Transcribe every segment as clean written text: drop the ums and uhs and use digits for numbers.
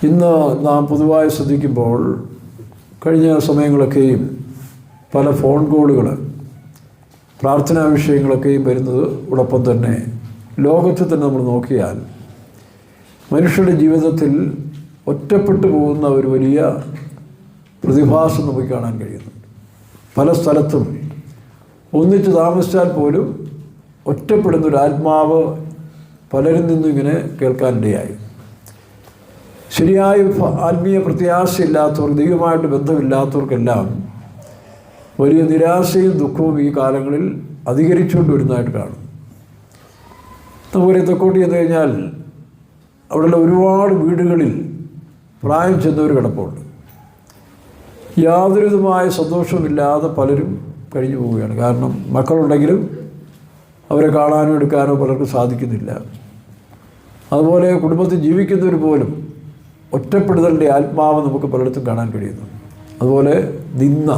ഇന്ന് നാം പൊതുവായി ശ്രദ്ധിക്കുമ്പോൾ കഴിഞ്ഞ സമയങ്ങളൊക്കെയും പല ഫോൺ കോളുകൾ, പ്രാർത്ഥനാ വിഷയങ്ങളൊക്കെയും വരുന്നതോടൊപ്പം തന്നെ ലോകത്തിൽ തന്നെ നമ്മൾ നോക്കിയാൽ മനുഷ്യരുടെ ജീവിതത്തിൽ ഒറ്റപ്പെട്ടു പോകുന്ന ഒരു വലിയ പ്രതിഭാസം നമുക്ക് കാണാൻ കഴിയുന്നുണ്ട്. പല സ്ഥലത്തും ഒന്നിച്ച് താമസിച്ചാൽ പോലും ഒറ്റപ്പെടുന്നൊരു ആത്മാവ് പലരിൽ നിന്നും ഇങ്ങനെ കേൾക്കാനിടയായി. ശരിയായ ആത്മീയ പ്രത്യാശയില്ലാത്തവർ, ദൈവമായിട്ട് ബന്ധമില്ലാത്തവർക്കെല്ലാം വലിയ നിരാശയും ദുഃഖവും ഈ കാലങ്ങളിൽ അധികരിച്ചുകൊണ്ട് വരുന്നതായിട്ട് കാണും. നമുക്കൊരു തെക്കോട്ട് ചെന്ന് കഴിഞ്ഞാൽ അവിടെയുള്ള ഒരുപാട് വീടുകളിൽ പ്രായം ചെന്നവർ കിടപ്പുണ്ട്. യാതൊരുവിധമായ സന്തോഷമില്ലാതെ പലരും കഴിഞ്ഞു പോവുകയാണ്. കാരണം മക്കളുണ്ടെങ്കിലും അവരെ കാണാനോ എടുക്കാനോ പലർക്കും സാധിക്കുന്നില്ല. അതുപോലെ കുടുംബത്തിൽ ജീവിക്കുന്നവർ പോലും ഒറ്റപ്പെടുതലിൻ്റെ ആത്മാവ് നമുക്ക് പലയിടത്തും കാണാൻ കഴിയുന്നു. അതുപോലെ നിന്ന,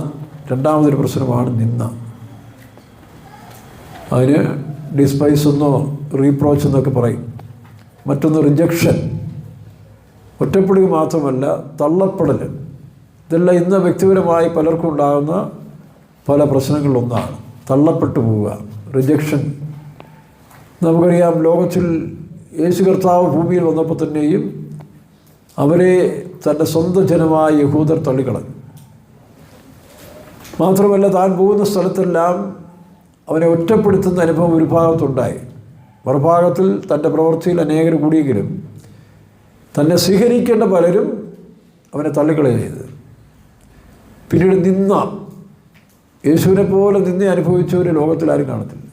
രണ്ടാമതൊരു പ്രശ്നമാണ് നിന്ന. അതിന് ഡിസ്പൈസ് എന്നോ റീപ്രോച്ച് എന്നൊക്കെ പറയും. മറ്റൊന്ന് റിജക്ഷൻ, ഒറ്റപ്പെടുക മാത്രമല്ല തള്ളപ്പെടൽ. ഇതെല്ലാം ഇന്ന് വ്യക്തിപരമായി പലർക്കും ഉണ്ടാകുന്ന പല പ്രശ്നങ്ങളിലൊന്നാണ് തള്ളപ്പെട്ടു പോവുക, റിജക്ഷൻ. നമുക്കറിയാം, ലോകത്തിൽ യേശു കർത്താവ് ഭൂമിയിൽ വന്നപ്പോൾ തന്നെയും അവരെ തൻ്റെ സ്വന്തം ജനമായ യഹൂദർ തള്ളിക്കളഞ്ഞു. മാത്രമല്ല, താൻ പോകുന്ന സ്ഥലത്തെല്ലാം അവനെ ഒറ്റപ്പെടുത്തുന്ന അനുഭവം ഒരു ഭാഗത്തുണ്ടായി. മറുഭാഗത്തിൽ തൻ്റെ പ്രവൃത്തിയിൽ അനേകർ കൂടിയെങ്കിലും തന്നെ സ്വീകരിക്കേണ്ട പലരും അവനെ തള്ളിക്കളയുക ചെയ്ത്. പിന്നീട് നിന്ന, യേശുവിനെ പോലെ നിന്ന അനുഭവിച്ചവർ ലോകത്തിലാരും കാണത്തില്ല.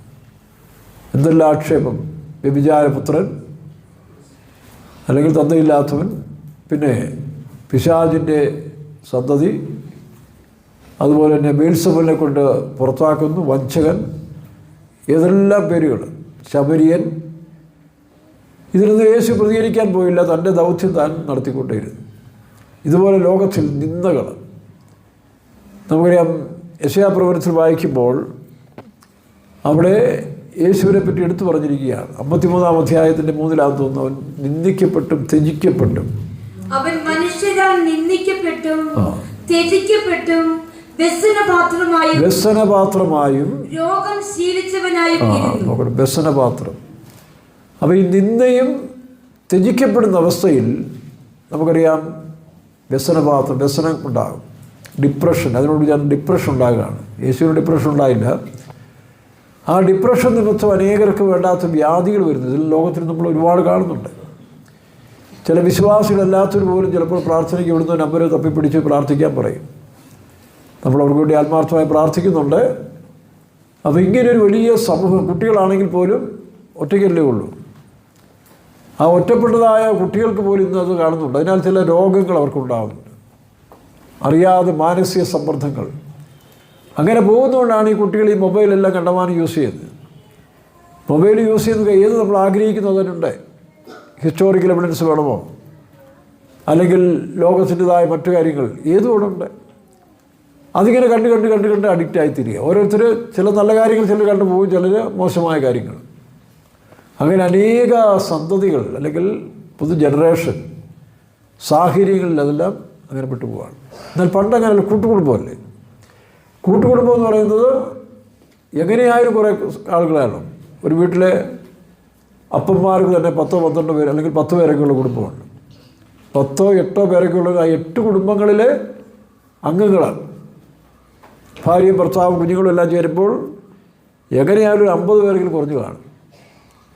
എന്തെല്ലാം ആക്ഷേപം! വ്യഭിചാരപുത്രൻ, അല്ലെങ്കിൽ തന്തയില്ലാത്തവൻ, പിന്നെ പിശാചിൻ്റെ സന്തതി, അതുപോലെ തന്നെ ബേൽസബൂലിനെ കൊണ്ട് പുറത്താക്കുന്നു, വഞ്ചകൻ, ഏതെല്ലാം പേരുകൾ, ശബരിയൻ. ഇതിനൊന്നും യേശു പ്രതികരിക്കാൻ പോയില്ല. തൻ്റെ ദൗത്യം താൻ നടത്തിക്കൊണ്ടേയിരുന്നു. ഇതുപോലെ ലോകത്തിൽ നിന്ദകൾ. നമുക്കറിയാം, യെശയ്യാ പ്രവചനത്തിൽ വായിക്കുമ്പോൾ അവിടെ യേശുവിനെ പറ്റി എടുത്തു പറഞ്ഞിരിക്കുകയാണ്. 53-ാം അധ്യായത്തിൻ്റെ 3-ാം തോന്നുന്നു, അവൻ നിന്ദിക്കപ്പെട്ടും ത്യജിക്കപ്പെട്ടും, അവൻ മനുഷ്യരാൽ നിന്ദിക്കപ്പെട്ടും ത്യജിക്കപ്പെട്ടും വ്യസനപാത്രമായും രോഗം ശീലിച്ചവനായും വ്യസനപാത്രം. അപ്പോൾ ഈ നിന്ദയും ത്യജിക്കപ്പെടുന്ന അവസ്ഥയിൽ നമുക്കറിയാം വ്യസനപാത്രം, വ്യസനം ഉണ്ടാകും. ഡിപ്രഷൻ, അതിനോട് ഞാൻ ഡിപ്രഷൻ ഉണ്ടാകുകയാണ്. യേശുവിന് ഡിപ്രഷൻ ഉണ്ടായില്ല. ആ ഡിപ്രഷൻ നിമിത്തം അനേകർക്ക് വേണ്ടാത്ത വ്യാധികൾ വരുന്നത് ഇതിൽ ലോകത്തിൽ നമ്മൾ ഒരുപാട് കാണുന്നുണ്ട്. ചില വിശ്വാസികളല്ലാത്തവർ പോലും ചിലപ്പോൾ പ്രാർത്ഥനയ്ക്ക് ഇവിടുന്ന് നമ്പർ തപ്പിപ്പിടിച്ച് പ്രാർത്ഥിക്കാൻ പറയും. നമ്മൾ അവർക്ക് വേണ്ടി ആത്മാർത്ഥമായി പ്രാർത്ഥിക്കുന്നുണ്ട്. അപ്പോൾ ഇങ്ങനെയൊരു വലിയ സമൂഹം, കുട്ടികളാണെങ്കിൽ പോലും ഒറ്റയ്ക്കല്ലേ ഉള്ളൂ. ആ ഒറ്റപ്പെട്ടതായ കുട്ടികൾക്ക് പോലും ഇന്ന് അത് കാണുന്നുണ്ട്. അതിനാൽ ചില രോഗങ്ങൾ അവർക്കുണ്ടാകുന്നുണ്ട്, അറിയാതെ മാനസിക സമ്മർദ്ദങ്ങൾ. അങ്ങനെ പോകുന്നതുകൊണ്ടാണ് ഈ കുട്ടികൾ ഈ മൊബൈലെല്ലാം കണ്ടമാനം യൂസ് ചെയ്യുന്നത്. മൊബൈൽ യൂസ് ചെയ്യുന്നത് ഏത് നമ്മൾ ആഗ്രഹിക്കുന്നതിനുണ്ട്. ഹിസ്റ്റോറിക്കൽ എവിഡൻസ് വേണമോ, അല്ലെങ്കിൽ ലോകത്തിൻ്റെതായ മറ്റു കാര്യങ്ങൾ ഏതുകൊണ്ടുണ്ട്. അതിങ്ങനെ കണ്ട് അഡിക്റ്റായി തിരികെ. ഓരോരുത്തർ ചില നല്ല കാര്യങ്ങൾ ചിലർ കണ്ടുപോകും, ചിലർ മോശമായ കാര്യങ്ങൾ. അങ്ങനെ അനേക സന്തതികൾ അല്ലെങ്കിൽ പുതു ജനറേഷൻ സാഹചര്യങ്ങളിൽ അതെല്ലാം അങ്ങനെ പെട്ടുപോവാണ്. എന്നാൽ പണ്ടങ്ങനെ കൂട്ടുകുടുംബമല്ലേ. കൂട്ടുകുടുംബം എന്ന് പറയുന്നത് എങ്ങനെയായാലും കുറേ ആളുകളാണ്. ഒരു വീട്ടിലെ അപ്പന്മാർക്ക് തന്നെ 10-12 പേര് അല്ലെങ്കിൽ 10 പേരൊക്കെയുള്ള കുടുംബമുണ്ട്. 10-8 പേരൊക്കെയുള്ള ആ 8 കുടുംബങ്ങളിലെ അംഗങ്ങളാണ്. ഭാര്യയും ഭർത്താവും കുഞ്ഞുങ്ങളും എല്ലാം ചേരുമ്പോൾ എങ്ങനെയായാലും ഒരു 50 പേരെങ്കിലും കുറഞ്ഞു കാണും.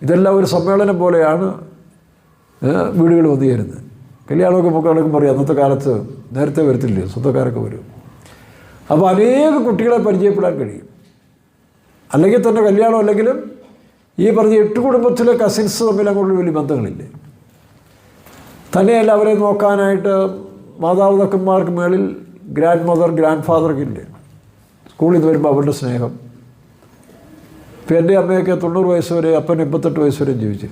ഇതെല്ലാം ഒരു സമ്മേളനം പോലെയാണ് വീടുകൾ വന്നു ചേരുന്നത്. കല്യാണമൊക്കെ മക്കളൊക്കെ പറയും, അന്നത്തെ കാലത്ത് നേരത്തെ വരത്തില്ലേ, സ്വന്തക്കാരൊക്കെ വരും. അപ്പോൾ അനേക കുട്ടികളെ പരിചയപ്പെടാൻ കഴിയും. അല്ലെങ്കിൽ തന്നെ കല്യാണം അല്ലെങ്കിലും ഈ പറഞ്ഞ 8 കുടുംബത്തിലെ കസിൻസ് തമ്മിൽ അങ്ങോട്ട് വലിയ ബന്ധങ്ങളില്ലേ. തന്നെയല്ല, അവരെ നോക്കാനായിട്ട് മാതാപിതാക്കന്മാർക്ക് മേളിൽ ഗ്രാൻഡ് മദർ, ഗ്രാൻഡ് ഫാദറൊക്കെ ഇല്ലേ. സ്കൂളിൽ നിന്ന് വരുമ്പോൾ അവരുടെ സ്നേഹം. ഇപ്പോൾ എൻ്റെ അമ്മയൊക്കെ 90 വയസ്സ് വരെ, അപ്പൻ 88 വയസ്സ് വരെ ജീവിച്ചു.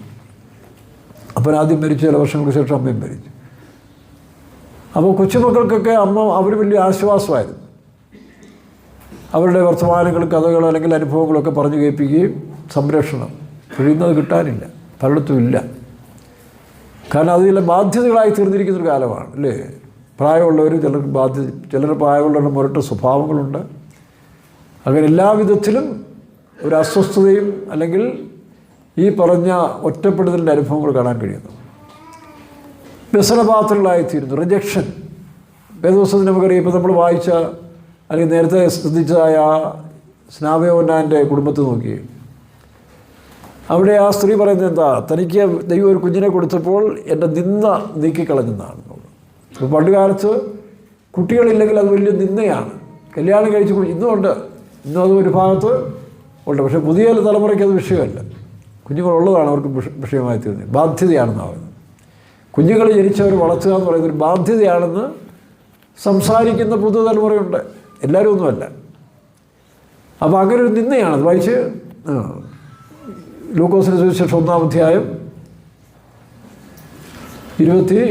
അപ്പൻ ആദ്യം മരിച്ചു, ചില വർഷങ്ങൾക്ക് ശേഷം അമ്മയും മരിച്ചു. അപ്പോൾ കൊച്ചുമക്കൾക്കൊക്കെ അമ്മ അവർ വലിയ ആശ്വാസമായിരുന്നു. അവരുടെ വർത്തമാനങ്ങൾ, കഥകൾ അല്ലെങ്കിൽ അനുഭവങ്ങളൊക്കെ പറഞ്ഞു കേൾപ്പിക്കുകയും സംരക്ഷണം. കഴിയുന്നത് കിട്ടാനില്ല, പലയിടത്തും ഇല്ല. കാരണം അതിൽ ബാധ്യതകളായി തീർന്നിരിക്കുന്നൊരു കാലമാണ് അല്ലേ. പ്രായമുള്ളവർ ചിലർ പ്രായമുള്ളവരുടെ മുരട്ട സ്വഭാവങ്ങളുണ്ട്. അങ്ങനെ എല്ലാ വിധത്തിലും ഒരു അസ്വസ്ഥതയും അല്ലെങ്കിൽ ഈ പറഞ്ഞ ഒറ്റപ്പെടുത്തലിൻ്റെ അനുഭവങ്ങൾ കാണാൻ കഴിയുന്നു. വ്യസനപാത്രങ്ങളായിത്തീരുന്നു, റിജക്ഷൻ. വേദപുസ്തകത്തിൽ നമുക്കറിയാം, ഇപ്പോൾ നമ്മൾ വായിച്ച അല്ലെങ്കിൽ നേരത്തെ ശ്രദ്ധിച്ചതായ ആ സ്നാപയോന്നാൻ്റെ കുടുംബത്തെ നോക്കി, അവിടെ ആ സ്ത്രീ പറയുന്നത് എന്താ, തനിക്ക് ദൈവം ഒരു കുഞ്ഞിനെ കൊടുത്തപ്പോൾ എൻ്റെ നിന്ദ നീക്കിക്കളഞ്ഞെന്നാണ്. ഇപ്പോൾ പണ്ടുകാലത്ത് കുട്ടികളില്ലെങ്കിൽ അത് വലിയ നിന്ദയാണ്. കല്യാണം കഴിച്ച് ഇന്നുമുണ്ട്, ഇന്നും അത് ഒരു ഭാഗത്ത് ഉണ്ട്. പക്ഷേ പുതിയ തലമുറയ്ക്ക് അത് വിഷയമല്ല. കുഞ്ഞുങ്ങളുള്ളതാണ് അവർക്ക് വിഷയമായി തീർന്നത്, ബാധ്യതയാണെന്ന് പറയുന്നത്. കുഞ്ഞുങ്ങൾ ജനിച്ചവർ വളർത്തുക എന്ന് പറയുന്നൊരു ബാധ്യതയാണെന്ന് സംസാരിക്കുന്ന പുതുതലമുറയുണ്ട്, എല്ലാവരും ഒന്നുമല്ല. അപ്പോൾ അങ്ങനെ ഒരു നിന്ദയാണത്. വായിച്ച് ലൂക്കോസിന് സുവിശേഷം 1-ാം അധ്യായം 25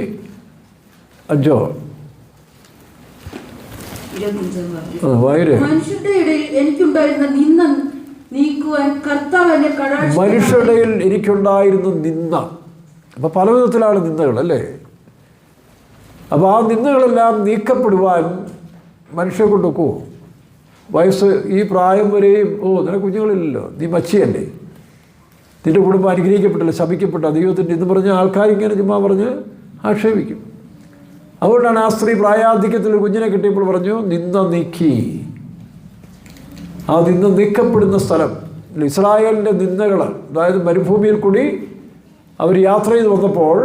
വായരെ. മനുഷ്യരുടെ ഇടയിൽ എനിക്കുണ്ടായിരുന്ന നിന്ദ നീക്കുവാൻ കർത്താവ് എന്നെ കടാക്ഷിച്ചു. മനുഷ്യരുടെ ഇടയിൽ എനിക്കുണ്ടായിരുന്ന നിന്ദ. അപ്പോൾ പല വിധത്തിലാണ് നിന്ദകൾ അല്ലേ. അപ്പോൾ ആ നിന്ദകളെല്ലാം നീക്കപ്പെടുവാൻ മനുഷ്യരെ കൊണ്ടൊക്കുമോ? വയസ്സ് ഈ പ്രായം വരെയും നിനക്ക് കുഞ്ഞുങ്ങളില്ലല്ലോ, നീ മച്ചിയല്ലേ, നിൻ്റെ കുടുംബം അനുഗ്രഹിക്കപ്പെട്ടില്ല, ശപിക്കപ്പെട്ട ദൈവത്തിൻ്റെ എന്ന് പറഞ്ഞ ആൾക്കാരിങ്ങനെ ചുമ്മാ പറഞ്ഞ് ആക്ഷേപിക്കും. അതുകൊണ്ടാണ് ആ സ്ത്രീ പ്രായാധിക്യത്തിൽ ഒരു കുഞ്ഞിനെ കിട്ടിയപ്പോൾ പറഞ്ഞു നിന്ദ നീക്കി. ആ നിന്ദ നീക്കപ്പെടുന്ന സ്ഥലം ഇസ്രായേലിൻ്റെ നിന്ദകൾ, അതായത് മരുഭൂമിയിൽ കൂടി അവർ യാത്ര ചെയ്ത് വന്നപ്പോൾ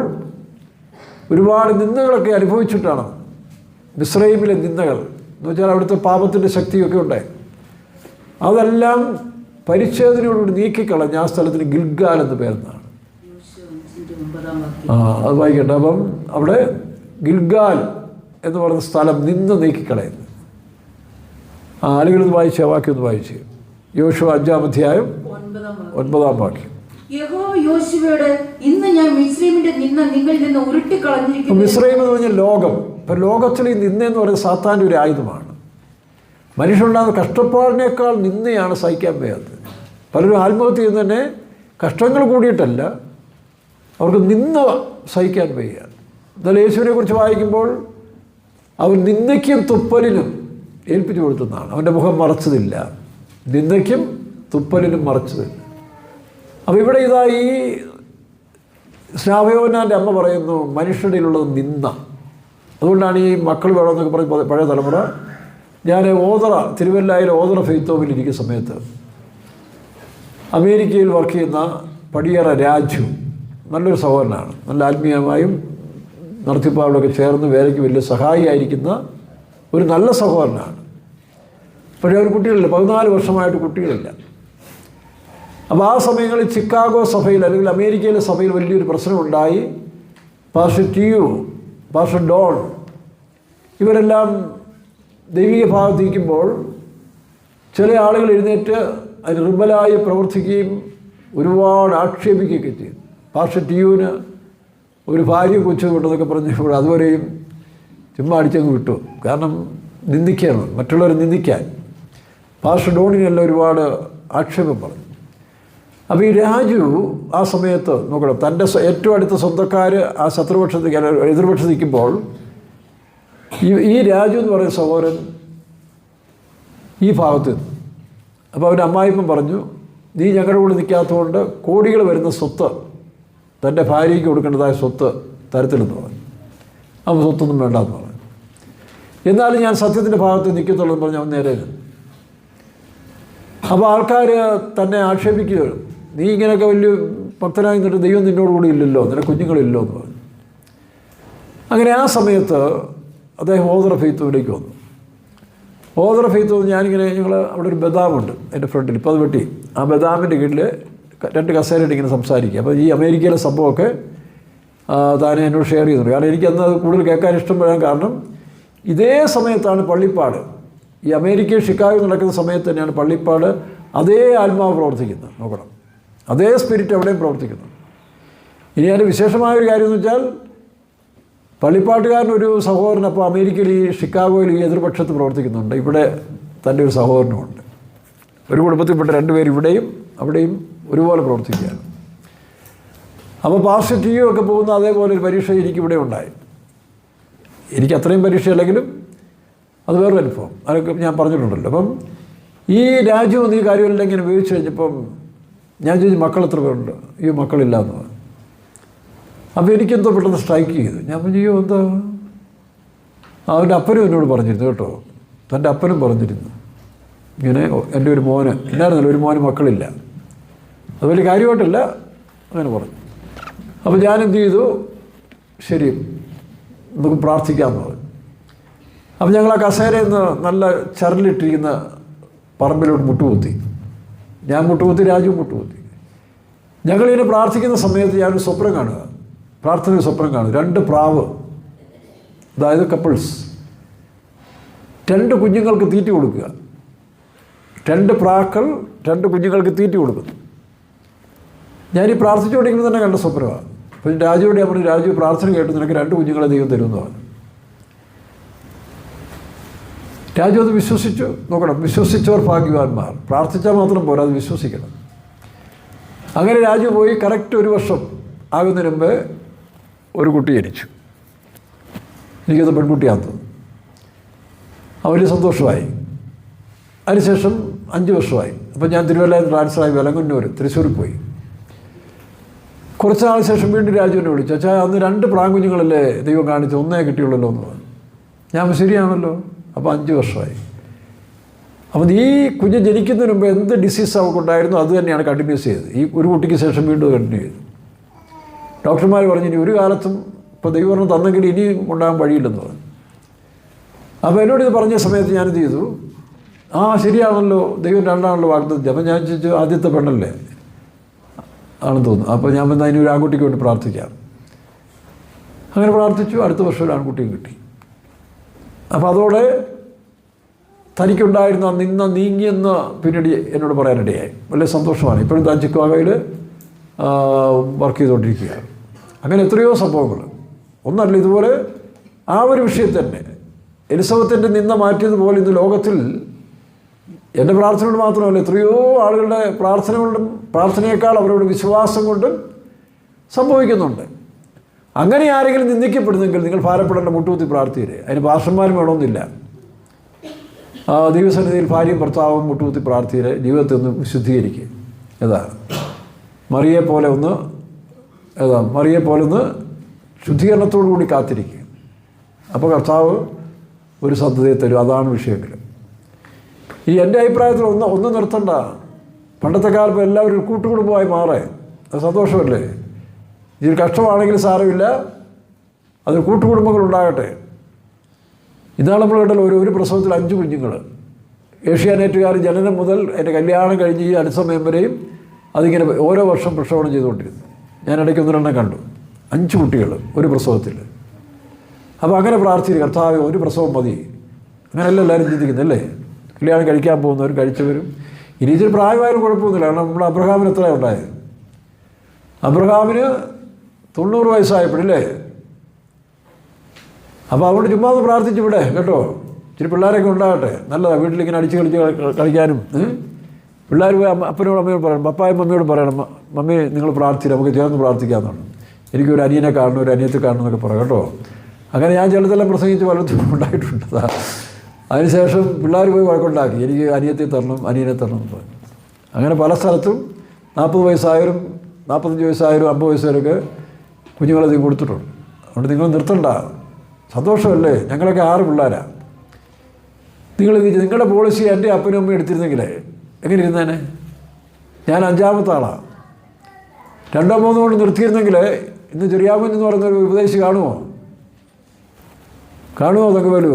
ഒരുപാട് നിന്ദകളൊക്കെ അനുഭവിച്ചിട്ടാണ്. മിസ്രൈമിലെ നിന്ദകൾ എന്ന് വെച്ചാൽ അവിടുത്തെ പാപത്തിൻ്റെ ശക്തിയൊക്കെ ഉണ്ടായി. അതെല്ലാം പരിച്ഛേദനയോടുകൂടി നീക്കിക്കളഞ്ഞ് ആ സ്ഥലത്തിന് ഗിൽഗാൽ എന്ന് പേരെന്നാണ്. അത് വായിക്കട്ടെ. അപ്പം അവിടെ ഗിൽഗാൽ എന്ന് പറയുന്ന സ്ഥലം നിന്ന് നീക്കിക്കളയുന്നു. ആളുകളൊന്ന് വായിച്ച വാക്യം ഒന്ന് വായിച്ച്. യോശുവ 5-ാം അധ്യായം 9-ാം വാക്യം. യഹോവ യോശുവയോട്, ഇന്ന് ഞാൻ മിസ്രയീമിന്റെ നിന്ന നിങ്ങളിൽ നിന്ന് ഉരുട്ടിക്കളഞ്ഞിരിക്കുന്നു. മിസ്രയീം എന്ന് പറഞ്ഞാൽ ലോകം. ഇപ്പം ലോകത്തിൽ ഈ നിന്നെന്ന് പറയുന്നത് സാത്താൻ്റെ ഒരു ആയുധമാണ്. മനുഷ്യനുണ്ടാകുന്ന കഷ്ടപ്പാടിനേക്കാൾ നിന്നയാണ് സഹിക്കാൻ വയ്യാത്തത്. പലരും ആത്മഹത്യ ചെയ്യുന്നത് തന്നെ കഷ്ടങ്ങൾ കൂടിയിട്ടല്ല, അവർക്ക് നിന്ന സഹിക്കാൻ വയ്യ. എന്നാൽ യേശുവിനെ കുറിച്ച് വായിക്കുമ്പോൾ അവൻ നിന്ദയ്ക്കും തുപ്പലിനും ഏൽപ്പിച്ചു കൊടുത്തെന്നാണ്. അവൻ്റെ മുഖം മറച്ചതില്ല, നിന്ദയ്ക്കും തുപ്പലിനും മറച്ചതില്ല. അപ്പോൾ ഇവിടെ ഇതാ ഈ സ്നാപയോന്നാൻ്റെ അമ്മ പറയുന്നു മനുഷ്യരുടെ ഉള്ളത് നിന്ന. അതുകൊണ്ടാണ് ഈ മക്കൾ വേണമെന്നൊക്കെ പറഞ്ഞ് പഴയ തലമുറ. ഞാൻ തിരുവല്ലയിൽ ഓതറ ഫെയ്ത്തോവിൽ ഇരിക്കുന്ന സമയത്ത് അമേരിക്കയിൽ വർക്ക് ചെയ്യുന്ന പടിയറ രാജു, നല്ലൊരു സഹോദരനാണ്, നല്ല ആത്മീയമായും നടത്തിപ്പാടൊക്കെ ചേർന്ന് വേലയ്ക്ക് വലിയ സഹായിയായിരിക്കുന്ന ഒരു നല്ല സഹോദരനാണ്. പക്ഷേ അവർ കുട്ടികളില്ല, 14 വർഷമായിട്ട് കുട്ടികളില്ല. അപ്പോൾ ആ സമയങ്ങളിൽ ചിക്കാഗോ സഭയിൽ അല്ലെങ്കിൽ അമേരിക്കയിലെ സഭയിൽ വലിയൊരു പ്രശ്നമുണ്ടായി. പാസ്റ്റർ ടിയു, പാസ്റ്റർ ഡോൺ ഇവരെല്ലാം ദൈവിക ഭാഗത്തിരിക്കുമ്പോൾ ചില ആളുകൾ എഴുന്നേറ്റ് അതിന് റിബലായി പ്രവർത്തിക്കുകയും ഒരുപാട് ആക്ഷേപിക്കുകയൊക്കെ ചെയ്തു. പാസ്റ്റർ ടിയുവിന് ഒരു ഭാര്യ കൊച്ചു കൊണ്ടെന്നൊക്കെ പറഞ്ഞപ്പോൾ അതുവരെയും ചുമ്മാ അടിച്ചങ്ങ് വിട്ടു. കാരണം നിന്ദിക്കുകയാണ്, മറ്റുള്ളവരെ നിന്ദിക്കാൻ. പാസ്റ്റർ ഡോണിനെല്ലാം ഒരുപാട് ആക്ഷേപം പറഞ്ഞു. അപ്പോൾ ഈ രാജു ആ സമയത്ത് നോക്കണം, തൻ്റെ ഏറ്റവും അടുത്ത സ്വന്തക്കാർ ആ ശത്രുപക്ഷത്തേക്ക് എതിർപക്ഷത്ത് നിൽക്കുമ്പോൾ ഈ രാജു എന്ന് പറയുന്ന സഹോദരൻ ഈ ഭാഗത്ത് നിന്നു. അപ്പോൾ അവൻ്റെ അമ്മായിപ്പം പറഞ്ഞു, നീ ഞങ്ങളുടെ കൂടെ നിൽക്കാത്തതുകൊണ്ട് കോടികൾ വരുന്ന സ്വത്ത് തൻ്റെ ഭാര്യയ്ക്ക് കൊടുക്കേണ്ടതായ സ്വത്ത് തരത്തിലെന്ന് പറഞ്ഞു. അവൻ സ്വത്തൊന്നും വേണ്ടെന്ന് പറഞ്ഞു. എന്നാലും ഞാൻ സത്യത്തിൻ്റെ ഭാഗത്ത് നിൽക്കത്തുള്ളൂ എന്ന് പറഞ്ഞ് അവൻ നേരെ നിന്നു. അപ്പോൾ ആൾക്കാർ തന്നെ ആക്ഷേപിക്കുകയാണ്, നീ ഇങ്ങനെയൊക്കെ വലിയ ഭക്തനായി നിന്നിട്ട് ദൈവം നിന്നോട് കൂടി ഇല്ലല്ലോ, നിന്റെ കുഞ്ഞുങ്ങളില്ലോ എന്ന് പറഞ്ഞു. അങ്ങനെ ആ സമയത്ത് അദ്ദേഹം ഓതറ ഫെയ്ത്തോവിലേക്ക് വന്നു. ഓതറ ഫെയ്ത്തോ ഞങ്ങൾ അവിടെ ഒരു ബദാമുണ്ട് എൻ്റെ ഫ്രണ്ടിൽ, ഇപ്പോൾ അത് വെട്ടി. ആ ബദാമിൻ്റെ കീഴിൽ 2 കസേരയിട്ട് ഇങ്ങനെ സംസാരിക്കുക. അപ്പോൾ ഈ അമേരിക്കയിലെ സംഭവമൊക്കെ താനെ എന്നോട് ഷെയർ ചെയ്തിട്ടുണ്ട്. കാരണം എനിക്കന്ന് അത് കൂടുതൽ കേൾക്കാൻ ഇഷ്ടപ്പെടാൻ കാരണം ഇതേ സമയത്താണ് പള്ളിപ്പാട്, ഈ അമേരിക്കയിൽ ഷിക്കാഗോ നടക്കുന്ന സമയത്ത് തന്നെയാണ് പള്ളിപ്പാട് അതേ ആത്മാവ് പ്രവർത്തിക്കുന്നത്. നോക്കണം, അതേ സ്പിരിറ്റ് അവിടെയും പ്രവർത്തിക്കുന്നു. ഇനി അതിൻ്റെ വിശേഷമായൊരു കാര്യം എന്ന് വെച്ചാൽ പള്ളിപ്പാട്ടുകാരനൊരു സഹോദരൻ അപ്പോൾ അമേരിക്കയിൽ ഈ ഷിക്കാഗോയിൽ ഈ എതിർപക്ഷത്ത് പ്രവർത്തിക്കുന്നുണ്ട്. ഇവിടെ തൻ്റെ ഒരു സഹോദരനുമുണ്ട്. ഒരു കുടുംബത്തിൽപ്പെട്ട 2 പേർ ഇവിടെയും അവിടെയും ഒരുപോലെ പ്രവർത്തിക്കുകയാണ്. അപ്പോൾ പാസ്റ്റർ ടി ഒക്കെ പോകുന്ന അതേപോലെ ഒരു പരീക്ഷ എനിക്കിവിടെ ഉണ്ടായി. എനിക്ക് അത്രയും പരീക്ഷയല്ലെങ്കിലും അത് വേറൊരു അനുഭവം, അതൊക്കെ ഞാൻ പറഞ്ഞിട്ടുണ്ടല്ലോ. അപ്പം ഈ രാജ്യം ഈ കാര്യമെല്ലാം ഇങ്ങനെ ഉപയോഗിച്ച് കഴിഞ്ഞപ്പം ഞാൻ ചോദിച്ചു മക്കൾ എത്ര പേരുണ്ട്? ഈ മക്കളില്ല എന്ന് പറഞ്ഞു. അപ്പോൾ എനിക്കെന്തോ പെട്ടെന്ന് സ്ട്രൈക്ക് ചെയ്തു. ഞാൻ പറഞ്ഞു അയ്യോ എന്താ, അവൻ്റെ അപ്പനും എന്നോട് പറഞ്ഞിരുന്നു കേട്ടോ, തൻ്റെ അപ്പനും പറഞ്ഞിരുന്നു ഇങ്ങനെ എൻ്റെ ഒരു മോന് ഇല്ലായിരുന്നല്ലോ, ഒരു മോന് മക്കളില്ല, അത് വലിയ കാര്യമായിട്ടില്ല അങ്ങനെ പറഞ്ഞു. അപ്പോൾ ഞാൻ എന്ത് ചെയ്തു, ശരി നമുക്ക് പ്രാർത്ഥിക്കാമെന്ന് പറഞ്ഞു. അപ്പോൾ ഞങ്ങൾ ആ കസേരയിൽ നിന്ന് നല്ല ചരലിട്ടിരിക്കുന്ന പറമ്പിലോട്ട് മുട്ടുകുത്തി. ഞാൻ മുട്ടുകുത്തി, രാജു മുട്ടുകുത്തി. ഞങ്ങളിങ്ങനെ പ്രാർത്ഥിക്കുന്ന സമയത്ത് ഞാനൊരു സ്വപ്നം കാണുക, പ്രാർത്ഥന സ്വപ്നം കാണുക. 2 പ്രാവ്, അതായത് കപ്പിൾസ്, 2 കുഞ്ഞുങ്ങൾക്ക് തീറ്റി കൊടുക്കുക. 2 പ്രാക്കൾ 2 കുഞ്ഞുങ്ങൾക്ക് തീറ്റി കൊടുക്കുന്നു. ഞാനീ പ്രാർത്ഥിച്ചുകൊണ്ടിരിക്കുമ്പോൾ തന്നെ കണ്ട സ്വപ്നമാണ്. അപ്പോൾ രാജുവോട് ഞാൻ പറഞ്ഞു, രാജു പ്രാർത്ഥന കേട്ടു, നിനക്ക് 2 കുഞ്ഞുങ്ങളെ ദൈവം തരുമെന്ന് പറഞ്ഞു. രാജു അത് വിശ്വസിച്ചു. നോക്കണം, വിശ്വസിച്ചവർ ഭാഗ്യവാന്മാർ. പ്രാർത്ഥിച്ചാൽ മാത്രം പോരാ, അത് വിശ്വസിക്കണം. അങ്ങനെ രാജു പോയി. കറക്റ്റ് 1 വർഷം ആകുന്നതിന് മുമ്പ് ഒരു കുട്ടി ജനിച്ചു. എനിക്കത് പെൺകുട്ടിയാണെന്ന് തോന്നുന്നു. വലിയ സന്തോഷമായി. അതിനുശേഷം 5 വർഷമായി. അപ്പോൾ ഞാൻ തിരുവല്ലയിൽ ട്രാൻസ്ഫറായി വെലങ്ങന്നൂർ തൃശ്ശൂരിൽ പോയി. കുറച്ച് നാൾ ശേഷം വീണ്ടും രാജുവിനെ വിളിച്ചു. അച്ഛാ അന്ന് 2 പ്രാങ്കുഞ്ഞുങ്ങളല്ലേ ദൈവം കാണിച്ചു, 1 കിട്ടിയുള്ളല്ലോ എന്ന് പറഞ്ഞു. ഞാൻ ശരിയാണല്ലോ. അപ്പോൾ 5 വർഷമായി. അപ്പം ഈ കുഞ്ഞ് ജനിക്കുന്നതിന് മുമ്പ് എന്ത് ഡിസീസ് അവൾക്കുണ്ടായിരുന്നു അത് തന്നെയാണ് കണ്ടിന്യൂസ് ചെയ്തത്. ഈ ഒരു കുട്ടിക്ക് ശേഷം വീണ്ടും കണ്ടിന്യൂ ചെയ്തു. ഡോക്ടർമാർ പറഞ്ഞു ഇനി ഒരു കാലത്തും ഇപ്പോൾ ദൈവം തന്നെങ്കിൽ ഇനിയും ഉണ്ടാകാൻ വഴിയില്ലെന്ന് പറഞ്ഞു. അപ്പോൾ എന്നോട് ഇത് പറഞ്ഞ സമയത്ത് ഞാനിത് ചെയ്തു, ശരിയാണല്ലോ, ദൈവം 2ആണല്ലോ വാഗ്ദത്തം. അപ്പം ഞാൻ ചോദിച്ചു ആദ്യത്തെ പെണ്ണല്ലേ ആണെന്ന് തോന്നുന്നു. അപ്പോൾ ഞാൻ വന്നാൽ ഇനി ഒരു ആൺകുട്ടിക്ക് വേണ്ടി പ്രാർത്ഥിക്കാം. അങ്ങനെ പ്രാർത്ഥിച്ചു. അടുത്ത വർഷം ഒരു ആൺകുട്ടിയും കിട്ടി. അപ്പോൾ അതോടെ തനിക്കുണ്ടായിരുന്ന നീങ്ങിയെന്ന് പിന്നീട് എന്നോട് പറയാനിടയായി. വലിയ സന്തോഷമാണ്. ഇപ്പോഴും താൻ ചിക്കാഗോയിൽ വർക്ക് ചെയ്തുകൊണ്ടിരിക്കുകയാണ്. അങ്ങനെ എത്രയോ സംഭവങ്ങൾ. ഒന്നല്ല, ഇതുപോലെ ആ ഒരു വിഷയത്തിൽ തന്നെ എലിസബത്തിൻ്റെ നിന്ന മാറ്റിയതുപോലെ ഇന്ന് ലോകത്തിൽ എൻ്റെ പ്രാർത്ഥന കൊണ്ട് മാത്രമല്ല, എത്രയോ ആളുകളുടെ പ്രാർത്ഥന കൊണ്ടും പ്രാർത്ഥനയേക്കാൾ അവരുടെ വിശ്വാസം കൊണ്ടും സംഭവിക്കുന്നുണ്ട്. അങ്ങനെ ആരെങ്കിലും നിന്ദിക്കപ്പെടുന്നെങ്കിൽ നിങ്ങൾ ഭാരപ്പെടേണ്ട, മുട്ടുകുത്തി പ്രാർത്ഥിക്കരുത്. അതിന് പാസ്റ്റർമാരും വേണമെന്നില്ല. ദൈവസന്നിധിയിൽ ഭാര്യയും ഭർത്താവും മുട്ടുകുത്തി പ്രാർത്ഥിക്കരുത്. ജീവിതത്തെ ഒന്ന് വിശുദ്ധീകരിക്കുക. മറിയെ പോലെ ഒന്ന് ശുദ്ധീകരണത്തോടു കൂടി കാത്തിരിക്കുക. അപ്പോൾ കർത്താവ് ഒരു സന്തതിയെ തരും. അതാണ് വിഷയങ്ങൾ. ഈ എൻ്റെ അഭിപ്രായത്തിൽ ഒന്ന് നിർത്തണ്ട. പണ്ടത്തെ കാലത്ത് എല്ലാവരും കൂട്ടുകുടുംബമായി മാറേ, അത് സന്തോഷമല്ലേ? ഇതിൽ കഷ്ടമാണെങ്കിൽ സാരമില്ല, അത് കൂട്ടുകുടുംബങ്ങൾ ഉണ്ടാകട്ടെ. ഇതാണ് നമ്മൾ കേട്ടല്ലോ, ഒരു പ്രസവത്തിൽ 5 കുഞ്ഞുങ്ങൾ. ഏഷ്യാനെറ്റുകാർ ജനനം മുതൽ എൻ്റെ കല്യാണം കഴിഞ്ഞ് ഈ അടുത്ത സമയം വരെയും അതിങ്ങനെ ഓരോ വർഷം പ്രസവം ചെയ്തുകൊണ്ടിരുന്നു. ഞാൻ ഇടയ്ക്ക് 1-2 കണ്ടു. 5 കുട്ടികൾ ഒരു പ്രസവത്തിൽ. അപ്പോൾ അങ്ങനെ പ്രാർത്ഥിക്കുക, കർത്താവേ ഒരു പ്രസവം മതി. അങ്ങനെയല്ല എല്ലാവരും ചിന്തിക്കുന്നല്ലേ? കല്യാണം കഴിക്കാൻ പോകുന്നവരും കഴിച്ചവരും. ഇനി ഇതിൽ പ്രായമായാലും കുഴപ്പമൊന്നുമില്ല. കാരണം നമ്മുടെ അബ്രഹാമിന് എത്രയാണ് ഉണ്ടായത്? അബ്രഹാമിന് 90 വയസ്സായപ്പോഴല്ലേ? അപ്പോൾ അതുകൊണ്ട് ചുമ്മാ ഒന്ന് പ്രാർത്ഥിച്ചു ഇവിടെ കേട്ടോ. ഇച്ചിരി പിള്ളേരൊക്കെ ഉണ്ടാകട്ടെ, നല്ലതാണ്. വീട്ടിലിങ്ങനെ അടിച്ച് കളിക്കാനും. പിള്ളേർ പോയി അപ്പനോട് അമ്മയോട് പറയണം, പപ്പായും മമ്മിയോട് പറയണം, മമ്മി നിങ്ങൾ പ്രാർത്ഥിച്ചില്ല, നമുക്ക് ചേർന്ന് പ്രാർത്ഥിക്കാമെന്നാണ്. എനിക്കൊരു അനിയനെ കാണണം, ഒരു അനിയത്തെ കാണണം എന്നൊക്കെ പറയാം കേട്ടോ. അങ്ങനെ ഞാൻ ചിലതെല്ലാം പ്രസംഗിച്ച് പലതും ഉണ്ടായിട്ടുണ്ട്. അതിനുശേഷം പിള്ളേർ പോയി വഴക്കുണ്ടാക്കി, എനിക്ക് അനിയത്തെ തരണം, അനിയനെ തരണം എന്ന് പറഞ്ഞു. അങ്ങനെ പല സ്ഥലത്തും 40 വയസ്സായവരും 45 വയസ്സായവരും 50 വയസ്സുകാരൊക്കെ കുഞ്ഞുങ്ങളധികം കൊടുത്തിട്ടുണ്ട്. അതുകൊണ്ട് നിങ്ങൾ നിർത്തണ്ട. സന്തോഷമല്ലേ? ഞങ്ങളൊക്കെ 6 പിള്ളേരാണ്. നിങ്ങളുടെ പോളിസി എൻ്റെ അപ്പനും അമ്മയും എടുത്തിരുന്നെങ്കിലേ എങ്ങനെ ഇരുന്നേനെ? ഞാൻ 5ാമത്തെ ആളാണ്. 2 3 കൊണ്ട് നിർത്തിയിരുന്നെങ്കിൽ ഇന്ന് ചെറിയാമൻ എന്ന് പറയുന്നൊരു ഉപദേശി കാണുമോ തങ്കവേലു?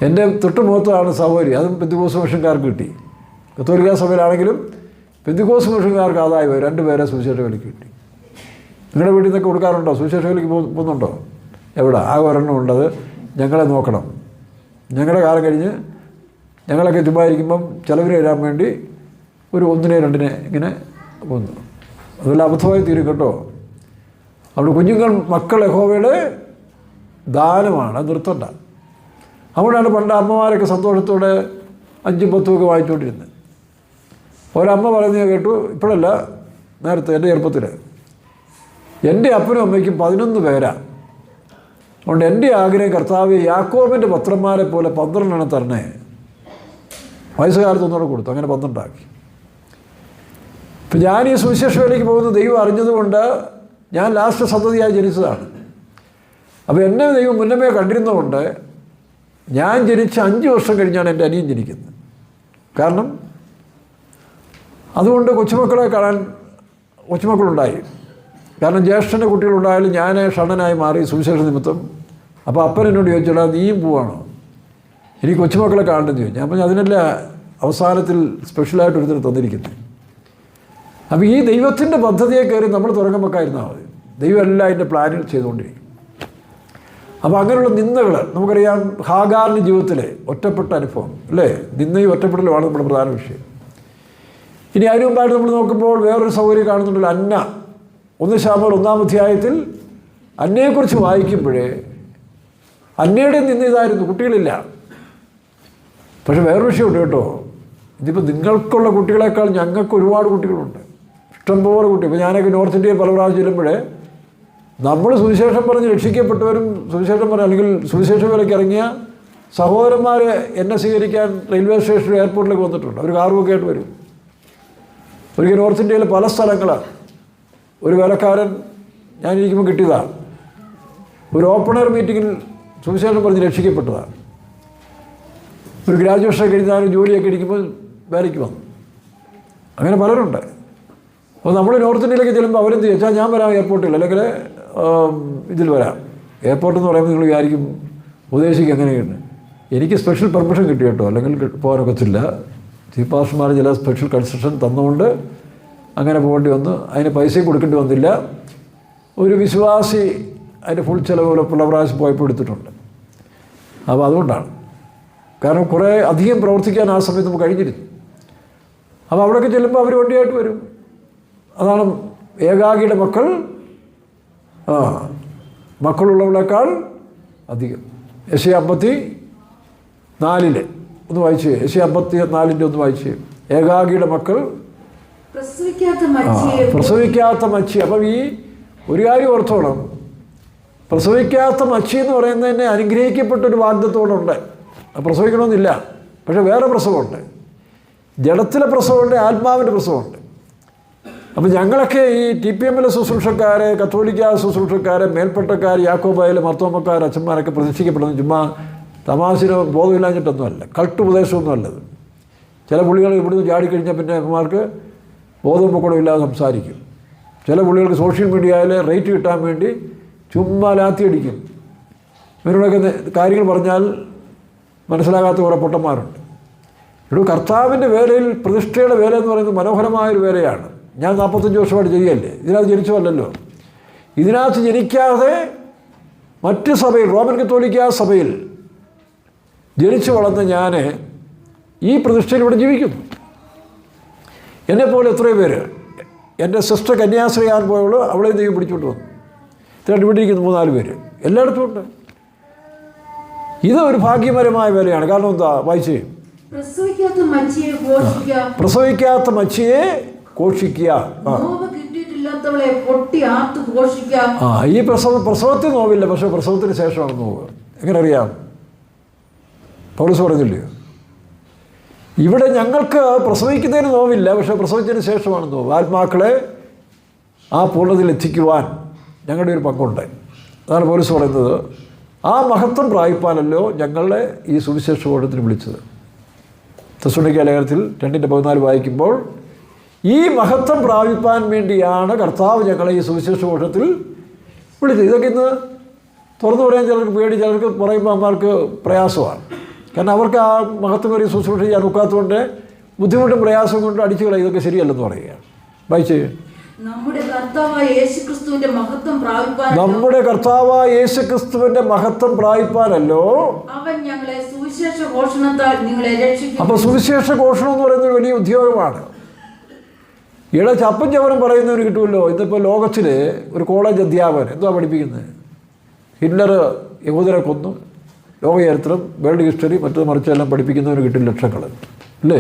എൻ്റെ തൊട്ട് മുഖത്താണ് സഹോദരി. അതും പെന്തിക്കോസ് മിഷൻകാർക്ക് കിട്ടി. കത്തോലിക്കാ സഭയിലാണെങ്കിലും പെന്തിക്കോസ് മിഷൻകാർക്ക് ആദായം 2 പേരെ സുവിശേഷ വേലയ്ക്ക് കിട്ടി. നിങ്ങളുടെ വീട്ടിൽ നിന്നൊക്കെ കൊടുക്കാറുണ്ടോ? സുവിശേഷ വേലയ്ക്ക് പോകുന്നുണ്ടോ? എവിടെ? ഒരെണ്ണം ഉണ്ടത്. ഞങ്ങളെ നോക്കണം. ഞങ്ങളുടെ കാലം കഴിഞ്ഞ് ഞങ്ങളൊക്കെ ചുമ്മായിരിക്കുമ്പം ചിലവിന് തരാൻ വേണ്ടി ഒരു 1 2 ഇങ്ങനെ പോകുന്നു. അതെല്ലാം അബദ്ധമായി തീരും കേട്ടോ. അവിടെ മക്കൾ യഹോവയുടെ ദാനമാണ്, അത് നിർത്തണ്ട. അതുകൊണ്ടാണ് പണ്ട് അമ്മമാരൊക്കെ സന്തോഷത്തോടെ 5 10 ഒക്കെ വായിച്ചുകൊണ്ടിരുന്നത്. ഒരമ്മ പറയുന്നത് കേട്ടു, ഇപ്പോഴല്ല, നേരത്തെ എൻ്റെ ചെറുപ്പത്തിൽ. എൻ്റെ അപ്പനും അമ്മയ്ക്കും 11 പേരാണ്. അതുകൊണ്ട് എൻ്റെ ആഗ്രഹം കർത്താവ് യാക്കോബിൻ്റെ പത്രന്മാരെ പോലെ 12 തരണേ. വയസ്സുകാലത്ത് ഒന്നുകൂടെ കൊടുത്തു, അങ്ങനെ 12 ആക്കി. ഇപ്പം ഞാൻ ഈ സുവിശേഷ വേലയ്ക്ക് പോകുന്ന ദൈവം അറിഞ്ഞതുകൊണ്ട് ഞാൻ ലാസ്റ്റ് സന്തതിയായി ജനിച്ചതാണ്. അപ്പോൾ എന്നെ ദൈവം മുന്നമേ കണ്ടിരുന്നതുകൊണ്ട് ഞാൻ ജനിച്ച 5 വർഷം കഴിഞ്ഞാണ് എൻ്റെ അനിയൻ ജനിക്കുന്നത്. കാരണം അതുകൊണ്ട് കൊച്ചുമക്കളെ കാണാൻ കൊച്ചുമക്കളുണ്ടായി. കാരണം ജ്യേഷ്ഠൻ്റെ കുട്ടികളുണ്ടായാലും ഞാൻ ഷണ്ണനായി മാറി സുവിശേഷ നിമിത്തം. അപ്പോൾ അപ്പൻ എന്നോട് ചോദിച്ചോടാ നീയും പോവാണോ, എനിക്ക് കൊച്ചുമക്കളെ കാണണമെന്ന് ചോദിച്ചു. അപ്പം അതിനല്ല അവസാനത്തിൽ സ്പെഷ്യലായിട്ട് ഒരുത്തർ തന്നിരിക്കുന്നത്. അപ്പോൾ ഈ ദൈവത്തിൻ്റെ പദ്ധതിയെ കയറി നമ്മൾ തുടങ്ങുമ്പോഴായിരുന്നാൽ മതി. ദൈവം എല്ലാം അതിൻ്റെ പ്ലാനിൽ ചെയ്തുകൊണ്ടിരിക്കും. അപ്പോൾ അങ്ങനെയുള്ള നിന്ദകൾ നമുക്കറിയാം. ഹാഗാറിൻ്റെ ജീവിതത്തിലെ ഒറ്റപ്പെട്ട അനുഭവം അല്ലേ, നിന്ദയും ഒറ്റപ്പെടലുമാണ് നമ്മുടെ പ്രധാന വിഷയം. ഇനി അതിനു മുമ്പായിട്ട് നമ്മൾ നോക്കുമ്പോൾ വേറൊരു സൗകര്യം കാണുന്നുണ്ടല്ലോ, അന്ന. 1 ശമൂവേൽ 1-ാം അധ്യായത്തിൽ അന്നയെക്കുറിച്ച് വായിക്കുമ്പോഴേ അന്നയുടെ നിന്ന ഇതായിരുന്നു, കുട്ടികളില്ല. പക്ഷെ വേറൊരു വിഷയമുണ്ട് കേട്ടോ. ഇതിപ്പോൾ നിങ്ങൾക്കുള്ള കുട്ടികളെക്കാൾ ഞങ്ങൾക്ക് ഒരുപാട് കുട്ടികളുണ്ട്, ഇഷ്ടംപോലെ കുട്ടി. ഇപ്പോൾ ഞാനൊക്കെ നോർത്ത് ഇന്ത്യയിൽ പല പ്രാവശ്യം ചെല്ലുമ്പോഴേ നമ്മൾ സുവിശേഷം പറഞ്ഞ് രക്ഷിക്കപ്പെട്ടവരും സുവിശേഷം പറഞ്ഞ് അല്ലെങ്കിൽ സുവിശേഷ വേലയ്ക്ക് ഇറങ്ങിയ സഹോദരന്മാർ എന്നെ സ്വീകരിക്കാൻ റെയിൽവേ സ്റ്റേഷൻ എയർപോർട്ടിലേക്ക് വന്നിട്ടുണ്ട്. അവർ കാറുമൊക്കെ ആയിട്ട് വരും. ഒരിക്കൽ നോർത്ത് ഇന്ത്യയിലെ പല സ്ഥലങ്ങളാണ്. ഒരു വേലക്കാരൻ ഞാനിരിക്കുമ്പോൾ കിട്ടിയതാണ്. ഒരു ഓപ്പൺ എയർ മീറ്റിങ്ങിൽ സുവിശേഷം പറഞ്ഞ് രക്ഷിക്കപ്പെട്ടതാണ്. ഒരു ഗ്രാജുവേഷൻ കഴിഞ്ഞാൽ ജോലിയൊക്കെ ഇരിക്കുമ്പോൾ വേലയ്ക്ക് വന്നു. അങ്ങനെ പലരുണ്ട്. അപ്പോൾ നമ്മൾ നോർത്ത് ഇന്ത്യയിലേക്ക് ചെല്ലുമ്പോൾ അവരെന്ത് ചോദിച്ചാൽ ഞാൻ വരാം എയർപോർട്ടിൽ, അല്ലെങ്കിൽ ഇതിൽ വരാം. എയർപോർട്ട് എന്ന് പറയുമ്പോൾ നിങ്ങൾ വിചാരിക്കും ഉപദേശിക്ക് എങ്ങനെയുണ്ട്. എനിക്ക് സ്പെഷ്യൽ പെർമിഷൻ കിട്ടി കേട്ടോ, അല്ലെങ്കിൽ പോകാനൊക്കത്തില്ല. ചീഫ് പാസ്റ്റർമാർ ചില സ്പെഷ്യൽ കൺസെഷൻ തന്നുകൊണ്ട് അങ്ങനെ പോകേണ്ടി വന്നു. അതിന് പൈസയും കൊടുക്കേണ്ടി വന്നില്ല. ഒരു വിശ്വാസി അതിൻ്റെ ഫുൾ ചിലവ് പല പ്രാവശ്യം പോയപ്പോൾ എടുത്തിട്ടുണ്ട്. അപ്പോൾ അതുകൊണ്ടാണ്. കാരണം കുറേ അധികം പ്രവർത്തിക്കാൻ ആ സമയത്ത് നമുക്ക് കഴിഞ്ഞിരുന്നു. അപ്പോൾ അവിടെയൊക്കെ ചെല്ലുമ്പോൾ അവർ വണ്ടിയായിട്ട് വരും. അതാണ് ഏകാകിയുടെ മക്കൾ മക്കളുള്ളവളേക്കാൾ അധികം. യെശയ്യാ 54 ഒന്ന് വായിച്ചേ. യെശയ്യാ 54 ഒന്ന് വായിച്ചേ. ഏകാകിയുടെ മക്കൾ പ്രസവിക്കാത്ത മച്ചി. അപ്പം ഈ ഒരു കാര്യം ഓർത്തോണം, പ്രസവിക്കാത്ത മച്ചി എന്ന് പറയുന്നതിനെ അനുഗ്രഹിക്കപ്പെട്ടൊരു വാഗ്ദത്തോടുണ്ട്. പ്രസവിക്കണമെന്നില്ല, പക്ഷെ വേറെ പ്രസവമുണ്ട്. ജഡത്തിലെ പ്രസവമുണ്ട്, ആത്മാവിൻ്റെ പ്രസവമുണ്ട്. അപ്പം ഞങ്ങളൊക്കെ ഈ TPM-ലെ ശുശ്രൂഷക്കാരെ, കത്തോലിക്ക ശുശ്രൂഷക്കാരെ, മേൽപ്പെട്ടക്കാർ, യാക്കോബായിലെ മർത്തോമക്കാർ, അച്ഛന്മാരൊക്കെ പ്രതീക്ഷിക്കപ്പെടുന്നത് ചുമ്മാ തമാശനോ ബോധമില്ലാഞ്ഞിട്ടൊന്നുമല്ല, കൾട്ട് ഉപദേശമൊന്നും അല്ലത്. ചില പുള്ളികൾ ഇവിടുന്ന് ചാടിക്കഴിഞ്ഞാൽ പിന്നെ അമ്മമാർക്ക് ബോധവും പൊക്കടമില്ലാതെ സംസാരിക്കും. ചില പുള്ളികൾക്ക് സോഷ്യൽ മീഡിയയിൽ റേറ്റ് കിട്ടാൻ വേണ്ടി ചുമ്മാ ലാത്തിയടിക്കും. ഇവരോടൊക്കെ കാര്യങ്ങൾ പറഞ്ഞാൽ മനസ്സിലാകാത്ത കുറേ പൊട്ടന്മാരുണ്ട്. ഇവിടെ കർത്താവിൻ്റെ വേലയിൽ, പ്രതിഷ്ഠയുടെ വേല എന്ന് പറയുന്നത് മനോഹരമായൊരു വേലയാണ്. ഞാൻ 45 വർഷമായിട്ട് ചെയ്യല്ലേ, ഇതിനകത്ത് ജനിച്ചതല്ലല്ലോ. ഇതിനകത്ത് ജനിക്കാതെ മറ്റ് സഭയിൽ, റോമൻ കത്തോലിക്ക സഭയിൽ ജനിച്ചു വളർന്ന ഞാൻ ഈ പ്രതിഷ്ഠയിൽ ഇവിടെ ജീവിക്കുന്നു. എന്നെപ്പോലെ എത്രയോ പേര്, എൻ്റെ സിസ്റ്റർ കന്യാസ്ത്രീ ആകാൻ പോയവൾ, അവളെയും ദൈവം പിടിച്ചുകൊണ്ട് വന്നു. ഇത്രയും ഇവിടെ ഇരിക്കുന്നു 3-4 പേര്, എല്ലായിടത്തും ഉണ്ട്. ഇത് ഒരു ഭാഗ്യപരമായ വേലയാണ്. കാരണം എന്താ, വായിച്ചേ. പ്രസവിക്കാത്ത മച്ചിയെ ഘോഷിക്കുക. ഈ പ്രസവത്തിൽ നോവില്ല, പക്ഷെ പ്രസവത്തിന് ശേഷമാണ് നോവ്. എങ്ങനെ അറിയാം? പൗലോസ് പറഞ്ഞില്ലയോ, ഇവിടെ ഞങ്ങൾക്ക് പ്രസവിക്കുന്നതിന് നോവില്ല, പക്ഷേ പ്രസവിച്ചതിന് ശേഷമാണ് നോവ്. ആത്മാക്കളെ ആ പൂർണ്ണതയിൽ എത്തിക്കുവാൻ ഞങ്ങളുടെ ഒരു പങ്കുണ്ട്. അതാണ് പൗലോസ് പറയുന്നത്. ആ മഹത്വം പ്രാപിപ്പാനല്ലോ ഞങ്ങളെ ഈ സുവിശേഷ ഓട്ടത്തിന് വിളിച്ചത്. തെസ്സലോനിക്ക ലേഖനത്തിൽ 2:14 വായിക്കുമ്പോൾ ഈ മഹത്വം പ്രാപിപ്പാൻ വേണ്ടിയാണ് കർത്താവ് ഞങ്ങളെ ഈ സുവിശേഷ ഓട്ടത്തിൽ വിളിച്ചത്. ഇതൊക്കെ ഇന്ന് തുറന്നു പറയാൻ ചിലർക്ക് പേടി, ചിലർക്ക് പറയുമ്പോൾ അമ്മമാർക്ക് പ്രയാസമാണ്. കാരണം അവർക്ക് ആ മഹത്വമേറിയ ശുശ്രൂഷ ചെയ്യാൻ ഒക്കാത്തതുകൊണ്ട് ബുദ്ധിമുട്ടും പ്രയാസം കൊണ്ട് അടിച്ചു കളയും. ഇതൊക്കെ ശരിയല്ലെന്ന് പറയുകയാണ്. വായിച്ചേ. നമ്മുടെ കർത്താവായ യേശുക്രിസ്തുവിന്റെ മഹത്വം പ്രാപിപ്പാനല്ലോ അവൻ ഞങ്ങളെ സുവിശേഷ ഘോഷണത്താൽ നിങ്ങളെ രക്ഷിക്കും. അപ്പോൾ സുവിശേഷ ഘോഷണം എന്ന് പറയുന്നത് വലിയ ഉദ്യോഗമാണ്. ഇവിടെ ചപ്പൻ ചവരം പറയുന്നവന് കിട്ടുമല്ലോ. ഇതിപ്പോൾ ലോകത്തിൽ ഒരു കോളേജ് അധ്യാപകൻ എന്തുവാ പഠിപ്പിക്കുന്നത്? ഹിറ്റ്ലർ യഹൂദരെ കൊന്നു, ലോകചരിത്രം, വേൾഡ് ഹിസ്റ്ററി, മറ്റു മറിച്ചെല്ലാം പഠിപ്പിക്കുന്നവന് കിട്ടും ലക്ഷങ്ങൾ, അല്ലേ?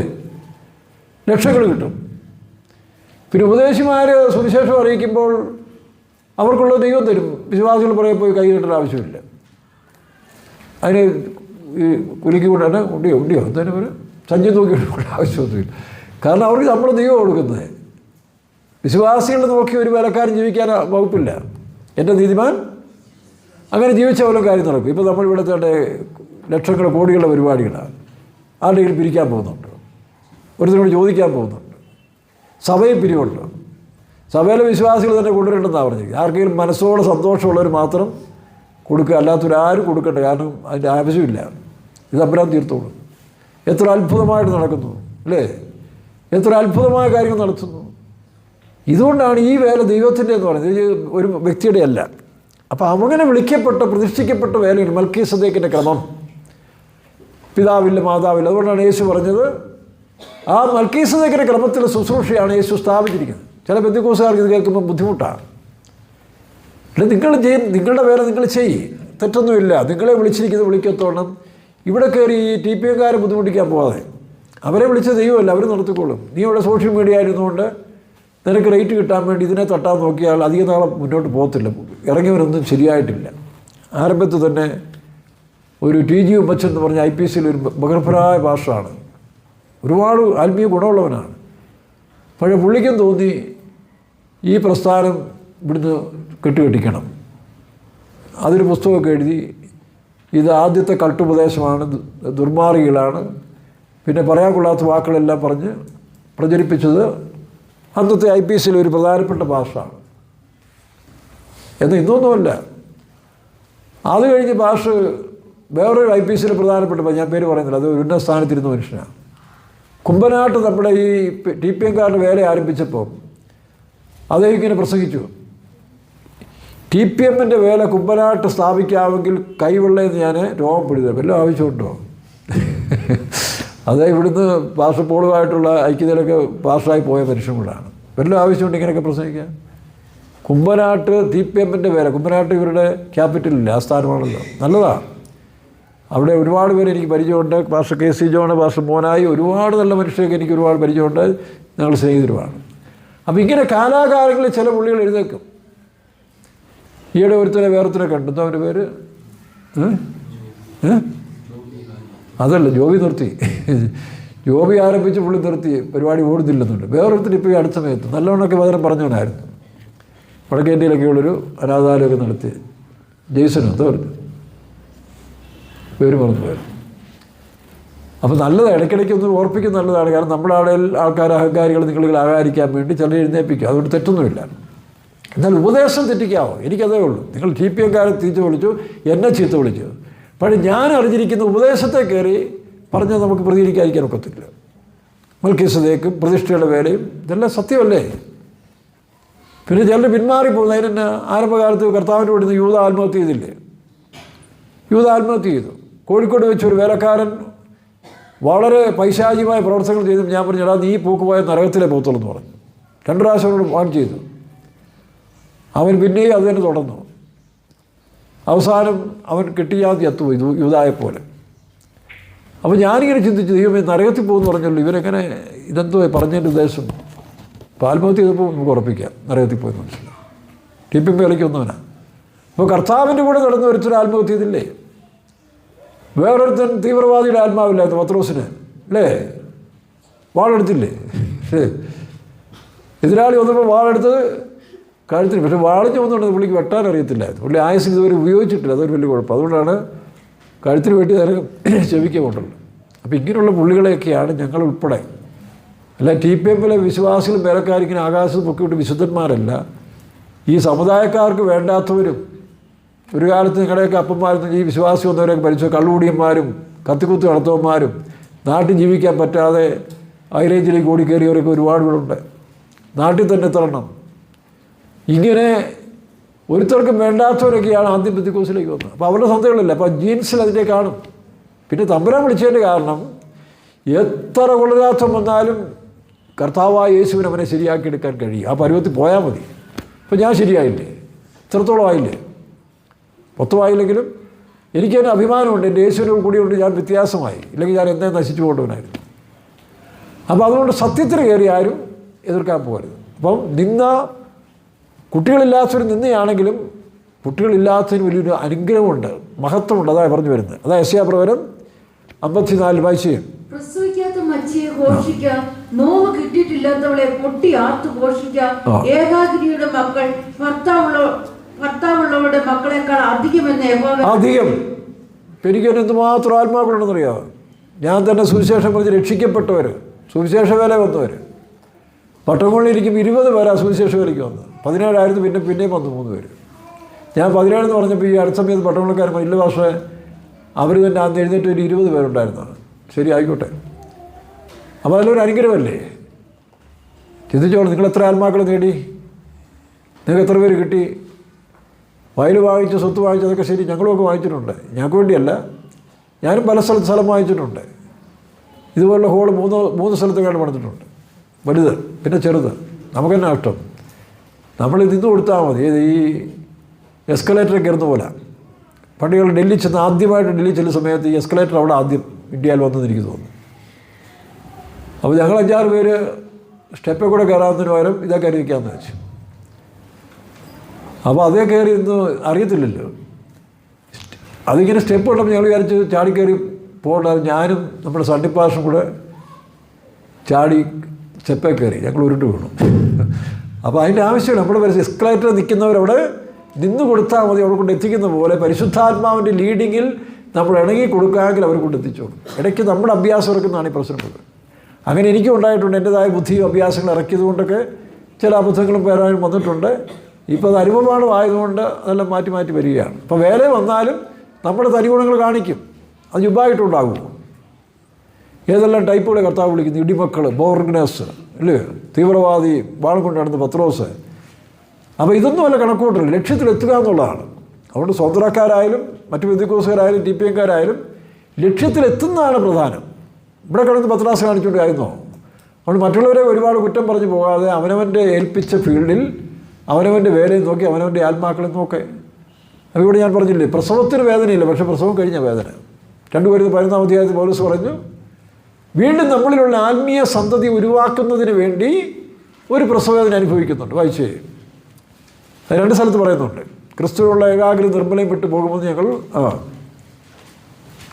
ലക്ഷങ്ങൾ കിട്ടും. പിന്നെ ഉപദേശിമാർ സുവിശേഷം അറിയിക്കുമ്പോൾ അവർക്കുള്ള ദൈവം തരും. വിശ്വാസികൾ പുറകെ പോയി കൈ കിട്ടേണ്ട ആവശ്യമില്ല. അതിന് ഈ കുലുക്കി കൊണ്ട് തന്നെ ഉണ്ടിയോ എന്തായാലും ഒരു സഞ്ചി നോക്കി കൊടുക്കേണ്ട ആവശ്യമൊന്നുമില്ല. കാരണം അവർക്ക് നമ്മുടെ ദൈവം കൊടുക്കുന്നത്. വിശ്വാസികളെ നോക്കി ഒരു വേലക്കാരൻ ജീവിക്കാൻ വകുപ്പില്ല. എൻ്റെ നീതിമാൻ അങ്ങനെ ജീവിച്ച പോലെ കാര്യം നടക്കും. ഇപ്പോൾ നമ്മൾ ഇവിടുത്തെ ലക്ഷങ്ങൾ കോടികളുടെ പരിപാടികളാണ്. ആരുടെയും പിരിക്കാൻ പോകുന്നുണ്ട്, ഒരുത്തിനോട് ചോദിക്കാൻ പോകുന്നുണ്ട്, സഭയിൽ പിരിവുണ്ട്. സഭയിലെ വിശ്വാസികൾ തന്നെ കൊണ്ടുവരേണ്ടെന്നാണ് പറഞ്ഞത്. ആർക്കെങ്കിലും മനസ്സോടെ സന്തോഷമുള്ളവർ മാത്രം കൊടുക്കുക, അല്ലാത്തവരാരും കൊടുക്കട്ടെ. കാരണം അതിൻ്റെ ആവശ്യമില്ല. ഇത് തമ്പുരാൻ തീർത്തോളൂ. എത്ര അത്ഭുതമായിട്ട് നടക്കുന്നു അല്ലേ? എത്ര അത്ഭുതമായ കാര്യങ്ങൾ നടത്തുന്നു. ഇതുകൊണ്ടാണ് ഈ വേല ദൈവത്തിൻ്റെ എന്ന് പറയുന്നത്, ഇത് ഒരു വ്യക്തിയുടെ അല്ല. അപ്പോൾ അങ്ങനെ വിളിക്കപ്പെട്ട പ്രതിഷ്ഠിക്കപ്പെട്ട വേലയാണ് മൽക്കീസദേക്കിൻ്റെ ക്രമം. പിതാവില്ല മാതാവില്ല. അതുകൊണ്ടാണ് യേശു പറഞ്ഞത് ആ മൽക്കീസദേക്കിൻ്റെ ക്രമത്തിലെ ശുശ്രൂഷയാണ് യേശു സ്ഥാപിച്ചിരിക്കുന്നത്. ചില പെന്തക്കോസ്തുകാർക്ക് ഇത് കേൾക്കുമ്പോൾ ബുദ്ധിമുട്ടാണ്. നിങ്ങളുടെ വേല നിങ്ങൾ ചെയ്യ്, തെറ്റൊന്നുമില്ല. നിങ്ങളെ വിളിച്ചിരിക്കുന്നത് വിളിക്കത്തോണം. ഇവിടെ കയറി ഈ TPMകാരെ ബുദ്ധിമുട്ടിക്കാൻ പോകാതെ. അവരെ വിളിച്ച ദൈവമല്ല, അവർ നടത്തിക്കോളും. നീ ഇവിടെ സോഷ്യൽ മീഡിയ ആയിരുന്നുകൊണ്ട് നിനക്ക് റേറ്റ് കിട്ടാൻ വേണ്ടി ഇതിനെ തട്ടാൻ നോക്കിയാൽ അധികം നാളെ മുന്നോട്ട് പോകത്തില്ല. ഇറങ്ങിയവരൊന്നും ശരിയായിട്ടില്ല. ആരംഭത്തിൽ തന്നെ ഒരു TG ഉമ്മച്ചൻ എന്ന് പറഞ്ഞ IPCയിൽ ഒരു ബഹർഫരായ ഭാഷയാണ്, ഒരുപാട് ആത്മീയ ഗുണമുള്ളവനാണ്. പക്ഷേ പുള്ളിക്കും തോന്നി ഈ പ്രസ്ഥാനം ഇവിടുന്ന് കെട്ടിക്കണം. അതൊരു പുസ്തകമൊക്കെ എഴുതി ഇത് ആദ്യത്തെ കൾട്ടുപദേശമാണ്, ദുർമാർഗികളാണ്, പിന്നെ പറയാൻ കൊള്ളാത്ത വാക്കുകളെല്ലാം പറഞ്ഞ് പ്രചരിപ്പിച്ചത് അന്നത്തെ IPCയിൽ ഒരു പ്രധാനപ്പെട്ട ഭാഷയാണ്. എന്നാൽ ഇതൊന്നുമല്ല. അത് കഴിഞ്ഞ് ഭാഷ വേറൊരു IPCയിൽ പ്രധാനപ്പെട്ട, ഞാൻ പേര് പറയുന്നില്ല, അത് ഒരു ഉന്നത സ്ഥാനത്തിരുന്ന മനുഷ്യനാണ്. കുമ്പനാട്ട് നമ്മുടെ ഈ TPMകാരുടെ വേല ആരംഭിച്ചപ്പോൾ അദ്ദേഹം ഇങ്ങനെ പ്രസംഗിച്ചു, TPMൻ്റെ വേല കുമ്പനാട്ട് സ്ഥാപിക്കാമെങ്കിൽ കൈവെള്ളയെന്ന് ഞാൻ രോഗപ്പെടുത്തത് വല്ല ആവശ്യമുണ്ടോ? അത് ഇവിടുന്ന് പാർശ്വപ്പോളുമായിട്ടുള്ള ഐക്യതയിലൊക്കെ പാസ്സായി പോയ മനുഷ്യൻ കൂടാണ്. വല്ല ആവശ്യമുണ്ട് ഇങ്ങനെയൊക്കെ പ്രസംഗിക്കാൻ? കുമ്പനാട്ട് TPMൻ്റെ വേല, കുമ്പനാട്ട് ഇവരുടെ ക്യാപിറ്റലില്ല, ആസ്ഥാനമാണല്ലോ, നല്ലതാണ്. അവിടെ ഒരുപാട് പേര് എനിക്ക് പരിചയമുണ്ട്. പാസ്റ്റർ KC ജോൺ, പാസ്റ്റർ മോനായി, ഒരുപാട് നല്ല മനുഷ്യർക്ക് എനിക്ക് ഒരുപാട് പരിചയമുണ്ട്. ഞങ്ങൾ സ്നേഹിതരുമാണ്. അപ്പോൾ ഇങ്ങനെ കാലാകാലങ്ങളിൽ ചില പുള്ളികൾ എഴുന്നേക്കും. ഈയിടെ ഒരുത്തരെ വേറൊരുത്തരെ കണ്ടു. അവൻ്റെ പേര് അതല്ല, ജോബി നിർത്തി. ജോബി ആരംഭിച്ച് പുള്ളി നിർത്തി, പരിപാടി ഓടുന്നില്ലെന്നുണ്ട്. വേറൊരുത്തർ ഇപ്പോൾ ഈ അടുത്ത സമയത്ത് നല്ലവണ്ണമൊക്കെ പകരം പറഞ്ഞവനായിരുന്നു. വടക്കേന്ത്യയിലൊക്കെയുള്ളൊരു അനാഥാലയമൊക്കെ നടത്തി. ജെയ്സനോ എന്താ പറഞ്ഞു, പേര് പറഞ്ഞു പോയത്. അപ്പോൾ നല്ലതാണ്, ഇടയ്ക്കിടയ്ക്ക് ഒന്ന് ഓർപ്പിക്കുന്നത് നല്ലതാണ്. കാരണം നമ്മുടെ ആൾക്കാർ അഹങ്കാരികൾ നിങ്ങൾ ആകാരിക്കാൻ വേണ്ടി ചിലർ എഴുന്നേൽപ്പിക്കുക, അതുകൊണ്ട് തെറ്റൊന്നുമില്ല. എന്നാൽ ഉപദേശം തെറ്റിക്കാവോ? എനിക്കതേ ഉള്ളൂ. നിങ്ങൾ TPMകാരെ തിരിച്ചു വിളിച്ചു, എന്നെ ചീത്ത വിളിച്ചു. പക്ഷേ ഞാൻ അറിഞ്ഞിരിക്കുന്ന ഉപദേശത്തെ കയറി പറഞ്ഞാൽ നമുക്ക് പ്രതികരിക്കാതിരിക്കാൻ ഒക്കത്തില്ല. മൽക്കീസദേക്കും പ്രതിഷ്ഠയുടെ വേലയും ഇതെല്ലാം സത്യമല്ലേ? പിന്നെ ചിലർ പിന്മാറിപ്പോകുന്നു. അതിന് ആരംഭകാലത്ത് കർത്താവിൻ്റെ കൂടെ യൂദ ആത്മഹത്യ ചെയ്തില്ലേ? യൂദ ആത്മഹത്യ ചെയ്തു. കോഴിക്കോട് വെച്ച് ഒരു വേലക്കാരൻ വളരെ പൈശാചികമായ പ്രവർത്തനങ്ങൾ ചെയ്തു. ഞാൻ പറഞ്ഞു, എടാ നീ പോക്കുപോയ നരകത്തിലെ പോകത്തുള്ളൂ എന്ന് പറഞ്ഞു. 2 പ്രാവശ്യം വാൺ ചെയ്തു. അവൻ പിന്നെയും അത് തന്നെ തുടർന്നു. അവസാനം അവൻ കെട്ടിയാതി എത്തുപോയി, യൂദായെപ്പോലെ. അപ്പോൾ ഞാനിങ്ങനെ ചിന്തിച്ചു, ദൈവമേ നരകത്തിൽ പോകുമെന്ന് പറഞ്ഞല്ലോ, ഇവരെങ്ങനെ ഇതെന്തോ പറഞ്ഞതിൻ്റെ ഉദ്ദേശം? അപ്പോൾ ആത്മഹത്യ ചെയ്തപ്പോൾ നമുക്ക് ഉറപ്പിക്കാം നരകത്തിൽ പോയെന്ന് മനസ്സിലായി. TPM കളിക്കൊന്നവനാണ്. അപ്പോൾ കർത്താവിൻ്റെ കൂടെ നടന്ന ഒരുത്തരം ആത്മഹത്യ ചെയ്തില്ലേ? വേറൊരുത്തൻ തീവ്രവാദിയുടെ ആത്മാവില്ലായിരുന്നു, പത്രോസിന് അല്ലേ? വാളെടുത്തില്ലേ? എതിരാളി വന്നപ്പോൾ വാളെടുത്തത് കഴുത്തിന്. പക്ഷേ വാളിഞ്ഞ് വന്നുകൊണ്ട് പുള്ളിക്ക് വെട്ടാൻ അറിയത്തില്ലായിരുന്നു. പുള്ളി ആയുസിൽ ഇതുവരെ ഉപയോഗിച്ചിട്ടില്ല, അതൊരു വലിയ കുഴപ്പം. അതുകൊണ്ടാണ് കഴുത്തിന് വെട്ടി നേരം ചെവിക്ക് കൊണ്ടുള്ളത്. അപ്പോൾ ഇങ്ങനെയുള്ള പുള്ളികളെയൊക്കെയാണ് ഞങ്ങൾ ഉൾപ്പെടെ. അല്ല TPMലെ വിശ്വാസികളും വേലക്കാരിങ്ങനെ ആകാശത്ത് പൊക്കിവിട്ട് വിശുദ്ധന്മാരല്ല. ഈ സമുദായക്കാർക്ക് വേണ്ടാത്തവരും ഒരു കാലത്ത് നിങ്ങളുടെയൊക്കെ അപ്പന്മാരും ഈ വിശ്വാസി വന്നവരെയൊക്കെ ഭരിച്ച കള്ളുകൂടിയന്മാരും കത്തിക്കുത്ത് നടത്തവന്മാരും നാട്ടിൽ ജീവിക്കാൻ പറ്റാതെ ഹൈറേഞ്ചിലേക്ക് ഓടിക്കയറിയവരൊക്കെ ഒരുപാട് പേരുണ്ട്. നാട്ടിൽ തന്നെ തരണം. ഇങ്ങനെ ഒരുത്തർക്കും വേണ്ടാത്തവരൊക്കെയാണ് ആദ്യം പെന്തക്കോസ്തിലേക്ക് വന്നത്. അപ്പോൾ അവരുടെ സന്തതികളില്ല. അപ്പോൾ ജീൻസിൽ അതിനെ കാണും. പിന്നെ തമ്പുരാൻ വിളിച്ചതിൻ്റെ കാരണം എത്ര കൊള്ളരാത്തം വന്നാലും കർത്താവായ യേശുവിന് അവനെ ശരിയാക്കിയെടുക്കാൻ കഴിയും. ആ പരുവത്തിൽ പോയാൽ മതി. അപ്പോൾ ഞാൻ ശരിയായില്ലേ? ഇത്രത്തോളം ആയില്ലേ? മൊത്തമായില്ലെങ്കിലും എനിക്കതിന് അഭിമാനമുണ്ട്. എൻ്റെ യേശുവിനോട് കൂടിയുണ്ട് ഞാൻ വ്യത്യാസമായി. ഇല്ലെങ്കിൽ ഞാൻ എന്തേ നശിച്ചു കൊണ്ടുവനായിരുന്നു. അപ്പോൾ അതുകൊണ്ട് സത്യത്തിന് കയറി ആരും എതിർക്കാൻ പോകരുത്. അപ്പം നിന്ന കുട്ടികളില്ലാത്തവർ നിന്നയാണെങ്കിലും കുട്ടികളില്ലാത്തതിന് വലിയൊരു അനുഗ്രഹമുണ്ട്, മഹത്വമുണ്ട്. അതാണ് പറഞ്ഞു വരുന്നത്. അതാ യെശയ്യാ പ്രവചനം 54 വായിച്ച്. പ്രസവിക്കാത്ത മച്ചിയെ ഘോഷിക്കാം, നോവ് കിട്ടിയിട്ടില്ലാത്തവളെ പൊട്ടി ആർത്തു ഘോഷിക്കാം. ഏകാഗിരിയുടെ മക്കൾ ഭർത്താവുള്ളവരുടെ മക്കളെക്കാൾ അധികമെന്ന് യഹോവ. അധികം. എനിക്ക് എന്തുമാത്രം ആത്മാക്കളുണ്ടെന്നറിയാം. ഞാൻ തന്നെ സുവിശേഷം പറഞ്ഞ് രക്ഷിക്കപ്പെട്ടവർ, സുവിശേഷ വേല വന്നവർ. പട്ടണങ്ങളിലിരിക്കും 20 പേരാ സുവിശേഷ വേലയ്ക്ക് വന്നത്. 17 പിന്നെയും വന്നു 3 പേര്. ഞാൻ 17 എന്ന് പറഞ്ഞപ്പോൾ ഈ അടുത്ത സമയത്ത് പട്ടണക്കാർ ഇല്ല പക്ഷേ അവർ തന്നെ അന്ന് എഴുന്നേറ്റ് ഒരു 20 പേരുണ്ടായിരുന്നതാണ്. ശരി, ആയിക്കോട്ടെ. അപ്പോൾ അതിലൊരു അനുഗ്രഹമല്ലേ? ചിന്തിച്ചോളൂ, നിങ്ങൾ എത്ര ആത്മാക്കൾ നേടി? നിങ്ങൾക്ക് എത്ര പേര് കിട്ടി? വയൽ വാങ്ങിച്ച് സ്വത്ത് വാങ്ങിച്ച് അതൊക്കെ ശരി, ഞങ്ങളുമൊക്കെ വാങ്ങിച്ചിട്ടുണ്ട്. ഞങ്ങൾക്ക് വേണ്ടിയല്ല, ഞാനും പല സ്ഥലം വാങ്ങിച്ചിട്ടുണ്ട്. ഇതുപോലുള്ള ഹോള് 3 സ്ഥലത്തൊക്കെയാണ് പണിതിട്ടുണ്ട്. വലുത് പിന്നെ ചെറുത്. നമുക്ക് തന്നെ നഷ്ടം. നമ്മൾ നിന്ന് കൊടുത്താൽ മതി. ഈ എസ്കലേറ്റർ കയറുന്ന പോലെ പണ്ടികൾ ഡൽഹി ചെന്ന് ആദ്യമായിട്ട് ഡൽഹി ചെല്ലുന്ന സമയത്ത് ഈ എസ്കലേറ്റർ അവിടെ ആദ്യം ഇന്ത്യയിൽ വന്നെന്ന് എനിക്ക് തോന്നുന്നു. അപ്പോൾ ഞങ്ങൾ 5-6 പേര് സ്റ്റെപ്പിൽ കൂടെ കയറാവുന്നതിന് പകരം ഇതാ കയറി വയ്ക്കാമെന്ന് വെച്ചു. അപ്പോൾ അതേ കയറി ഒന്നും അറിയത്തില്ലല്ലോ. അതിങ്ങനെ സ്റ്റെപ്പ് ഉണ്ടപ്പോൾ ഞങ്ങൾ വിചാരിച്ച് ചാടി കയറി പോകണ്ട. ഞാനും നമ്മുടെ സണ്ണിപ്പാഷും കൂടെ ചാടി സ്റ്റെപ്പിൽ കയറി ഞങ്ങൾ ഉരുണ്ട് വീണു. അപ്പോൾ അതിൻ്റെ ആവശ്യമില്ല. നമ്മൾ എസ്കലേറ്റർ നിൽക്കുന്നവരവിടെ നിന്ന് കൊടുത്താൽ മതി. അവിടെ കൊണ്ട് എത്തിക്കുന്ന പോലെ പരിശുദ്ധാത്മാവിൻ്റെ ലീഡിങ്ങിൽ നമ്മൾ ഇണങ്ങി കൊടുക്കാമെങ്കിൽ അവർ കൊണ്ട് എത്തിച്ചോളും. ഇടയ്ക്ക് നമ്മുടെ അഭ്യാസം ഇറക്കുന്നതാണ് ഈ പ്രശ്നങ്ങൾ. അങ്ങനെ എനിക്കും ഉണ്ടായിട്ടുണ്ട്. എൻ്റെതായ ബുദ്ധിയും അഭ്യാസങ്ങൾ ഇറക്കിയത് കൊണ്ടൊക്കെ ചില അബദ്ധങ്ങളും പേരാനും വന്നിട്ടുണ്ട്. ഇപ്പോൾ അത് അനുഭവമായതുകൊണ്ട് അതെല്ലാം മാറ്റി മാറ്റി വരികയാണ്. ഇപ്പോൾ വേല വന്നാലും നമ്മുടെ തനിഗുണങ്ങൾ കാണിക്കും. അത് ജുബായിട്ടുണ്ടാകുമോ? ഏതെല്ലാം ടൈപ്പുകളെ കർത്താവ് വിളിക്കുന്നു? ഇടിമക്കൾ, ബോർഗ്നസ് അല്ലേ, തീവ്രവാദി, വാൾ കൊണ്ട് നടന്ന പത്രോസ്. അപ്പോൾ ഇതൊന്നും അല്ല കണക്കൂട്ടൽ, ലക്ഷ്യത്തിലെത്തുക എന്നുള്ളതാണ്. അതുകൊണ്ട് സ്വതന്ത്രക്കാരായാലും മറ്റു ബന്ധുക്കോസുകാരായാലും TPMക്കാരായാലും ലക്ഷ്യത്തിലെത്തുന്നതാണ് പ്രധാനം. ഇവിടെ കിടന്ന് പത്രാസ് കാണിച്ചുകൊണ്ട് ആയിരുന്നോ? അതുകൊണ്ട് മറ്റുള്ളവരെ ഒരുപാട് കുറ്റം പറഞ്ഞു പോകാതെ അവനവൻ്റെ ഏൽപ്പിച്ച ഫീൽഡിൽ അവനവൻ്റെ വേലയും നോക്കി അവനവൻ്റെ ആത്മാക്കളെയും നോക്കെ. അപ്പോൾ ഇവിടെ ഞാൻ പറഞ്ഞില്ലേ, പ്രസവത്തിന് വേദനയില്ല, പക്ഷേ പ്രസവം കഴിഞ്ഞ വേദന. 2 Corinthians 11 പൗലോസ് പറഞ്ഞു, വീണ്ടും നമ്മളിലുള്ള ആത്മീയ സന്തതി ഉരുവാക്കുന്നതിന് വേണ്ടി ഒരു പ്രസവവേദന അനുഭവിക്കുന്നുണ്ട്. വായിച്ചേ, 2 സ്ഥലത്ത് പറയുന്നുണ്ട്. ക്രിസ്തുവിനുള്ള ഏകാഗ്രത നിർമ്മലയും വിട്ടു പോകുമെന്ന് ഞങ്ങൾ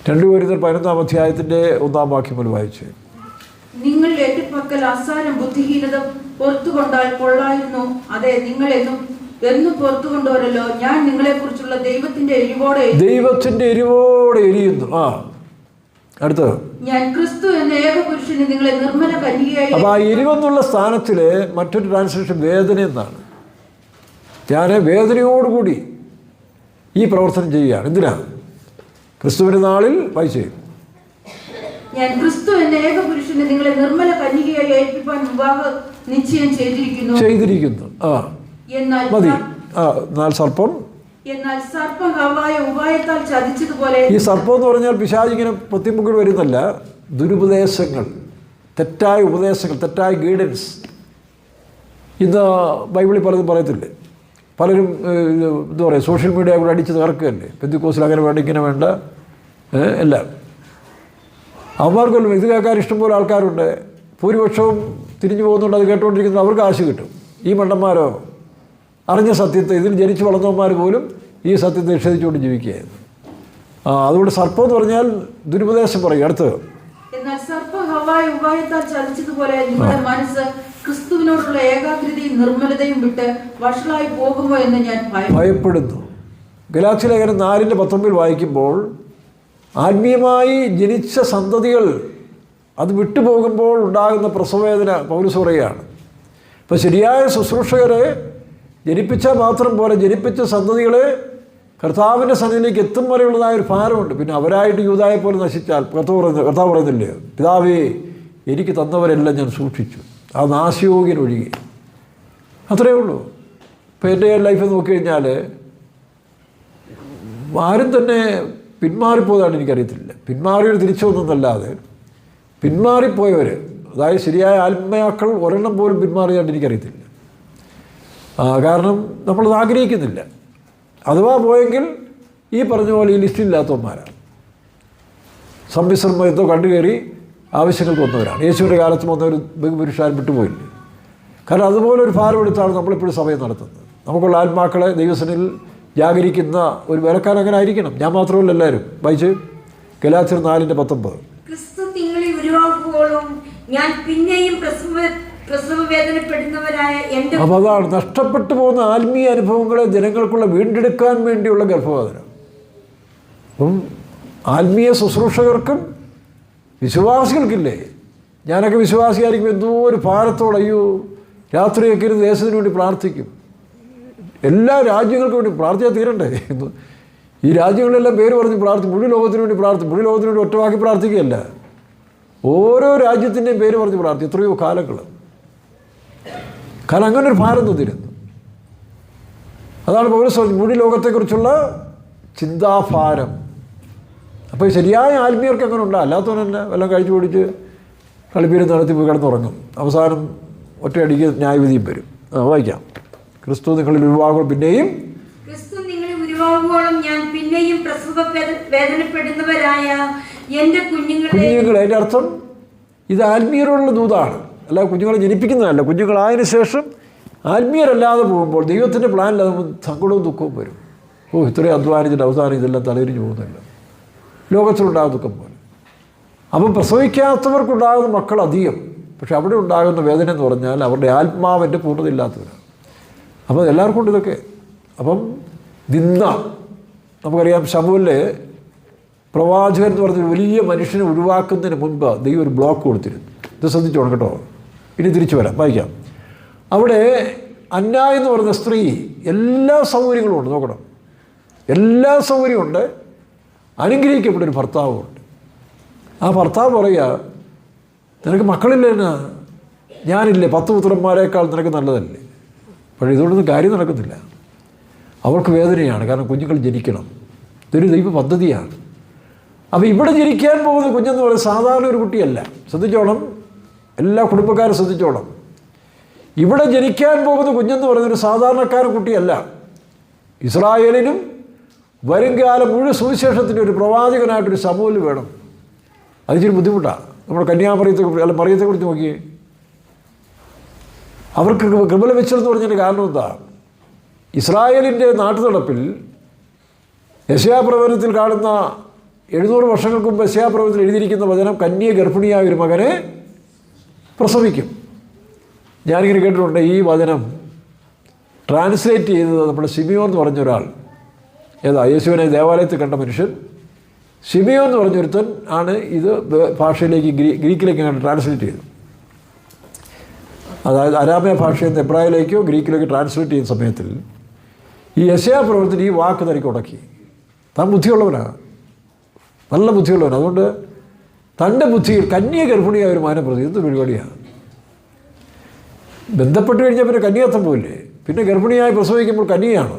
2 Corinthians 11 1 വാക്യം പോലും വായിച്ചേ. നിങ്ങൾ എന്റെ പക്കൽ അസാരം ബുദ്ധിഹീനത പുറത്തു കൊണ്ടാൽ കൊള്ളായിരുന്നു. അതെ, നിങ്ങൾ എന്നും പുറത്തു കൊണ്ടുവരല്ലോ. ഞാൻ നിങ്ങളെ കുറിച്ചുള്ള ദൈവത്തിന്റെ എരിവോടെ എരിയുന്നു. അടുത്തത്, ഞാൻ ക്രിസ്തു എന്ന ഏകപുരുഷന് നിങ്ങളെ നിർമ്മല കന്യകയായി. അപ്പോൾ ആ എരിവെന്നുള്ള സ്ഥാനത്തിൽ മറ്റൊരു ട്രാൻസ്ലേഷൻ വേദന എന്നാണ്. ഞാൻ വേദനയോടുകൂടി ഈ പ്രവർത്തനം ചെയ്യുകയാണ്. എന്തിനാ? ക്രിസ്തുവിൻ്റെ നാളിൽ വായിച്ചേ. ഞാൻ ക്രിസ്തു എന്ന ഏകപുരുഷന് നിങ്ങളെ നിർമ്മല കന്യകയായി ഏൽപ്പിപ്പാൻ വിവാഹ നിശ്ചയം ചെയ്തിരിക്കുന്നു. മതി. എന്നാൽ സർപ്പം ഹവ്വായെ ഉപായത്താൽ ചതിച്ചതുപോലെ. ഈ സർപ്പം എന്ന് പറഞ്ഞാൽ പിശാചിങ്ങനെ പൊത്തിമുക്കിൽ വരുന്നല്ല, ദുരുപദേശങ്ങൾ, തെറ്റായ ഉപദേശങ്ങൾ, തെറ്റായ ഗൈഡൻസ്. ഇന്ന് ബൈബിളിൽ പലതും പറയത്തില്ലേ. പലരും എന്താ പറയുക, സോഷ്യൽ മീഡിയ കൂടെ അടിച്ച് തകർക്കുകയല്ലേ. പെന്തിക്കോസിൽ അങ്ങനെ വേണ്ട, ഇങ്ങനെ വേണ്ട, എല്ലാം. അവന്മാർക്കൊന്നും ഇത് കേൾക്കാൻ ഇഷ്ടംപോലെ ആൾക്കാരുണ്ട്. ഭൂരിപക്ഷവും തിരിഞ്ഞു പോകുന്നുണ്ട്. അത് കേട്ടുകൊണ്ടിരിക്കുന്നത് അവർക്ക് ആശ കിട്ടും. ഈ മണ്ടന്മാരോ അറിഞ്ഞ സത്യത്തെ, ഇതിൽ ജനിച്ചു വളർന്നവന്മാർ പോലും ഈ സത്യത്തെ നിഷേധിച്ചുകൊണ്ട് ജീവിക്കുകയായിരുന്നു. അതുകൊണ്ട് സർപ്പം എന്ന് പറഞ്ഞാൽ ദുരുപദേശം പറയും. അടുത്ത്, എന്നാൽ സർപ്പം ഹവ്വായെ ഉപായത്താൽ ചതിച്ചതുപോലെ നിങ്ങളുടെ മനസ്സ് ക്രിസ്തുവിനോടുള്ള ഏകാഗ്രതയും നിർമ്മലതയും വിട്ട് വഷളായി പോകുമോ എന്ന് ഞാൻ ഭയപ്പെടുന്നു. ഗലാത്യ ലേഖനം 4:19 വായിക്കുമ്പോൾ ആത്മീയമായി ജനിച്ച സന്തതികൾ അത് വിട്ടുപോകുമ്പോൾ ഉണ്ടാകുന്ന പ്രസവവേദന പൗലോസ് പറയുകയാണ്. ഇപ്പോൾ ശരിയായ ശുശ്രൂഷകരെ ജനിപ്പിച്ചാൽ മാത്രം പോലെ ജനിപ്പിച്ച സന്തതികളെ കർത്താവിൻ്റെ സന്നിധിയിലേക്ക് എത്തും വരെയുള്ളതായൊരു ഭാരമുണ്ട്. പിന്നെ അവരായിട്ട് യൂദായെ പോലെ നശിച്ചാൽ കർത്താവ് പറയുന്നില്ലേ, പിതാവേ എനിക്ക് തന്നവരെല്ലാം ഞാൻ സൂക്ഷിച്ചു, ആ നാശയോഗ്യൻ ഒഴികെ. അത്രയേ ഉള്ളൂ. ഇപ്പോൾ എൻ്റെ ലൈഫ് നോക്കിക്കഴിഞ്ഞാൽ ആരും തന്നെ പിന്മാറിപ്പോയതായിട്ട് എനിക്കറിയത്തില്ല. പിന്മാറിയവർ തിരിച്ചു വന്നതല്ലാതെ പിന്മാറിപ്പോയവർ, അതായത് ശരിയായ ആത്മയാക്കൾ ഒരെണ്ണം പോലും പിന്മാറിയായിട്ട് എനിക്കറിയത്തില്ല. കാരണം നമ്മളത് ആഗ്രഹിക്കുന്നില്ല. അഥവാ പോയെങ്കിൽ ഈ പറഞ്ഞ പോലെ ഈ ലിസ്റ്റിലില്ലാത്തവന്മാരാണ്. സംവിശ്രമത്തോ കണ്ടുകയറി ആവശ്യങ്ങൾക്ക് വന്നവരാണ്. യേശുവിൻ്റെ കാലത്ത് വന്നവർ ബഹുപുരുഷാരും വിട്ടുപോയില്ലേ. കാരണം അതുപോലെ ഒരു ഭാരമെടുത്താണ് നമ്മളിപ്പോഴും സഭയെ നടത്തുന്നത്. നമുക്കുള്ള ആത്മാക്കളെ ദൈവസനിൽ ജാഗരിക്കുന്ന ഒരു വേലക്കാരൻ അങ്ങനെ ആയിരിക്കണം. ഞാൻ മാത്രമല്ല, എല്ലാവരും വായിച്ച് ഗലാത്യർ 4:19. ക്രിസ്തു നിങ്ങളെ ഉരുവാക്കുവോളം ഞാൻ പിന്നെയും പ്രസവ വേദനപ്പെടുന്നവരായ എൻ്റെ. അപ്പോൾ അതാണ് നഷ്ടപ്പെട്ടു പോകുന്ന ആത്മീയ അനുഭവങ്ങളെ ജനങ്ങൾക്കുള്ള വീണ്ടെടുക്കാൻ വേണ്ടിയുള്ള ഗർഭവേദന. അപ്പം ആത്മീയ ശുശ്രൂഷകർക്കും വിശ്വാസികൾക്കില്ലേ, ഞാനൊക്കെ വിശ്വാസിയായിരിക്കും എന്തോ ഒരു ഭാരത്തോടെ, അയ്യോ രാത്രിയൊക്കെ ഇരുന്ന് ദേശത്തിന് വേണ്ടി പ്രാർത്ഥിക്കും. എല്ലാ രാജ്യങ്ങൾക്കും വേണ്ടി പ്രാർത്ഥിച്ചാൽ തീരണ്ടേ? ഈ രാജ്യങ്ങളെല്ലാം പേര് പറഞ്ഞ് പ്രാർത്ഥിക്കും, മുഴുവൻ ലോകത്തിന് വേണ്ടി പ്രാർത്ഥിക്കും. മുഴുവൻ ലോകത്തിന് വേണ്ടി ഒറ്റവാക്കി പ്രാർത്ഥിക്കുകയല്ല, ഓരോ രാജ്യത്തിൻ്റെയും പേര് പറഞ്ഞ് പ്രാർത്ഥിക്കും. എത്രയോ കാലങ്ങൾ. കാരണം അങ്ങനെ ഒരു ഭാരം തന്നിരുന്നു. അതാണ് പൗലോസ് മുഴുവൻ ലോകത്തെക്കുറിച്ചുള്ള ചിന്താഭാരം. അപ്പോൾ ശരിയായ ആത്മീയർക്ക് അങ്ങനെ ഉണ്ടാകും. അല്ലാത്തവൻ തന്നെ വല്ലതും കഴിച്ചു പിടിച്ച് കളിപ്പീര് നടത്തി പോയി കിടന്നുറങ്ങും. അവസാനം ഒറ്റയടിക്ക് ന്യായവിധിയും വരും. വായിക്കാം. ക്രിസ്തു നിങ്ങളിൽ ഉരുവാകും പിന്നെയും ഞാൻ പിന്നെയും പ്രസവ വേദനപ്പെടുന്നവരായ എൻ്റെ കുഞ്ഞുങ്ങളെ. അതിൻ്റെ അർത്ഥം ഇത് ആത്മീയരോടുള്ള ദൂതാണ്, അല്ല കുഞ്ഞുങ്ങളെ ജനിപ്പിക്കുന്നതല്ല. കുഞ്ഞുങ്ങളായതിനു ശേഷം ആത്മീയരല്ലാതെ പോകുമ്പോൾ ദൈവത്തിൻ്റെ പ്ലാനില്ലാതെ സങ്കടവും ദുഃഖവും വരും. ഇത്രയും അധ്വാനിച്ചിട്ട് അവസാനം ഇതെല്ലാം തലയിരിഞ്ഞു പോകുന്നില്ല. ലോകത്തിലുണ്ടാകുന്ന ദുഃഖം പോലെ. അപ്പം പ്രസവിക്കാത്തവർക്കുണ്ടാകുന്ന മക്കൾ അധികം, പക്ഷെ അവിടെ ഉണ്ടാകുന്ന വേദന എന്ന് പറഞ്ഞാൽ അവരുടെ ആത്മാവിൻ്റെ പൂർണ്ണതയില്ലാത്തവരാണ്. അപ്പോൾ എല്ലാവർക്കും ഉണ്ട് ഇതൊക്കെ. അപ്പം നിന്ന നമുക്കറിയാം, ശമൂലിലെ പ്രവാചകൻ എന്ന് പറഞ്ഞൊരു വലിയ മനുഷ്യനെ ഒഴിവാക്കുന്നതിന് മുൻപ് ദൈവം ഒരു ബ്ലോക്ക് കൊടുത്തിരുന്നു. ഇത് ശ്രദ്ധിച്ചോണം കേട്ടോ. ഇനി തിരിച്ചു വരാം, വായിക്കാം. അവിടെ അന്ന എന്ന് പറയുന്ന സ്ത്രീ എല്ലാ സൗകര്യങ്ങളും ഉണ്ട്, നോക്കണം, എല്ലാ സൗകര്യമുണ്ട്. അനുഗ്രഹിക്കപ്പെട്ടൊരു ഭർത്താവുമുണ്ട്. ആ ഭർത്താവ് പറയുക, നിനക്ക് മക്കളില്ലേ, ഞാനില്ലേ, 10 പുത്രന്മാരെക്കാൾ നിനക്ക് നല്ലതല്ലേ. പക്ഷേ ഇതുകൊണ്ടൊന്നും കാര്യം നടക്കുന്നില്ല. അവൾക്ക് വേദനയാണ്, കാരണം കുഞ്ഞുങ്ങൾ ജനിക്കണം. ഇതൊരു ദൈവ പദ്ധതിയാണ്. അപ്പോൾ ഇവിടെ ജനിക്കാൻ പോകുന്ന കുഞ്ഞെന്ന് പറയുന്നത് സാധാരണ ഒരു കുട്ടിയല്ല. ശ്രദ്ധിച്ചോണം, എല്ലാ കുടുംബക്കാരും ശ്രദ്ധിച്ചോണം. ഇവിടെ ജനിക്കാൻ പോകുന്ന കുഞ്ഞെന്ന് പറയുന്നത് ഒരു സാധാരണക്കാരൻ കുട്ടിയല്ല. ഇസ്രായേലിനും വരുംകാലം മുഴുവൻ സുവിശേഷത്തിൻ്റെ ഒരു പ്രവാചകനായിട്ടൊരു സമൂഹം വേണം. അതിച്ചിരി ബുദ്ധിമുട്ടാണ്. നമ്മുടെ മറിയത്തെക്കുറിച്ച് നോക്കിയേ. അവർക്ക് കൃപ ലഭിച്ചതെന്ന് പറഞ്ഞതിൻ്റെ കാരണം എന്താ? ഇസ്രായേലിൻ്റെ നാട്ടുനടപ്പിൽ യെശയ്യാപ്രവചനത്തിൽ കാണുന്ന 700 വർഷങ്ങൾക്ക് മുമ്പ് യെശയ്യാപ്രവചനത്തിൽ എഴുതിയിരിക്കുന്ന വചനം, കന്യ ഗർഭിണിയായ ഒരു മകനെ പ്രസവിക്കും. ഞാനിങ്ങനെ കേട്ടിട്ടുണ്ട്, ഈ വചനം ട്രാൻസ്ലേറ്റ് ചെയ്തത് നമ്മുടെ ശിമിയോൻ എന്ന് പറഞ്ഞ ഒരാൾ. ഏതാ? യേശുവിനെ ദേവാലയത്തിൽ കണ്ട മനുഷ്യൻ ശിമിയോൻ എന്ന് പറഞ്ഞൊരുത്തൻ ആണ് ഇത് ഭാഷയിലേക്ക് ഗ്രീക്കിലേക്ക് ട്രാൻസ്ലേറ്റ് ചെയ്തു. അതായത് അരാമ്യ ഭാഷയിൽ നിന്ന് എബ്രായിലേക്കോ ഗ്രീക്കിലേക്കോ ട്രാൻസ്ലേറ്റ് ചെയ്യുന്ന സമയത്തിൽ ഈ യെശയ്യാപ്രവചനത്തിൽ ഈ വാക്ക് തനിക്ക് ഉടക്കി. താൻ ബുദ്ധിയുള്ളവനാണ്, നല്ല ബുദ്ധിയുള്ളവനാണ്. അതുകൊണ്ട് തൻ്റെ ബുദ്ധിയിൽ കന്യ ഗർഭിണിയായ ഒരു മകനെ പ്രതി എന്ത് പരിപാടിയാണ്? ബന്ധപ്പെട്ട് കഴിഞ്ഞാൽ പിന്നെ കന്യാത്വം പോയില്ലേ, പിന്നെ ഗർഭിണിയായി പ്രസവിക്കുമ്പോൾ കന്യയാണ്.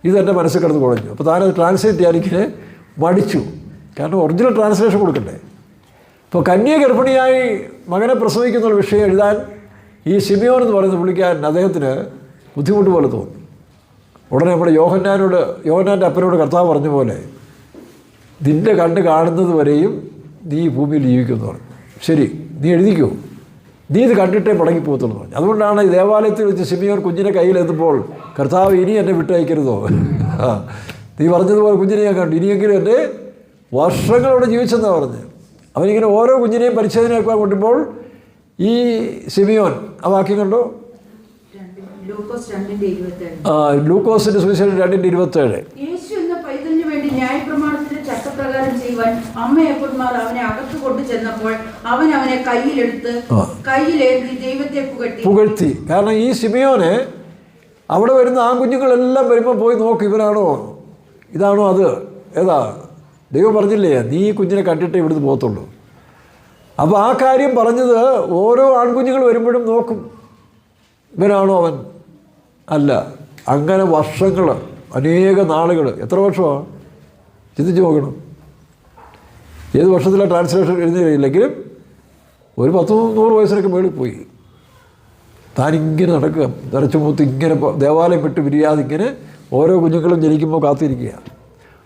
ഇതെൻ്റെ മനസ്സിൽ കിടന്ന് കുഴഞ്ഞു. അപ്പോൾ താനത് ട്രാൻസ്ലേറ്റ് ചെയ്യാനിങ്ങനെ മടിച്ചു, കാരണം ഒറിജിനൽ ട്രാൻസ്ലേഷൻ കൊടുക്കണ്ടേ. ഇപ്പോൾ കന്യ ഗർഭിണിയായി മകനെ പ്രസവിക്കുന്ന വിഷയം എഴുതാൻ ഈ ശിമിയോൻ എന്ന് പറയുന്ന പുള്ളിക്കാരൻ അദ്ദേഹത്തിന് ബുദ്ധിമുട്ട് പോലെ തോന്നി. ഉടനെ നമ്മുടെ യോഹന്നാൻ്റെ അപ്പനോട് കർത്താവ് പറഞ്ഞ പോലെ, നിൻ്റെ കണ്ണ് കാണുന്നത് വരെയും നീ ഈ ഭൂമിയിൽ ജീവിക്കുമെന്ന് പറഞ്ഞു. ശരി, നീ എഴുതിക്കോ, നീ ഇത് കണ്ടിട്ടേ മടങ്ങിപ്പോകത്തുള്ളൂ പറഞ്ഞു. അതുകൊണ്ടാണ് ഈ ദേവാലയത്തിൽ വെച്ച് ശിമിയോൻ കുഞ്ഞിനെ കയ്യിലെത്തുമ്പോൾ, കർത്താവ് ഇനി എന്നെ വിട്ടയക്കരുതോ, നീ പറഞ്ഞതുപോലെ കുഞ്ഞിനെ ഞാൻ കണ്ടു, ഇനിയെങ്കിലും എൻ്റെ വർഷങ്ങളോടെ ജീവിച്ചെന്നാണ് പറഞ്ഞത്. അവനിങ്ങനെ ഓരോ കുഞ്ഞിനെയും പരിശോധനയാക്കാൻ കൊണ്ടുമ്പോൾ ഈ ശിമിയോൻ ആ വാക്യം കണ്ടോ, ലൂക്കോസിന്റെ സുവിശേഷം 2:27. യേശു എന്ന പൈതലിനു വേണ്ടി ന്യായപ്രമാണത്തിന്റെ ചട്ടപ്രകാരം ചെയ്യുവാൻ അമ്മയപ്പന്മാർ അവനെ അകത്ത് കൊണ്ടു ചെന്നപ്പോൾ അവൻ അവനെ കയ്യിലേന്തി ദൈവത്തെ പുകഴ്ത്തി. കാരണം ഈ ശിമിയോനെ അവിടെ വരുന്ന ആൺകുഞ്ഞുങ്ങളെല്ലാം വരുമ്പോൾ പോയി നോക്കും, ഇവനാണോ, ഇതാണോ, അത് ഏതാ, ദൈവം പറഞ്ഞില്ലേ നീ ഈ കുഞ്ഞിനെ കണ്ടിട്ടേ ഇവിടുന്ന് പോകത്തുള്ളൂ. അപ്പോൾ ആ കാര്യം പറഞ്ഞത് ഓരോ ആൺകുഞ്ഞുങ്ങൾ വരുമ്പോഴും നോക്കും, ഇവനാണോ അവൻ, അല്ല. അങ്ങനെ വർഷങ്ങൾ, അനേക നാളുകൾ, എത്ര വർഷമാണ് ചിന്തിച്ച് നോക്കണം. ഏത് വർഷത്തിലെ ട്രാൻസ്ലേഷൻ എഴുതുന്നില്ലെങ്കിലും ഒരു 10-100 വയസ്സിനൊക്കെ മേളിൽ പോയി. താനിങ്ങനെ നടക്കുക, നിറച്ചു മൂത്ത് ഇങ്ങനെ ദേവാലയം വിട്ട് പിരിയാതെ ഇങ്ങനെ ഓരോ കുഞ്ഞുങ്ങളും ജനിക്കുമ്പോൾ കാത്തിരിക്കുക.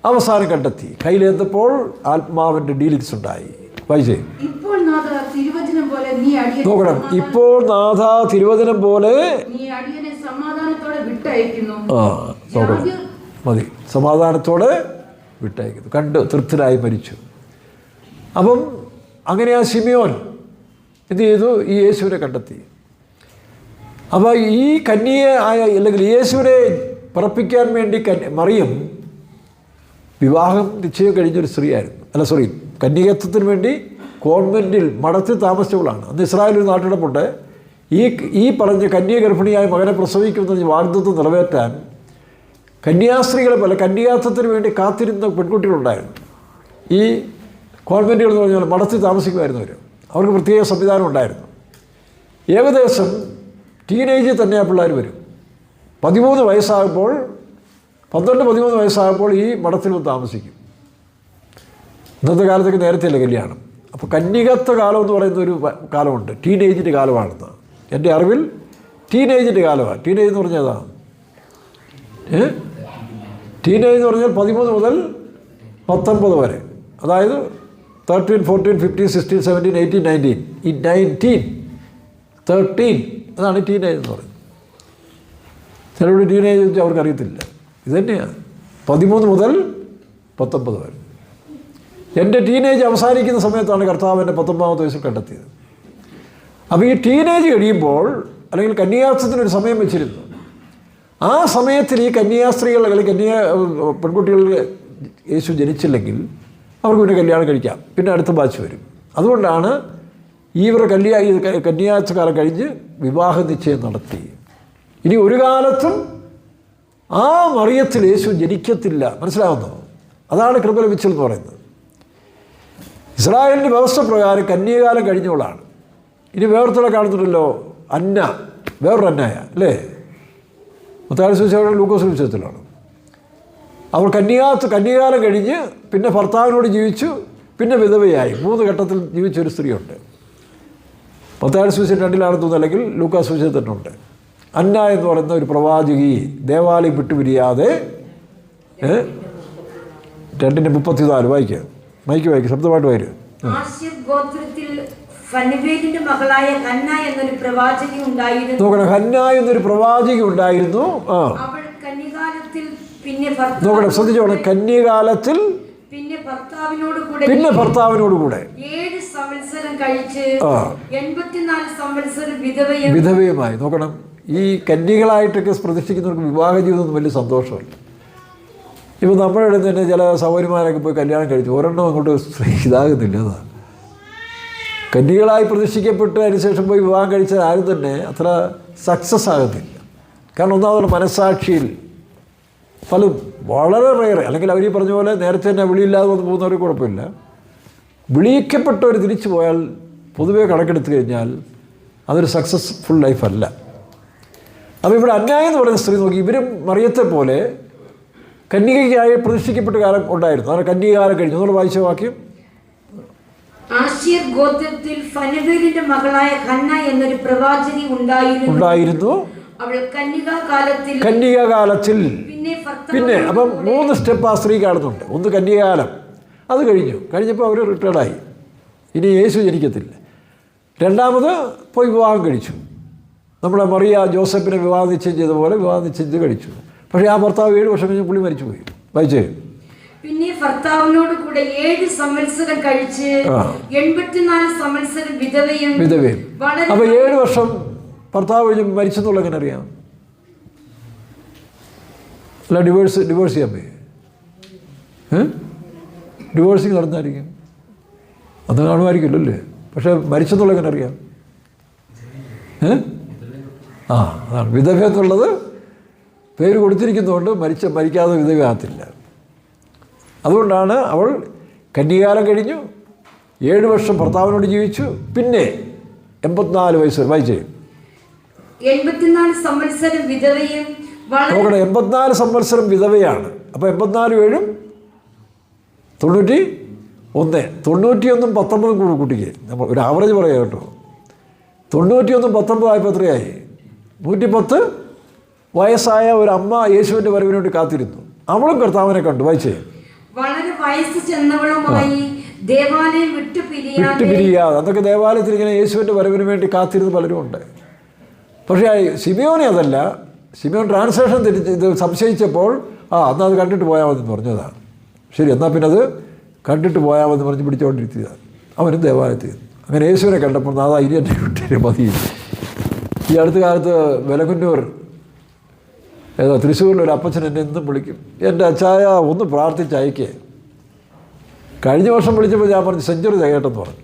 അവസാനം കണ്ടെത്തി, കയ്യിലെത്തപ്പോൾ ആത്മാവിൻ്റെ ഡീലിങ്സ് ഉണ്ടായി. വായിച്ചേ. ഇപ്പോൾ നാഥ തിരുവചനം പോലെ നീ അടിയനെ നോക്കണം. ഇപ്പോൾ നാഥ തിരുവചനം പോലെ നീ അടിയനെ സമാധാനത്തോടെ വിട്ടയക്കുന്നു. നോക്കണം, മതി. സമാധാനത്തോടെ വിട്ടയക്കുന്നു. കണ്ട് തൃപ്തരായി മരിച്ചു. അപ്പം അങ്ങനെ ആ ശിമിയോൻ എന്ത് ചെയ്തു? ഈ യേശുവിനെ കണ്ടെത്തി. അപ്പോൾ ഈ കന്യയെ ആയ അല്ലെങ്കിൽ യേശുവിനെ പിറപ്പിക്കാൻ വേണ്ടി മറിയം വിവാഹം നിശ്ചയം കഴിഞ്ഞൊരു സ്ത്രീയായിരുന്നു. കന്യകത്വത്തിന് വേണ്ടി കോൺവെൻറ്റിൽ മഠത്തിൽ താമസിച്ചവളാണ്. അന്ന് ഇസ്രായേൽ ഒരു നാട്ടിടപ്പുണ്ട്. ഈ പറഞ്ഞ കന്യ ഗർഭിണിയായ മകനെ പ്രസവിക്കുമെന്ന വാഗ്ദത്വം നിറവേറ്റാൻ കന്യാസ്ത്രീകളെ പോലെ കന്യാത്വത്തിന് വേണ്ടി കാത്തിരുന്ന പെൺകുട്ടികളുണ്ടായിരുന്നു. ഈ കോൺവെൻറ്റുകൾ എന്ന് പറഞ്ഞാൽ മഠത്തിൽ താമസിക്കുമായിരുന്നവർ. അവർക്ക് പ്രത്യേക സംവിധാനം ഉണ്ടായിരുന്നു. ഏകദേശം ടീനേജിൽ തന്നെ ആ പിള്ളേർ വരും. 13 വയസ്സാകുമ്പോൾ 12-13 വയസ്സാകുമ്പോൾ ഈ മഠത്തിൽ താമസിക്കും. ഇന്നത്തെ കാലത്തൊക്കെ നേരത്തെയല്ല കല്യാണം. അപ്പോൾ കന്യകത്വ കാലം എന്ന് പറയുന്ന ഒരു കാലമുണ്ട്. ടീനേജിൻ്റെ കാലമാണെന്ന് എൻ്റെ അറിവിൽ. ടീനേജിൻ്റെ കാലമാണ്. ടീനേജ് എന്ന് പറഞ്ഞാൽ അതാണ്. ടീനേജ് എന്ന് പറഞ്ഞാൽ 13 മുതൽ 19 വരെ. അതായത് 13, 14, 15, 16, 17, 18, 19. ഈ 19, 13 അതാണ് ടീനേജ് എന്ന് പറയുന്നത്. ചിലരുടെ ടീനേജ് വെച്ചാൽ അവർക്ക് അറിയത്തില്ല. ഇതുതന്നെയാണ് 13 മുതൽ 19 വരെ. എൻ്റെ ടീനേജ് അവസാനിക്കുന്ന സമയത്താണ് കർത്താവ് എൻ്റെ 19ാമത്തെ വയസ്സിൽ കണ്ടെത്തിയത്. അപ്പോൾ ഈ ടീനേജ് കഴിയുമ്പോൾ അല്ലെങ്കിൽ കന്യാസ്ത്രീത്തിനൊരു സമയം വെച്ചിരുന്നു. ആ സമയത്തിൽ ഈ കന്യാസ്ത്രീകൾ അല്ലെങ്കിൽ പെൺകുട്ടികൾ യേശു ജനിച്ചില്ലെങ്കിൽ അവർക്ക് പിന്നെ കല്യാണം കഴിക്കാം. പിന്നെ അടുത്ത ബാച്ച് വരും. അതുകൊണ്ടാണ് ഇവരുടെ കന്യാസ്ത്രീകാലം കഴിഞ്ഞ് വിവാഹ നിശ്ചയം നടത്തി. ഇനി ഒരു കാലത്തും ആ മറിയത്തിൽ യേശു ജനിക്കത്തില്ല. മനസ്സിലാവുന്നോ? അതാണ് കൃപ ലഭിച്ചെന്ന് പറയുന്നത്. ഇസ്രായേലിൻ്റെ വ്യവസ്ഥ പ്രകാരം കന്യകാലം കഴിഞ്ഞവളാണ്. ഇനി വേറൊരുത്തരെ കാണുന്നുണ്ടല്ലോ, അന്ന, വേറൊരു അന്നായ അല്ലേ? മത്തായി സുവിശേഷത്തിലും ലൂക്കോസ് സുവിശേഷത്തിലാണ്. അവൾ കന്യകാലം കഴിഞ്ഞ് പിന്നെ ഭർത്താവിനോട് ജീവിച്ചു, പിന്നെ വിധവയായി. 3 ഘട്ടത്തിൽ ജീവിച്ചൊരു സ്ത്രീയുണ്ട്. മത്തായി സുവിശേഷം 2-ലാണെന്ന് തോന്നുന്നു, അല്ലെങ്കിൽ ലൂക്കോസ് സുവിശേഷത്തിലുണ്ട്. അന്ന എന്ന് പറയുന്ന ഒരു പ്രവാചകി ദേവാലയം വിട്ടുപിരിയാതെ 2:34 വായിക്കുക. മൈക്ക് വായിക്കുക, ശബ്ദമായിട്ട് വായിക്കുക. നോക്കണം, ഹന്ന എന്നൊരു പ്രവാചകി ഉണ്ടായിരുന്നു. നോക്കണം, ശ്രദ്ധിച്ചോണം. കന്യകാലത്തിൽ പിന്നെ ഭർത്താവിനോട് കൂടെ 7 സംവത്സരം കഴിച്ച് 84 സംവത്സരം വിധവയുമായി. നോക്കണം, ഈ കന്യകളായിട്ടൊക്കെ പ്രതിഷ്ഠിക്കുന്നവർക്ക് വിവാഹ ജീവിതം വലിയ സന്തോഷമല്ല. ഇപ്പോൾ നമ്മുടെ ഇടയിൽ തന്നെ ചില സഹോദരിമാരൊക്കെ പോയി കല്യാണം കഴിച്ചു, ഒരെണ്ണം അങ്ങോട്ട് ഇതാകുന്നില്ല. അതാണ് കന്യകളായി പ്രതിഷ്ഠിക്കപ്പെട്ട് അതിനുശേഷം പോയി വിവാഹം കഴിച്ചാൽ ആരും തന്നെ അത്ര സക്സസ് ആകുന്നില്ല. കാരണം ഒന്നാമത് മനസ്സാക്ഷിയിൽ പലരും വളരെ റെയർ, അല്ലെങ്കിൽ അവർ ഈ പറഞ്ഞ പോലെ നേരത്തെ തന്നെ വിളിയില്ലാതെ വന്ന് പോകുന്നവർക്ക് കുഴപ്പമില്ല. വിളിക്കപ്പെട്ടവർ തിരിച്ചു പോയാൽ പൊതുവേ കണക്കെടുത്തു കഴിഞ്ഞാൽ അതൊരു സക്സസ്ഫുൾ ലൈഫല്ല. അപ്പോൾ ഇവിടെ അന്യായം എന്ന് പറയുന്ന സ്ത്രീ നോക്കി, ഇവരും മറിയത്തെ പോലെ കന്യകയ്ക്കായി പ്രതിഷ്ഠിക്കപ്പെട്ട കാലം ഉണ്ടായിരുന്നു. അതാണ് കന്യകാലം കഴിഞ്ഞു. നമ്മൾ വായിച്ച വാക്യം, ആശേർ ഗോത്രത്തിൽ ഫനൂവേലിന്റെ മകളായ ഹന്ന എന്നൊരു പ്രവാചകി ഉണ്ടായിരുന്നു. അവൾ കന്യകാകാലത്തിൽ പിന്നെ അപ്പം 3 സ്റ്റെപ്പ് ആ സ്ത്രീ കാണുന്നുണ്ട്. ഒന്ന് കന്യകാലം, അത് കഴിഞ്ഞപ്പോൾ അവർ റിട്ടയർഡായി. ഇനി യേശു ജനിക്കത്തില്ല. രണ്ടാമത് പോയി വിവാഹം കഴിച്ചു. നമ്മുടെ മറിയ ജോസഫിനെ വിവാഹ നിശ്ചയം ചെയ്ത പോലെ വിവാഹ നിശ്ചയം ചെയ്ത് കഴിച്ചു. പക്ഷേ ആ ഭർത്താവ് 7 വർഷം കഴിഞ്ഞ് പുള്ളി മരിച്ചുപോയി. വായിച്ചേ. പിന്നെ ഭർത്താവിനോട് കൂടെ 7 സംവത്സരം കഴിച്ച് 84 സംവത്സരം വിധവയും. അപ്പൊ 7 വർഷം ഭർത്താവ് കഴിഞ്ഞ് മരിച്ചെന്നുള്ള എങ്ങനെ അറിയാം? അല്ല, ഡിവോഴ്സ് ചെയ്യാൻ പോയി. ഡിവോഴ്സിങ് നടന്നായിരിക്കും, അത് കാണുമായിരിക്കുമല്ലോ അല്ലേ? പക്ഷെ മരിച്ചെന്നുള്ള എങ്ങനെ അറിയാം? അതാണ് വിധവ എന്നുള്ളത് പേര് കൊടുത്തിരിക്കുന്നതുകൊണ്ട് മരിക്കാതെ വിധവയാകത്തില്ല. അതുകൊണ്ടാണ് അവൾ കന്യകാലം കഴിഞ്ഞു, 7 വർഷം ഭർത്താവിനോട് ജീവിച്ചു, പിന്നെ 84 വയസ്സ്. വായിച്ചേ. 84 സംവത്സരം വിധവയും. നോക്കട്ടെ, 84 സംവത്സരം വിധവയാണ്. അപ്പോൾ 84 7 91. 91 19 കുട്ടിക്ക് നമ്മൾ ഒരു ആവറേജ് പറയാം കേട്ടോ. 91 19 ആയപ്പോൾ എത്രയായി? 110 വയസ്സായ ഒരു അമ്മ യേശുവിൻ്റെ വരവിന് വേണ്ടി കാത്തിരുന്നു. അവളും കർത്താവിനെ കണ്ടു. വായിച്ചേ. വളരെ വയസ്സ് ചെന്നവളുമായി ദേവാലയം വിട്ടു പിരിയാതെ. അതൊക്കെ ദേവാലയത്തിൽ ഇങ്ങനെ യേശുവിൻ്റെ വരവിന് വേണ്ടി കാത്തിരുന്ന് പലരും ഉണ്ട്. പക്ഷേ സിമിയോനെ അതല്ല. സിമിയോൻ ട്രാൻസ്ലേഷൻ ഇത് സംശയിച്ചപ്പോൾ എന്നാൽ അത് കണ്ടിട്ട് പോയാൽ മതി എന്ന് പറഞ്ഞതാണ്. ശരി, എന്നാൽ പിന്നെ അത് കണ്ടിട്ട് പോയാൽ മതി പറഞ്ഞ് പിടിച്ചുകൊണ്ടിരുത്തിയതാണ്. അവനും ദേവാലയത്തിൽ. അങ്ങനെ യേശുവിനെ കണ്ടപ്പോൾ നാദാ ഇനി എൻ്റെ കുട്ടിയെ മതി. ഈ അടുത്ത കാലത്ത് വെലകുന്നൂർ തൃശ്ശൂരിൽ ഒരു അപ്പച്ചൻ എന്നെ എന്നും വിളിക്കും, എൻ്റെ അച്ചായ ഒന്ന് പ്രാർത്ഥിച്ചയക്കേ. കഴിഞ്ഞ വർഷം വിളിച്ചപ്പോൾ ഞാൻ പറഞ്ഞു സെഞ്ചുറി തികയട്ടെന്ന് പറഞ്ഞു.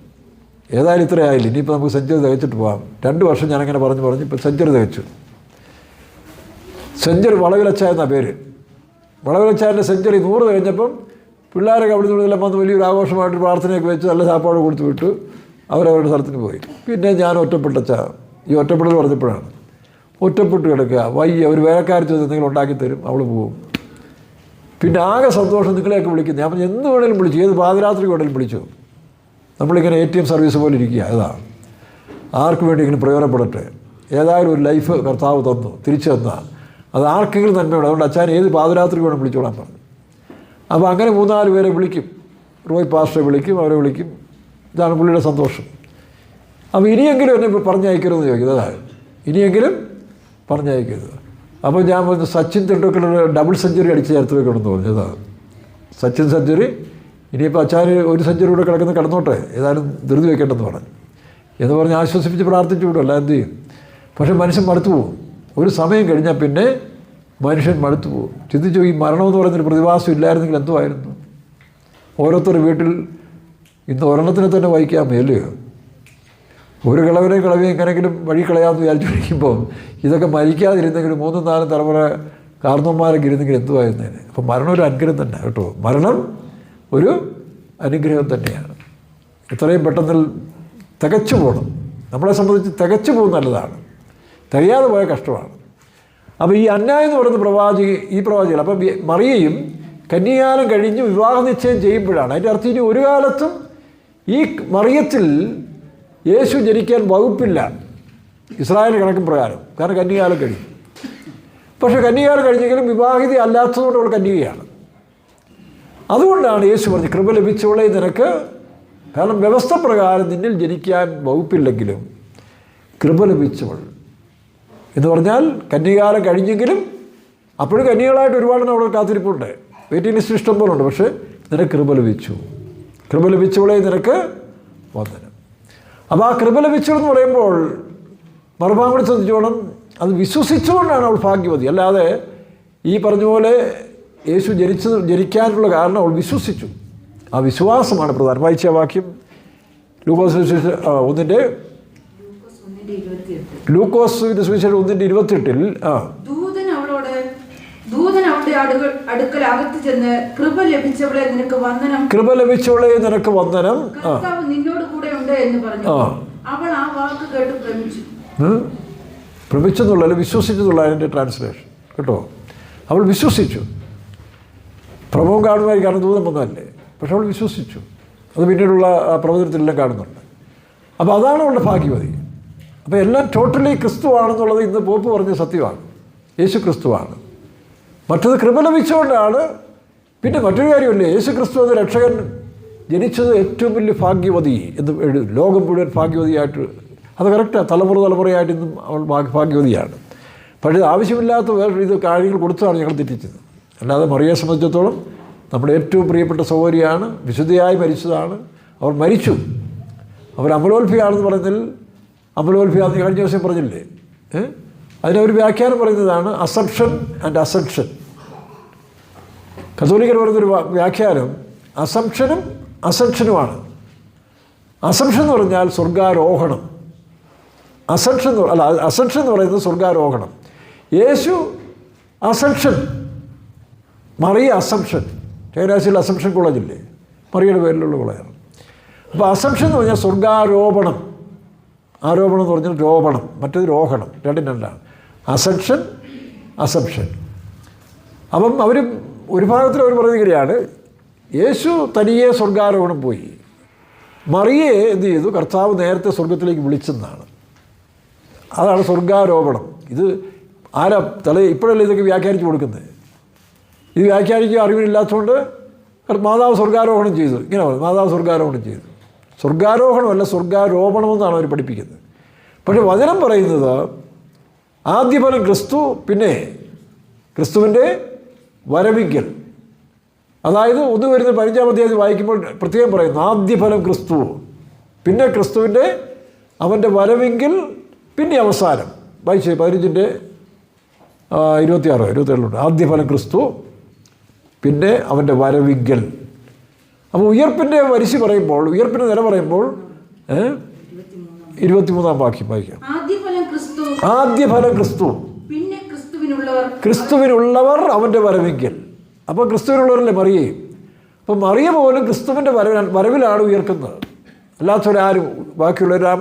ഏതായാലും ഇത്രയായില്ല, ഇനിയിപ്പോൾ നമുക്ക് സെഞ്ചുറി തികച്ചിട്ട് പോകാം. 2 വർഷം ഞാനങ്ങനെ പറഞ്ഞു ഇപ്പോൾ സെഞ്ചുറി തികച്ചു. സെഞ്ചുറി വളവിലച്ചായ എന്നാ പേര്. വളവിലച്ചായൻ്റെ സെഞ്ചുറി 100 കഴിഞ്ഞപ്പം പിള്ളേരൊക്കെ അവിടെ നിന്നെല്ലാം വന്ന് വലിയൊരു ആഘോഷമായിട്ട് പ്രാർത്ഥനയൊക്കെ വെച്ച് നല്ല സാപ്പാട് കൊടുത്തു വിട്ടു അവരവരുടെ സ്ഥലത്തിന് പോയി. പിന്നെ ഞാൻ ഒറ്റപ്പെട്ടച്ചാ. ഈ ഒറ്റപ്പെടൽ പറഞ്ഞപ്പോഴാണ് ഒറ്റപ്പെട്ട് കിടക്കുക. വയ്യ, ഒരു വേലക്കാരി ചെന്ന് എന്തെങ്കിലും ഉണ്ടാക്കി തരും, അവൾ പോവും. പിന്നെ ആകെ സന്തോഷം നിങ്ങളെയൊക്കെ വിളിക്കുന്നത്. ഞാൻ പറഞ്ഞു എന്ന് വേണേലും വിളിച്ചു, ഏത് പാതിരാത്രി വേണേലും വിളിച്ചു. നമ്മളിങ്ങനെ ATM സർവീസ് പോലെ ഇരിക്കുക. അതാണ് ആർക്ക് വേണ്ടി ഇങ്ങനെ പ്രയോജനപ്പെടട്ടെ. ഏതായാലും ഒരു ലൈഫ് കർത്താവ് തന്നു, തിരിച്ചു തന്നാൽ അത് ആർക്കെങ്കിലും നന്മയുണ്ട്. അതുകൊണ്ട് അച്ഛൻ ഏത് പാതിരാത്രി വേണം വിളിച്ചോളാൻ പറഞ്ഞു. അപ്പോൾ അങ്ങനെ 3-4 പേരെ വിളിക്കും. റോയ് പാസ്റ്ററെ വിളിക്കും, അവരെ വിളിക്കും. ഇതാണ് പുള്ളിയുടെ സന്തോഷം. അപ്പോൾ ഇനിയെങ്കിലും എന്നെ പറഞ്ഞയക്കരുതെന്ന് ചോദിക്കുന്നത്. അതാണ് ഇനിയെങ്കിലും പറഞ്ഞയക്കരുത്. അപ്പോൾ ഞാൻ പറഞ്ഞു സച്ചിൻ തെണ്ടുൽക്കർ ഡബിൾ സെഞ്ചുറി അടിച്ച് ചേർത്ത് വെക്കണമെന്ന് പറഞ്ഞു. അതാണ് സച്ചിൻ സെഞ്ചുറി. ഇനിയിപ്പോൾ അച്ഛന് ഒരു സെഞ്ചുറി കൂടെ കിടന്നോട്ടെ, ഏതായാലും ധൃതി വെക്കേണ്ടെന്ന് പറഞ്ഞു. എന്ന് പറഞ്ഞ് ആശ്വസിപ്പിച്ച് പ്രാർത്ഥിച്ചു വിടും, അല്ല എന്ത് ചെയ്യും. പക്ഷേ മനുഷ്യൻ മടുത്തു പോകും. ഒരു സമയം കഴിഞ്ഞാൽ പിന്നെ മനുഷ്യൻ മടുത്തു പോകും. ചിന്തിച്ചു, ഈ മരണമെന്ന് പറയുന്നൊരു പ്രതിഭാസം ഇല്ലായിരുന്നെങ്കിൽ എന്തുമായിരുന്നു. ഓരോരുത്തരുടെ വീട്ടിൽ ഇന്ന് ഒരെണ്ണത്തിനെ തന്നെ വഹിക്കാൻ മേലെയോ. ഒരു കിളവിനെയും എങ്ങനെയെങ്കിലും വഴി കളയാമെന്ന് വിചാരിച്ചിരിക്കുമ്പോൾ ഇതൊക്കെ മരിക്കാതിരുന്നെങ്കിൽ 3-4 തലമുറ കാർന്നന്മാരൊക്കെ ഇരുന്നെങ്കിൽ എന്തുമായിരുന്നേനെ. അപ്പോൾ മരണം ഒരു അനുഗ്രഹം തന്നെ കേട്ടോ. മരണം ഒരു അനുഗ്രഹം തന്നെയാണ്. എത്രയും പെട്ടെന്ന് തികച്ചു പോകണം. നമ്മളെ സംബന്ധിച്ച് തികച്ചു പോകുന്ന നല്ലതാണ്, തികയാതെ പോയ കഷ്ടമാണ്. അപ്പോൾ ഈ അന്ന എന്ന് പറയുന്ന പ്രവാചികൾ അപ്പം മറിയയും കന്യാകാലം കഴിഞ്ഞ് വിവാഹ നിശ്ചയം ചെയ്യുമ്പോഴാണ്. അതിൻ്റെ അർത്ഥം ഇനി ഒരു കാലത്തും ഈ മറിയത്തിൽ യേശു ജനിക്കാൻ വകുപ്പില്ല ഇസ്രായേൽ കണക്കും പ്രകാരം. കാരണം കന്യാകാലം കഴിഞ്ഞു. പക്ഷേ കന്യാകാലം കഴിഞ്ഞെങ്കിലും വിവാഹിത അല്ലാത്തതുകൊണ്ട് അവൾ കന്യകയാണ്. അതുകൊണ്ടാണ് യേശു പറഞ്ഞു കൃപ ലഭിച്ചവളെ നിനക്ക്, കാരണം വ്യവസ്ഥ പ്രകാരം നിന്നിൽ ജനിക്കാൻ വകുപ്പില്ലെങ്കിലും കൃപ ലഭിച്ചവൾ എന്ന് പറഞ്ഞാൽ കന്യകാലം കഴിഞ്ഞെങ്കിലും അപ്പോഴും കന്യകളായിട്ട് ഒരുപാട് അവിടെ കാത്തിരിപ്പുണ്ട്, വെയിറ്റിംഗ് ലിസ്റ്റ് ഇഷ്ടം പോലെ ഉണ്ട്. പക്ഷേ നിനക്ക് കൃപ ലഭിച്ചു. കൃപ ലഭിച്ചവളെ നിനക്ക് വന്ദനം. അപ്പോൾ ആ കൃപ ലഭിച്ചവളെന്ന് പറയുമ്പോൾ മറുഭാഗം കൂടി ശ്രദ്ധിച്ചോണം, അത് വിശ്വസിച്ചുകൊണ്ടാണ് അവൾ ഭാഗ്യവതി. അല്ലാതെ ഈ പറഞ്ഞ പോലെ യേശു ജനിക്കാനുള്ള കാരണം അവൾ വിശ്വസിച്ചു. ആ വിശ്വാസമാണ് പ്രധാനം. വായിച്ച വാക്യം ലൂക്കോസ് 1-ന്റെ ലൂക്കോസിന്റെ സുവിശേഷം 1:28 ദൂതൻ അവളുടെ അടുക്കൽ അകത്ത് ചെന്ന് കൃപ ലഭിച്ചവളെ നിനക്ക് വന്ദനം, കൃപ ലഭിച്ചവളെ നിനക്ക് വന്ദനം, കർത്താവ് നിന്നോട് കൂടെ ഉണ്ട് എന്ന് പറഞ്ഞു. അവൾ ആ വാക്ക് കേട്ട് ഭ്രമിച്ചു. ഭ്രമിച്ചെന്നുള്ള വിശ്വസിച്ചെന്നുള്ള അതിൻ്റെ ട്രാൻസ്ലേഷൻ കേട്ടോ. അവൾ വിശ്വസിച്ചു. പ്രഭവം കാണുമായിരിക്കും, കാരണം ദൂതം വന്നതല്ലേ. പക്ഷെ അവൾ വിശ്വസിച്ചു. അത് പിന്നീടുള്ള പ്രവചനത്തിലെല്ലാം കാണുന്നുണ്ട്. അപ്പോൾ അതാണ് അവളുടെ ഭാഗ്യവതി. അപ്പോൾ എല്ലാം ടോട്ടലി ക്രിസ്തുവാണെന്നുള്ളത് ഇന്ന് പോപ്പ് പറഞ്ഞ സത്യമാണ്. യേശു ക്രിസ്തുവാണ്. മറ്റത് കൃപ ലഭിച്ചുകൊണ്ടാണ്. പിന്നെ മറ്റൊരു കാര്യമല്ലേ, യേശു ക്രിസ്തു എന്ന രക്ഷകൻ ജനിച്ചത് ഏറ്റവും വലിയ ഭാഗ്യവതി എന്ന് എഴുതും. ലോകം മുഴുവൻ ഭാഗ്യവതിയായിട്ട്, അത് കറക്റ്റാണ്. തലമുറയായിട്ട് ഇന്നും അവൾ ഭാഗ്യവതിയാണ്. പക്ഷേ ആവശ്യമില്ലാത്ത വേറെ ഇത് കാര്യങ്ങൾ കൊടുത്തതാണ് ഞങ്ങൾ തെറ്റിച്ചത്. അല്ലാതെ മറിയയെ സംബന്ധിച്ചിടത്തോളം നമ്മുടെ ഏറ്റവും പ്രിയപ്പെട്ട സഹോദരിയാണ്, വിശുദ്ധയായി മരിച്ചതാണ്. അവർ മരിച്ചു. അവർ അമലോത്ഭയാണെന്ന് പറയുന്നതിൽ അമലോത്ഭയാന്ന് കഴിഞ്ഞ ദിവസം പറഞ്ഞില്ലേ, അതിനൊരു വ്യാഖ്യാനം പറയുന്നതാണ് അസംപ്ഷൻ ആൻഡ് അസെൻഷൻ. കത്തോലിക്കർ പറയുന്നൊരു വ്യാഖ്യാനം അസംപ്ഷനും അസെൻഷനുമാണ്. അസംപ്ഷൻ എന്ന് പറഞ്ഞാൽ സ്വർഗാരോഹണം. അസെൻഷൻ എന്ന് പറയുന്നത് സ്വർഗാരോഹണം. യേശു അസംപ്ഷൻ, മറിയ അസംപ്ഷൻ. ചങ്ങനാശ്ശേരിയിൽ അസംപ്ഷൻ കോളേജില്ലേ, മറിയയുടെ പേരിലുള്ള കോളേജാണ്. അപ്പോൾ അസംപ്ഷൻ എന്ന് പറഞ്ഞാൽ സ്വർഗാരോപണം. ആരോപണം എന്ന് പറഞ്ഞാൽ രോപണം, മറ്റേത് രോഹണം, രണ്ടും രണ്ടാണ്. Assumption assumption. അപ്പം അവർ ഒരു ഭാഗത്തിൽ അവർ പറയുകയാണ് യേശു തനിയെ സ്വർഗാരോഹണം പോയി, മറിയെ എന്ത് ചെയ്തു, കർത്താവ് നേരത്തെ സ്വർഗത്തിലേക്ക് വിളിച്ചെന്നാണ്. അതാണ് സ്വർഗാരോപണം. ഇത് ആരാ ഇപ്പോഴല്ലേ ഇതൊക്കെ വ്യാഖ്യാനിച്ച് കൊടുക്കുന്നത്. ഇത് വ്യാഖ്യാനിക്കുക അറിവില്ലാത്തതുകൊണ്ട് മാതാവ് സ്വർഗാരോഹണം ചെയ്തു, ഇങ്ങനെ പറഞ്ഞു, മാതാവ് സ്വർഗാരോഹണം ചെയ്തു. സ്വർഗാരോഹണമല്ല, സ്വർഗാരോപണമെന്നാണ് അവർ പഠിപ്പിക്കുന്നത്. പക്ഷേ വചനം പറയുന്നത് ആദ്യഫലം ക്രിസ്തു, പിന്നെ ക്രിസ്തുവിൻ്റെ വരവിങ്കൽ. അതായത് 1 വരുന്ന 15-ാം അധ്യായം വായിക്കുമ്പോൾ പ്രത്യേകം പറയുന്നു ആദ്യഫലം ക്രിസ്തു, പിന്നെ ക്രിസ്തുവിൻ്റെ അവൻ്റെ വരവിങ്കൽ, പിന്നെ അവസാനം. വായിച്ച് 15-ൻ്റെ 26-27 ആദ്യഫലം ക്രിസ്തു, പിന്നെ അവൻ്റെ വരവിങ്കൽ. അപ്പോൾ ഉയർപ്പിൻ്റെ വരിശി പറയുമ്പോൾ, ഉയർപ്പിൻ്റെ നില പറയുമ്പോൾ 23-ാം വാക്യം വായിക്കാം. ആദ്യഫലം ക്രിസ്തു, പിന്നെ ക്രിസ്തുവിനുള്ളവർ, ക്രിസ്തുവിനുള്ളവർ അവൻ്റെ വരവിങ്കൽ. അപ്പോൾ ക്രിസ്തുവിനുള്ളവരല്ലേ മറിയയും. അപ്പം മറിയ പോലും ക്രിസ്തുവിൻ്റെ വരവിലാണ് ഉയർക്കുന്നത്. അല്ലാത്തവരാരും, ബാക്കിയുള്ളവരാം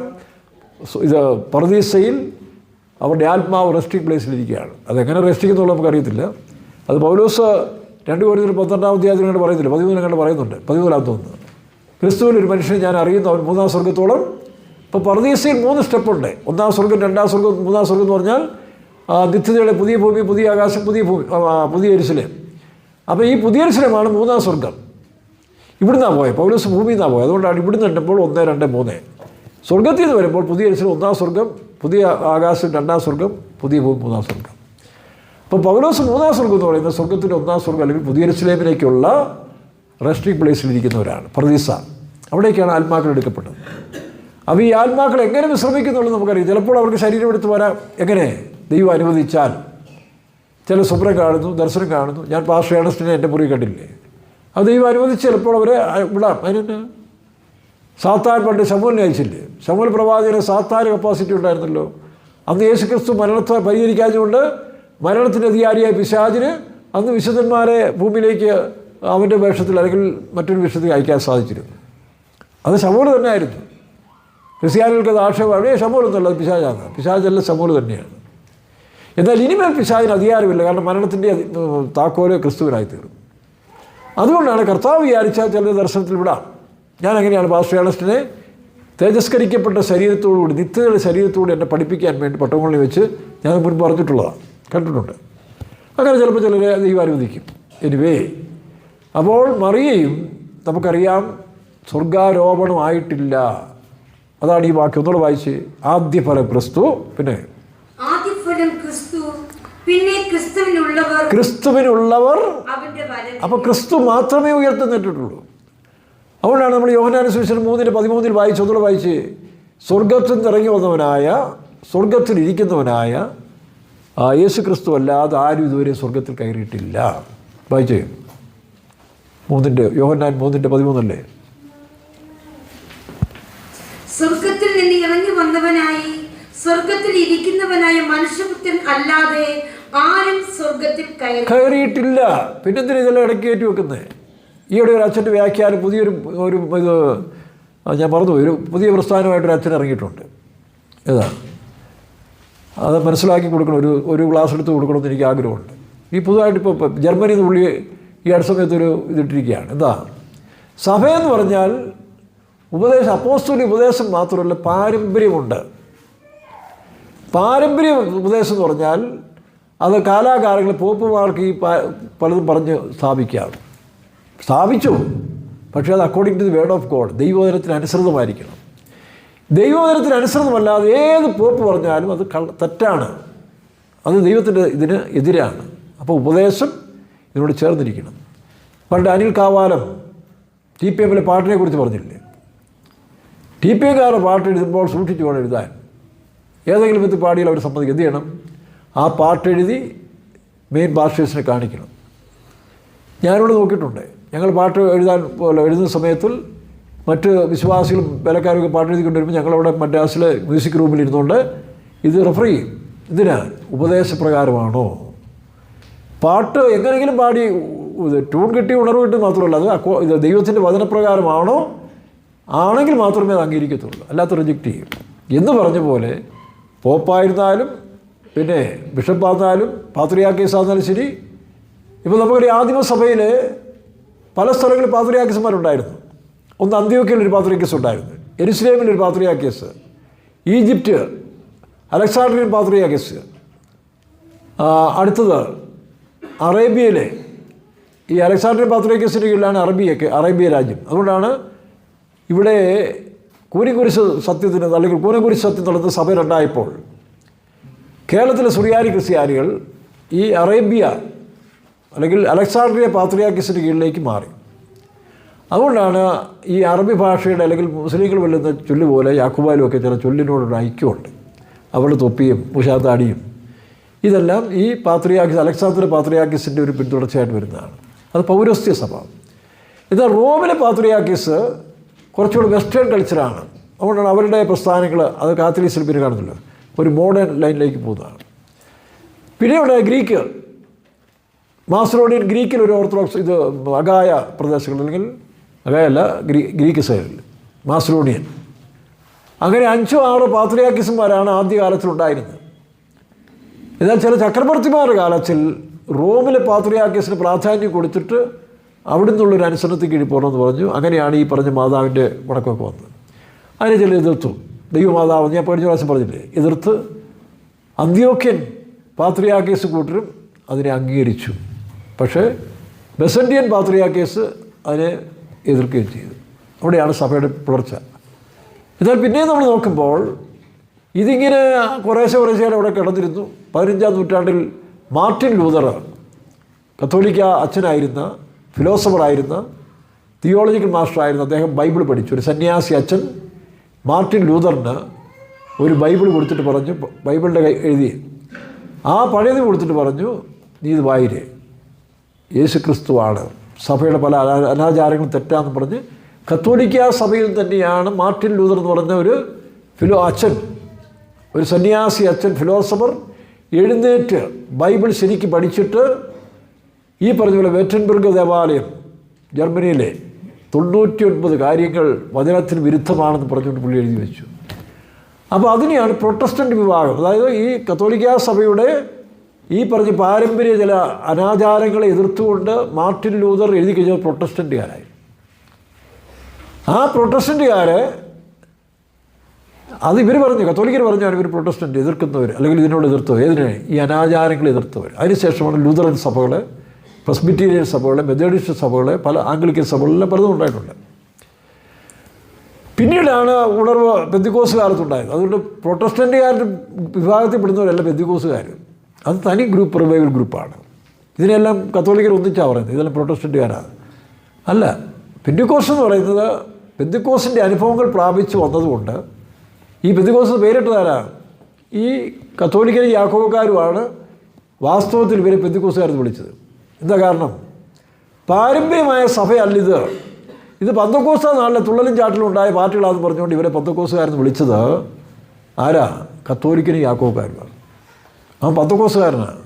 ഇത് പർദീസയിൽ അവരുടെ ആത്മാവ് റെസ്റ്റിംഗ് പ്ലേസിലിരിക്കുകയാണ്. അതെങ്ങനെ റെസ്റ്റിംഗ് നമുക്കറിയത്തില്ല. അത് പൗലോസ് 2 കൊരിന്ത്യർ 12-ാം അധ്യായത്തിൽ കണ്ട് പറയുന്നില്ല, 13 കണ്ട് പറയുന്നുണ്ട്, 13 തോന്നുന്നു. ക്രിസ്തുവിൽ ഒരു മനുഷ്യനെ ഞാൻ അറിയുന്നു, അവൻ 3-ാം സ്വർഗത്തോളം. ഇപ്പോൾ പർദീസയിൽ 3 സ്റ്റെപ്പുണ്ട്. 1-ാം സ്വർഗം, 2-ാം സ്വർഗം, 3-ാം സ്വർഗം എന്ന് പറഞ്ഞാൽ നിത്യതയുടെ പുതിയ ഭൂമി, പുതിയ ആകാശം, പുതിയ ഭൂമി, പുതിയ യെരുശലേം. അപ്പോൾ ഈ പുതിയ യെരുശലേമാണ് 3-ാം സ്വർഗം. ഇവിടുന്നാണ് പോയത്, പൗലോസ് ഭൂമിയിൽ നിന്നാണ് പോയത്. അതുകൊണ്ടാണ് ഇവിടുന്ന് കണ്ടപ്പോൾ 1, 2, 3. സ്വർഗത്തിൽ നിന്ന് വരുമ്പോൾ പുതിയ യെരുശലേം 1-ാം സ്വർഗം, പുതിയ ആകാശം 2-ാം സ്വർഗം, പുതിയ ഭൂമി 3-ാം സ്വർഗം. അപ്പോൾ പൗലോസ് 3-ാം സ്വർഗം എന്ന് പറയുന്നത് സ്വർഗത്തിൻ്റെ 1-ാം സ്വർഗം അല്ലെങ്കിൽ പുതിയ യെരുശലേമിലേക്കുള്ള റെസ്റ്റിംഗ് പ്ലേസിലിരിക്കുന്നവരാണ്, പർദീസ. അവിടേക്കാണ് ആത്മാക്കൾ എടുക്കപ്പെട്ടത്. അപ്പോൾ ഈ ആത്മാക്കൾ എങ്ങനെ വിശ്രമിക്കുന്നുള്ളത് നമുക്കറിയാം. ചിലപ്പോൾ അവർക്ക് ശരീരം എടുത്ത് വരാം. എങ്ങനെ? ദൈവം അനുവദിച്ചാൽ. ചില സ്വപ്നം കാണുന്നു, ദർശനം കാണുന്നു. ഞാൻ പാസ്റ്റർ ഏണസ്റ്റിനെ എൻ്റെ മുറി കണ്ടില്ലേ, അത് ദൈവം അനുവദിച്ച് ചിലപ്പോൾ അവരെ വിടാം. അതിന് സാത്താൻ പണ്ട് ശമൂലിനെ അയച്ചില്ലേ, ശമൂൽ പ്രവാചകന് സാത്താൻ കപ്പാസിറ്റി ഉണ്ടായിരുന്നല്ലോ. അന്ന് യേശുക്രിസ്തു മരണത്തെ പരിഹരിക്കാഞ്ഞുകൊണ്ട് മരണത്തിൻ്റെ അധികാരിയായ പിശാചിന് അന്ന് വിശുദ്ധന്മാരെ ഭൂമിയിലേക്ക് അവൻ്റെ വേഷത്തിൽ അല്ലെങ്കിൽ മറ്റൊരു വേഷത്തിൽ അയക്കാൻ സാധിച്ചിരുന്നു. അത് ശമൂൽ തന്നെ ആയിരുന്നു. ക്രിസ്ത്യാനികൾക്ക് അത് ആക്ഷേപം, അവിടെ ശമൂലൊന്നുമല്ല, പിശാചാണ്. പിശാചല്ല, ശമൂൽ തന്നെയാണ്. എന്നാൽ ഇനിമേൽ പിശാചിന് അധികാരമില്ല, കാരണം മരണത്തിൻ്റെ താക്കോല് ക്രിസ്തുവിനായി തീർന്നു. അതുകൊണ്ടാണ് കർത്താവ് വിചാരിച്ചാൽ ചില ദർശനത്തിൽ വിടാം. ഞാൻ അങ്ങനെയാണ് പാസ്റ്റർ ഏണസ്റ്റിനെ തേജസ്കരിക്കപ്പെട്ട ശരീരത്തോടുകൂടി, നിത്യതയുടെ ശരീരത്തോടുകൂടി എന്നെ പഠിപ്പിക്കാൻ വേണ്ടി പട്ടങ്ങളിൽ വെച്ച് ഞാൻ മുൻപ് പറഞ്ഞിട്ടുള്ളതാണ്, കണ്ടിട്ടുണ്ട്. അങ്ങനെ ചിലപ്പോൾ ചിലരെ ദൈവം അനുവദിക്കും. എനിവേ, അപ്പോൾ മറിയയും നമുക്കറിയാം സ്വർഗാരോപണമായിട്ടില്ല. അതാണ് ഈ വാക്യം. ഒന്നുകൂടെ വായിച്ച്. ആദ്യഫലം ക്രിസ്തു, പിന്നെ ക്രിസ്തുവിനുള്ളവർ. അപ്പോൾ ക്രിസ്തു മാത്രമേ ഉയർത്തുന്നിട്ടുള്ളൂ. അതുകൊണ്ടാണ് നമ്മൾ യോഹന്നാന്റെ സുവിശേഷം 3:13 വായിച്ച്. ഒന്നുകൂടെ വായിച്ച്. സ്വർഗത്തിൽ നിന്ന് ഇറങ്ങി വന്നവനായ, സ്വർഗത്തിൽ ഇരിക്കുന്നവനായ യേശു ക്രിസ്തു അല്ലാതെ ആരും ഇതുവരെ സ്വർഗത്തിൽ കയറിയിട്ടില്ല. വായിച്ചേ. യോഹന്നാൻ 3:13 സ്വർഗത്തിൽ നിന്ന് ഇറങ്ങി വന്നവനായി സ്വർഗത്തിൽ ഇരിക്കുന്നവനായ മനുഷ്യപുത്രൻ അല്ലാതെ ആരും സ്വർഗത്തിൽ കയറിയിട്ടില്ല. പിന്നെന്തിനാ ഇതെല്ലാം ഇടയ്ക്ക് കയറ്റി വെക്കുന്നത്? ഈയിടെ ഒരു അച്ഛൻ്റെ വ്യാഖ്യാനം പുതിയൊരു ഇത് ഞാൻ പറഞ്ഞു, ഒരു പുതിയ പ്രസ്ഥാനമായിട്ടൊരു അച്ഛൻ ഇറങ്ങിയിട്ടുണ്ട്. ഏതാ അത് മനസ്സിലാക്കി കൊടുക്കണം, ഒരു ക്ലാസ് എടുത്ത് കൊടുക്കണമെന്ന് എനിക്ക് ആഗ്രഹമുണ്ട്. ഈ പുതുതായിട്ട് ഇപ്പോൾ ജർമ്മനിയിൽ നിന്ന് പുള്ളി ഈ അടുത്ത സമയത്തൊരു ഇതിട്ടിരിക്കുകയാണ്. എന്താ സഭയെന്ന് പറഞ്ഞാൽ ഉപദേശം, അപ്പോസ്തലിക ഉപദേശം മാത്രമല്ല, പാരമ്പര്യമുണ്ട്. പാരമ്പര്യ ഉപദേശം എന്ന് പറഞ്ഞാൽ അത് കാലാകാലങ്ങളിൽ പോപ്പുമാർക്ക് ഈ പലതും പറഞ്ഞ് സ്ഥാപിച്ചു. പക്ഷേ അത് according to the word of God, ദൈവവചനത്തിന് അനുസൃതമായിരിക്കണം. ദൈവവചനത്തിന് അനുസൃതമല്ലാതെ ഏത് പോപ്പ് പറഞ്ഞാലും അത് തെറ്റാണ്, അത് ദൈവത്തിൻ്റെ ഇതിന് എതിരാണ്. അപ്പോൾ ഉപദേശം ഇതിനോട് ചേർന്നിരിക്കണം. പണ്ട് അനിൽ കാവാലം TPM പാട്ടിനെ കുറിച്ച് പറഞ്ഞില്ലേ? TPMകാരുടെ പാട്ട് എഴുതുമ്പോൾ സൂക്ഷിച്ചു വേണം എഴുതാൻ. ഏതെങ്കിലും വിധത്തിൽ പാടിയാൽ അവർ സമ്മതിക്കും. എന്ത് ചെയ്യണം? ആ പാട്ടെഴുതി മെയിൻ പാസ്റ്റേഴ്സിനെ കാണിക്കണം. ഞാനിവിടെ നോക്കിയിട്ടുണ്ട്. ഞങ്ങൾ പാട്ട് എഴുതുന്ന സമയത്തിൽ മറ്റ് വിശ്വാസികളും വേലക്കാരൊക്കെ പാട്ട് എഴുതിക്കൊണ്ട് വരുമ്പോൾ ഞങ്ങളവിടെ മദ്രാസിലെ മ്യൂസിക് റൂമിൽ ഇരുന്നുകൊണ്ട് ഇത് റെഫർ ചെയ്യും. ഇതിന് ഉപദേശപ്രകാരമാണോ പാട്ട് എങ്ങനെയെങ്കിലും പാടി ട്യൂൺ കിട്ടി ഉണർവ് കിട്ടി മാത്രമല്ല, അത് ഇത് ദൈവത്തിൻ്റെ വചനപ്രകാരമാണോ ആണെങ്കിൽ മാത്രമേ അത് അംഗീകരിക്കത്തുള്ളൂ, അല്ലാത്ത റിജക്റ്റ് ചെയ്യും. എന്ന് പറഞ്ഞ പോലെ പോപ്പായിരുന്നാലും പിന്നെ ബിഷപ്പായിരുന്നാലും പാത്രിയാക്കീസ് ആയിരുന്നാലും ശരി. ഇപ്പോൾ നമുക്കറിയാം ആദിമസഭയിൽ പല സ്ഥലങ്ങളിൽ പാത്രിയാക്കീസുമാരുണ്ടായിരുന്നു. ഒന്ന് അന്ത്യോക്യയിലൊരു പാത്രിയാക്കീസ് ഉണ്ടായിരുന്നു, യെരുശലേമിലൊരു പാത്രിയാക്കീസ്, ഈജിപ്റ്റ് അലക്സാണ്ട്രിയൻ പാത്രിയാക്കീസ്, അടുത്തത് അറേബ്യയിലെ ഈ അലക്സാണ്ട്രിയ പാത്രിയാർക്കീസിൻ്റെ കീഴിലാണ് അറേബ്യ രാജ്യം. അതുകൊണ്ടാണ് ഇവിടെ കൂനിക്കുരിശ് സത്യത്തിന് അല്ലെങ്കിൽ കൂനക്കുരിശ് സത്യം നടത്തുന്ന സഭ രണ്ടായപ്പോൾ കേരളത്തിലെ സുറിയാനി ക്രിസ്ത്യാനികൾ ഈ അറേബ്യ അല്ലെങ്കിൽ അലക്സാണ്ട്രിയ പാത്രിയാർക്കീസിൻ്റെ കീഴിലേക്ക് മാറി. അതുകൊണ്ടാണ് ഈ അറബി ഭാഷയുടെ അല്ലെങ്കിൽ മുസ്ലിങ്ങൾ വെല്ലുന്ന ചൊല്ല് പോലെ യാക്കൂബാലും ഒക്കെ ചില ചൊല്ലിനോടൊരു ഐക്യമുണ്ട്. അവരുടെ തൊപ്പിയും മുഷാത്താടിയും ഇതെല്ലാം ഈ അലക്സാണ്ട്രിയ പാത്രിയാർക്കീസിൻ്റെ ഒരു പിന്തുടർച്ചയായിട്ട് വരുന്നതാണ്. അത് പൗരസ്ത്യ സഭ. എന്നാൽ റോമിലെ പാത്രിയാർക്കീസ് കുറച്ചുകൂടി വെസ്റ്റേൺ കൾച്ചറാണ്. അതുകൊണ്ടാണ് അവരുടെ പ്രസ്ഥാനങ്ങൾ അത് കാത്തലിക്സിൽ പിന്നെ കാണുന്നില്ല, ഒരു മോഡേൺ ലൈനിലേക്ക് പോകുന്നതാണ്. പിന്നെ ഇവിടെ ഗ്രീക്ക് മാസ്ലോണിയൻ ഗ്രീക്കിൽ ഒരു ഓർത്തഡോക്സ് ഇത് അഗായ പ്രദേശങ്ങൾ അല്ലെങ്കിൽ അഗായല്ല ഗ്രീക്ക് സൈഡിൽ മാസ്ലോണിയൻ അങ്ങനെ 5-6 പാത്രിയാർക്കീസുമാരാണ് ആദ്യകാലത്തിലുണ്ടായിരുന്നത്. എന്നാൽ ചില ചക്രവർത്തിമാരുടെ കാലത്തിൽ റോമിലെ പാത്രിയാർക്കീസിന് പ്രാധാന്യം കൊടുത്തിട്ട് അവിടെ നിന്നുള്ളൊരു അനുസരണത്തിൽ കീഴിൽ പോകണമെന്ന് പറഞ്ഞു. അങ്ങനെയാണ് ഈ പറഞ്ഞ മാതാവിൻ്റെ മുടക്കമൊക്കെ വന്നത്. അതിനെ ചില എതിർത്തു. ദൈവമാതാവ് ഞാൻ കഴിഞ്ഞ പ്രാവശ്യം പറഞ്ഞില്ലേ, എതിർത്ത് അന്ത്യോക്യൻ പാത്രിയാർക്കീസ് കൂട്ടരും അതിനെ അംഗീകരിച്ചു. പക്ഷേ ബെസന്റിയൻ പാത്രിയാർക്കീസ് അതിനെ എതിർക്കുകയും ചെയ്തു. അവിടെയാണ് സഭയുടെ പുലർച്ച. എന്നാൽ പിന്നെയും നമ്മൾ നോക്കുമ്പോൾ ഇതിങ്ങനെ കുറേശ്ശെ അവിടെ കിടന്നിരുന്നു. 15-ാം നൂറ്റാണ്ടിൽ മാർട്ടിൻ ലൂതർ, കത്തോലിക്ക അച്ഛനായിരുന്ന, ഫിലോസഫറായിരുന്ന, തിയോളജിക്കൽ മാസ്റ്ററായിരുന്ന അദ്ദേഹം ബൈബിൾ പഠിച്ചു. ഒരു സന്യാസി അച്ഛൻ മാർട്ടിൻ ലൂതറിന് ഒരു ബൈബിൾ കൊടുത്തിട്ട് പറഞ്ഞു, ബൈബിളിൻ്റെ എഴുതി ആ പഴയത് കൊടുത്തിട്ട് പറഞ്ഞു, നീ ഇത് വായിരേ, യേശു ക്രിസ്തുവാണ്, സഭയുടെ പല അനാചാരങ്ങളും തെറ്റാന്ന് പറഞ്ഞ് കത്തോലിക്ക സഭയിൽ തന്നെയാണ് മാർട്ടിൻ ലൂതർ എന്ന് പറഞ്ഞ ഒരു അച്ഛൻ, ഒരു സന്യാസി അച്ഛൻ, ഫിലോസഫർ എഴുന്നേറ്റ് ബൈബിൾ ശരിക്ക് പഠിച്ചിട്ട് ഈ പറഞ്ഞ പോലെ വെറ്റൻബർഗ് ദേവാലയം ജർമ്മനിയിലെ 99 കാര്യങ്ങൾ വചനത്തിന് വിരുദ്ധമാണെന്ന് പറഞ്ഞുകൊണ്ട് പുള്ളി എഴുതി വെച്ചു. അപ്പോൾ അതിനെയാണ് പ്രൊട്ടസ്റ്റൻ്റ് വിഭാഗം, അതായത് ഈ കത്തോലിക്ക സഭയുടെ ഈ പറഞ്ഞ പാരമ്പര്യ ചില അനാചാരങ്ങളെ എതിർത്തുകൊണ്ട് മാർട്ടിൻ ലൂതർ എഴുതി കഴിഞ്ഞാൽ പ്രൊട്ടസ്റ്റൻ്റുകാരായി. ആ പ്രൊട്ടസ്റ്റൻ്റുകാരെ അത് ഇവർ പറഞ്ഞു, കത്തോലിക്കർ പറഞ്ഞാണ് ഇവർ പ്രൊട്ടസ്റ്റൻ്റ് എതിർക്കുന്നവർ അല്ലെങ്കിൽ ഇതിനോട് എതിർത്തവർ, ഏതിനെ ഈ അനാചാരങ്ങൾ എതിർത്തവർ. അതിനുശേഷമാണ് ലൂതറൻ സഭകൾ, പ്രസ്ബിറ്റീരിയൻ സഭകൾ, മെത്തഡിസ്റ്റ് സഭകൾ, പല ആംഗ്ലിക്കൻ സഭകളിലും പലതും ഉണ്ടായിട്ടുണ്ട്. പിന്നീടാണ് ഉണർവ് പെന്തിക്കോസ് കാലത്തുണ്ടായത്. അതുകൊണ്ട് പ്രൊട്ടസ്റ്റൻ്റുകാരുടെ വിഭാഗത്തിൽ പെടുന്നവരല്ല പെന്തിക്കോസുകാർ, അത് തനി ഗ്രൂപ്പ്, റിവൈവൽ ഗ്രൂപ്പാണ്. ഇതിനെല്ലാം കത്തോലിക്കർ ഒന്നിച്ചാണ് പറയുന്നത്, ഇതെല്ലാം പ്രൊട്ടസ്റ്റൻ്റുകാരാണ്. അല്ല, പെന്തിക്കോസ് എന്ന് പറയുന്നത് പെന്തിക്കോസിൻ്റെ അനുഭവങ്ങൾ പ്രാപിച്ചു വന്നതുകൊണ്ട് ഈ പെന്തിക്കോസ് പേരിട്ടതാരാ, ഈ കത്തോലിക്കരും യാക്കോബക്കാരുമാണ് വാസ്തവത്തിൽ ഇവരെ പെന്തിക്കോസുകാരെന്ന് വിളിച്ചത്. എന്താ കാരണം? പാരമ്പര്യമായ സഭയല്ലിത്, ഇത് പന്തക്കോസ്ത നാളിലെ തുള്ളലും ചാട്ടിലും ഉണ്ടായ പാർട്ടികളാണെന്ന് പറഞ്ഞുകൊണ്ട് ഇവരെ പന്തക്കോസുകാരെന്ന് വിളിച്ചത് ആരാ? കത്തോലിക്കനും യാക്കോബക്കാരുമാണ്. അവൻ പന്തക്കോസുകാരനാണ്.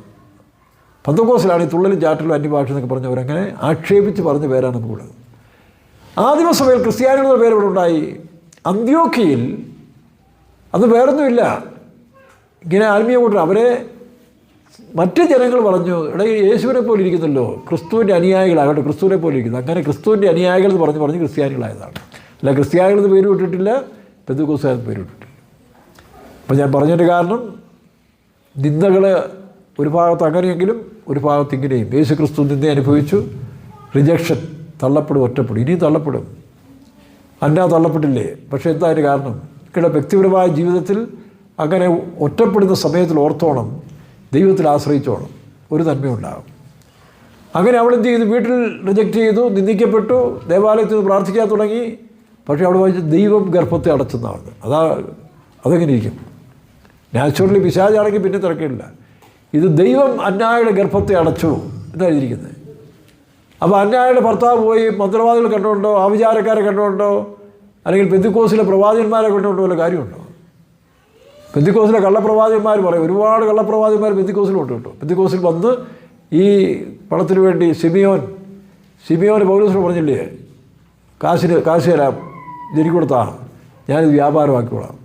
പന്തക്കോസിലാണ് ഈ തുള്ളലും ചാട്ടിലും അന്യഭാഷ എന്നൊക്കെ പറഞ്ഞവരങ്ങനെ ആക്ഷേപിച്ച് പറഞ്ഞ പേരാണ് നമുക്കുള്ളത്. ആദിമസഭയിൽ ക്രിസ്ത്യാനികളുടെ പേര് ഇവിടെ ഉണ്ടായി. അന്ത്യോക്യയിൽ അത് വേറൊന്നുമില്ല, ഇങ്ങനെ ആത്മീയ കൂട്ടർ അവരെ മറ്റ് ജനങ്ങൾ പറഞ്ഞു, എടാ യേശുവിനെ പോലെ ഇരിക്കുന്നല്ലോ, ക്രിസ്തുവിൻ്റെ അനുയായികളാകട്ടെ, ക്രിസ്തുവിനെ പോലെ ഇരിക്കുന്നു. അങ്ങനെ ക്രിസ്തുവിൻ്റെ അനുയായികൾ എന്ന് പറഞ്ഞ് ക്രിസ്ത്യാനികളായതാണ്. അല്ല, ക്രിസ്ത്യാനികളെന്ന് പേര് വിട്ടിട്ടില്ല, പെന്തക്കോസ്തുകാരെന്ന് പേര് വിട്ടിട്ടില്ല. അപ്പോൾ ഞാൻ പറഞ്ഞതിൻ്റെ കാരണം നിന്ദകൾ ഒരു ഭാഗത്ത് അങ്ങനെയെങ്കിലും ഒരു ഭാഗത്ത് ഇങ്ങനെയും. യേശു ക്രിസ്തു നിന്ദ അനുഭവിച്ചു, റിജക്ഷൻ, തള്ളപ്പെടും, ഒറ്റപ്പെടും, ഇനിയും തള്ളപ്പെടും. തള്ളപ്പെട്ടില്ലേ? പക്ഷേ എന്താ അതിന് കാരണം? ഇവിടെ വ്യക്തിപരമായ ജീവിതത്തിൽ അങ്ങനെ ഒറ്റപ്പെടുന്ന സമയത്തിൽ ഓർത്തോണം, ദൈവത്തിൽ ആശ്രയിച്ചോണം, ഒരു നന്മയുണ്ടാകും. അങ്ങനെ അവൾ എന്ത് ചെയ്തു? വീട്ടിൽ റിജക്റ്റ് ചെയ്തു, നിന്ദിക്കപ്പെട്ടു, ദേവാലയത്തിൽ നിന്ന് പ്രാർത്ഥിക്കാൻ തുടങ്ങി. പക്ഷേ അവിടെ വായിച്ച് ദൈവം ഗർഭത്തെ അടച്ചെന്നാണ്. അതെങ്ങനെ ഇരിക്കും? നാച്ചുറലി പിശാചാണെങ്കിൽ പിന്നെ തിരക്കില്ല. ഇത് ദൈവം അന്യായുടെ ഗർഭത്തെ അടച്ചു എന്നാണ് എഴുതിയിരിക്കുന്നത്. അപ്പോൾ അന്യായുടെ ഭർത്താവ് പോയി മന്ത്രവാദികൾ കണ്ടുകൊണ്ടോ ആവിചാരക്കാരെ കണ്ടുകൊണ്ടോ അല്ലെങ്കിൽ പെന്തിക്കോസിലെ പ്രവാചകന്മാരെ കണ്ടുകൊണ്ടോ വല്ല കാര്യമുണ്ടോ? പെന്തിക്കോസിലെ കള്ളപ്രവാചകന്മാർ പറയും, ഒരുപാട് കള്ളപ്രവാചകന്മാർ പെന്തിക്കോസിലുണ്ട് കേട്ടോ. പെന്തിക്കോസിൽ വന്ന് ഈ പണത്തിന് വേണ്ടി സിമിയോന് പൗലോസിനോട് പറഞ്ഞില്ലേ, കാശ് തരാം, ജനിക്ക് കൊടുത്താ ഞാനിത് വ്യാപാരമാക്കിക്കോളാം,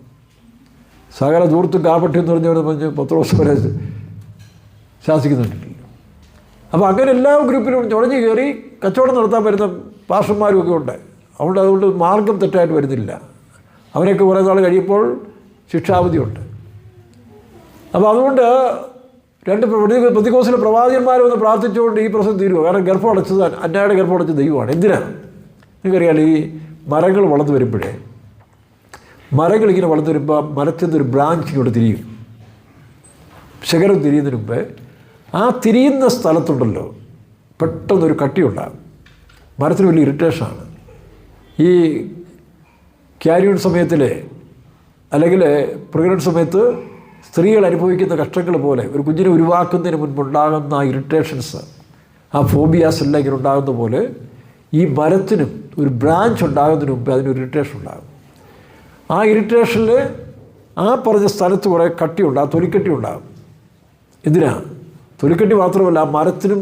സകല ദൂർത്തും കാപ്പട്യം എന്ന് പറഞ്ഞ് പത്രോസ് വരെ ശാസിക്കുന്നുണ്ടല്ലോ. അപ്പോൾ അങ്ങനെ എല്ലാ ഗ്രൂപ്പിലും ചുഴഞ്ഞു കയറി കച്ചവടം നടത്താൻ വരുന്ന പാസ്റ്റർമാരുമൊക്കെ ഉണ്ട്. അതുകൊണ്ട് മാർഗം തെറ്റായിട്ട് വരുന്നില്ല. അവരൊക്കെ കുറേ നാൾ കഴിയുമ്പോൾ ശിക്ഷാവധിയുണ്ട്. അപ്പോൾ അതുകൊണ്ട് പെന്തിക്കോസിലെ പ്രവാചകന്മാരും ഒന്ന് പ്രാർത്ഥിച്ചുകൊണ്ട് ഈ പ്രശ്നം തീരുമോ? കാരണം ഗർഭം അടച്ചത് അന്നായുടെ ഗർഭം അടച്ച ദൈവമാണ്. എന്തിനാണ്? നിങ്ങൾക്കറിയാം, ഈ മരങ്ങൾ വളർന്നു വരുമ്പോഴേ മരങ്ങൾ ഇങ്ങനെ വളർന്നു വരുമ്പോൾ മരത്തിൽ നിന്നൊരു ബ്രാഞ്ച് ഇങ്ങോട്ട് തിരിയും. ശകരം തിരിയുന്നതിന് മുമ്പ് ആ തിരിയുന്ന സ്ഥലത്തുണ്ടല്ലോ പെട്ടെന്നൊരു കട്ടിയുണ്ടാകും. മരത്തിന് വലിയ ഇറിറ്റേഷനാണ്. ഈ ക്യാരിയൺ സമയത്തിൽ അല്ലെങ്കിൽ പ്രഗ്നൻറ്റ് സമയത്ത് സ്ത്രീകൾ അനുഭവിക്കുന്ന കഷ്ടങ്ങൾ പോലെ ഒരു കുഞ്ഞിനെ ഉരുവാക്കുന്നതിന് മുൻപുണ്ടാകുന്ന ആ ഇറിറ്റേഷൻസ്, ആ ഫോബിയാസ് എല്ലാം ഇങ്ങനെ ഉണ്ടാകുന്ന പോലെ ഈ മരത്തിനും ഒരു ബ്രാഞ്ച് ഉണ്ടാകുന്നതിന് മുമ്പ് അതിനൊരു ഇറിറ്റേഷൻ ഉണ്ടാകും. ആ ഇറിറ്റേഷനിൽ ആ പറഞ്ഞ സ്ഥലത്ത് കുറേ കട്ടിയുണ്ട്, ആ തൊലിക്കട്ടി ഉണ്ടാകും. എന്തിനാ? തൊലിക്കട്ടി മാത്രമല്ല, ആ മരത്തിനും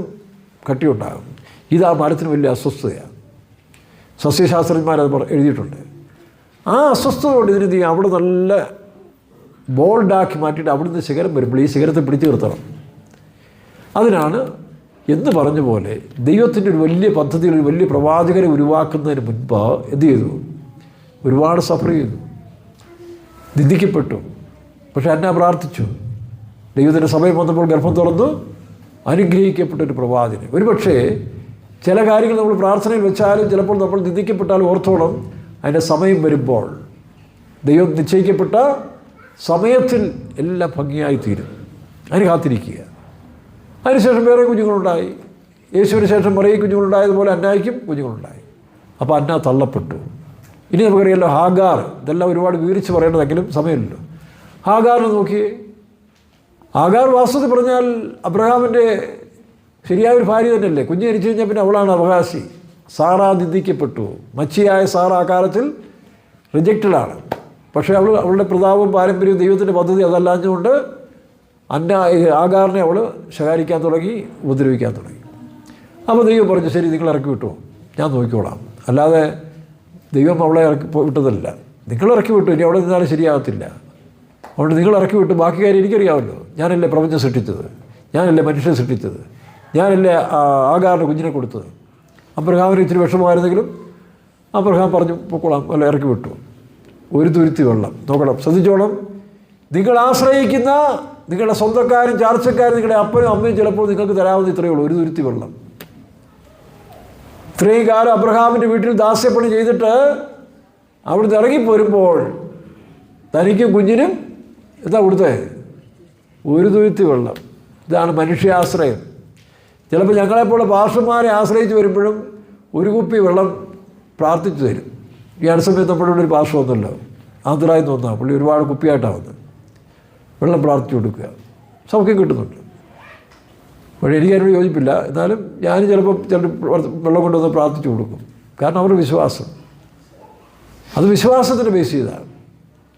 കട്ടിയുണ്ടാകും. ഇത് ആ മരത്തിന് വലിയ അസ്വസ്ഥതയാണ്. സസ്യശാസ്ത്രജ്ഞന്മാരത് എഴുതിയിട്ടുണ്ട്. ആ അസ്വസ്ഥത കൊണ്ട് ഇതിന് അവിടെ നല്ല ബോൾഡാക്കി മാറ്റിയിട്ട് അവിടുന്ന് ശിഖരം വരുമ്പോൾ ഈ ശിഖരത്തെ പിടിച്ചു നിർത്തണം. അതിനാണ് എന്ന് പറഞ്ഞ പോലെ ദൈവത്തിൻ്റെ ഒരു വലിയ പദ്ധതിയിൽ ഒരു വലിയ പ്രവാചകരെ ഉരുവാക്കുന്നതിന് മുൻപ് എന്ത് ചെയ്തു? ഒരുപാട് സഫർ ചെയ്തു, നിന്ദിക്കപ്പെട്ടു. പക്ഷെ അന്ന പ്രാർത്ഥിച്ചു. ദൈവത്തിൻ്റെ സമയം വന്നപ്പോൾ ഗർഭം തുറന്നു അനുഗ്രഹിക്കപ്പെട്ടൊരു പ്രവാചകൻ. ഒരുപക്ഷേ ചില കാര്യങ്ങൾ നമ്മൾ പ്രാർത്ഥനയിൽ വെച്ചാലും ചിലപ്പോൾ നമ്മൾ നിന്ദിക്കപ്പെട്ടാലും ഓർത്തോളം അതിൻ്റെ സമയം വരുമ്പോൾ ദൈവം നിശ്ചയിക്കപ്പെട്ട സമയത്തിൽ എല്ലാം ഭംഗിയായി തീരും. അതിന് കാത്തിരിക്കുക. അതിനുശേഷം വേറെ കുഞ്ഞുങ്ങളുണ്ടായി. യേശുവിന് ശേഷം മറിയ കുഞ്ഞുങ്ങളുണ്ടായതുപോലെ അന്നായിക്കും കുഞ്ഞുങ്ങളുണ്ടായി. അപ്പോൾ അന്ന തള്ളപ്പെട്ടു. ഇനി നമുക്കറിയാമല്ലോ ഹാഗാർ. ഇതെല്ലാം ഒരുപാട് വിവരിച്ച് പറയേണ്ടതെങ്കിലും സമയമില്ലല്ലോ. ഹാഗാറിനെ നോക്കി. ഹാഗാർ വാസ്തവത്തിൽ പറഞ്ഞാൽ അബ്രഹാമിൻ്റെ ശരിയായ ഒരു ഭാര്യ തന്നെയല്ലേ. കുഞ്ഞ് ജനിച്ചു കഴിഞ്ഞാൽ പിന്നെ അവളാണ് അവകാശി. സാറ നിന്ദിക്കപ്പെട്ടു. മച്ചിയായ സാറ ആ കാലത്തിൽ റിജക്റ്റഡാണ്. പക്ഷേ അവളുടെ പ്രതാപവും പാരമ്പര്യവും ദൈവത്തിൻ്റെ പദ്ധതി അതല്ലാഞ്ഞുകൊണ്ട് ആഗാറിനെ അവൾ ശകാരിക്കാൻ തുടങ്ങി, ഉപദ്രവിക്കാൻ തുടങ്ങി. അപ്പോൾ ദൈവം പറഞ്ഞു, ശരി നിങ്ങൾ ഇറക്കി വിട്ടു, ഞാൻ നോക്കിക്കോളാം. അല്ലാതെ ദൈവം അവളെ ഇറക്കി വിട്ടതല്ല. നിങ്ങൾ ഇറക്കി വിട്ടു, ഇനി അവിടെ നിന്നാലും ശരിയാകത്തില്ല. അതുകൊണ്ട് നിങ്ങൾ ഇറക്കി വിട്ടു, ബാക്കി കാര്യം എനിക്കറിയാമല്ലോ. ഞാനല്ലേ പ്രപഞ്ചം സൃഷ്ടിച്ചത്, ഞാനല്ലേ മനുഷ്യനെ സൃഷ്ടിച്ചത്, ഞാനല്ലേ ആഗാറിൻ്റെ കുഞ്ഞിനെ കൊടുത്തത്. അബ്രഹാമിന് ഇച്ചിരി വിഷമമായിരുന്നെങ്കിലും അബ്രഹാം പറഞ്ഞു പൊക്കോളാം, അല്ല ഇറക്കി വിട്ടു. ഒരു തുരുത്തി വെള്ളം. നോക്കണം, ശ്രദ്ധിച്ചോളം. നിങ്ങൾ ആശ്രയിക്കുന്ന നിങ്ങളുടെ സ്വന്തക്കാരും ചാർച്ചക്കാരും നിങ്ങളുടെ അപ്പനും അമ്മയും ചിലപ്പോൾ നിങ്ങൾക്ക് തരാവുന്ന ഇത്രയേ ഉള്ളൂ, ഒരു തുരുത്തി വെള്ളം. ഇത്രയും കാലം അബ്രഹാമിൻ്റെ വീട്ടിൽ ദാസ്യപ്പണി ചെയ്തിട്ട് അവിടുന്ന് ഇറങ്ങിപ്പോരുമ്പോൾ തനിക്കും കുഞ്ഞിനും എന്താ കൊടുത്തേ? ഒരു തുരുത്തി വെള്ളം. ഇതാണ് മനുഷ്യാശ്രയം. ചിലപ്പോൾ ഞങ്ങളെപ്പോലെ പാസ്റ്റർമാരെ ആശ്രയിച്ച് വരുമ്പോഴും ഒരു കുപ്പി വെള്ളം പ്രാർത്ഥിച്ചു തരും. ഈ അടുത്ത നമ്മുടെ ഒരു പാസ്റ്റർ വന്നല്ലോ, ആന്ധ്രായിൽ നിന്ന് വന്നാൽ പുള്ളി ഒരുപാട് കുപ്പിയായിട്ടാണ് വന്നത്. വെള്ളം പ്രാർത്ഥിച്ചു കൊടുക്കുക, സൗഖ്യം കിട്ടുന്നുണ്ട്. പക്ഷേ എനിക്കതിനോട് യോജിപ്പില്ല. എന്നാലും ഞാൻ ചിലപ്പോൾ വെള്ളം കൊണ്ടുവന്ന് പ്രാർത്ഥിച്ചു കൊടുക്കും. കാരണം അവരുടെ വിശ്വാസം, അത് വിശ്വാസത്തിന് ബേസ് ചെയ്താണ്.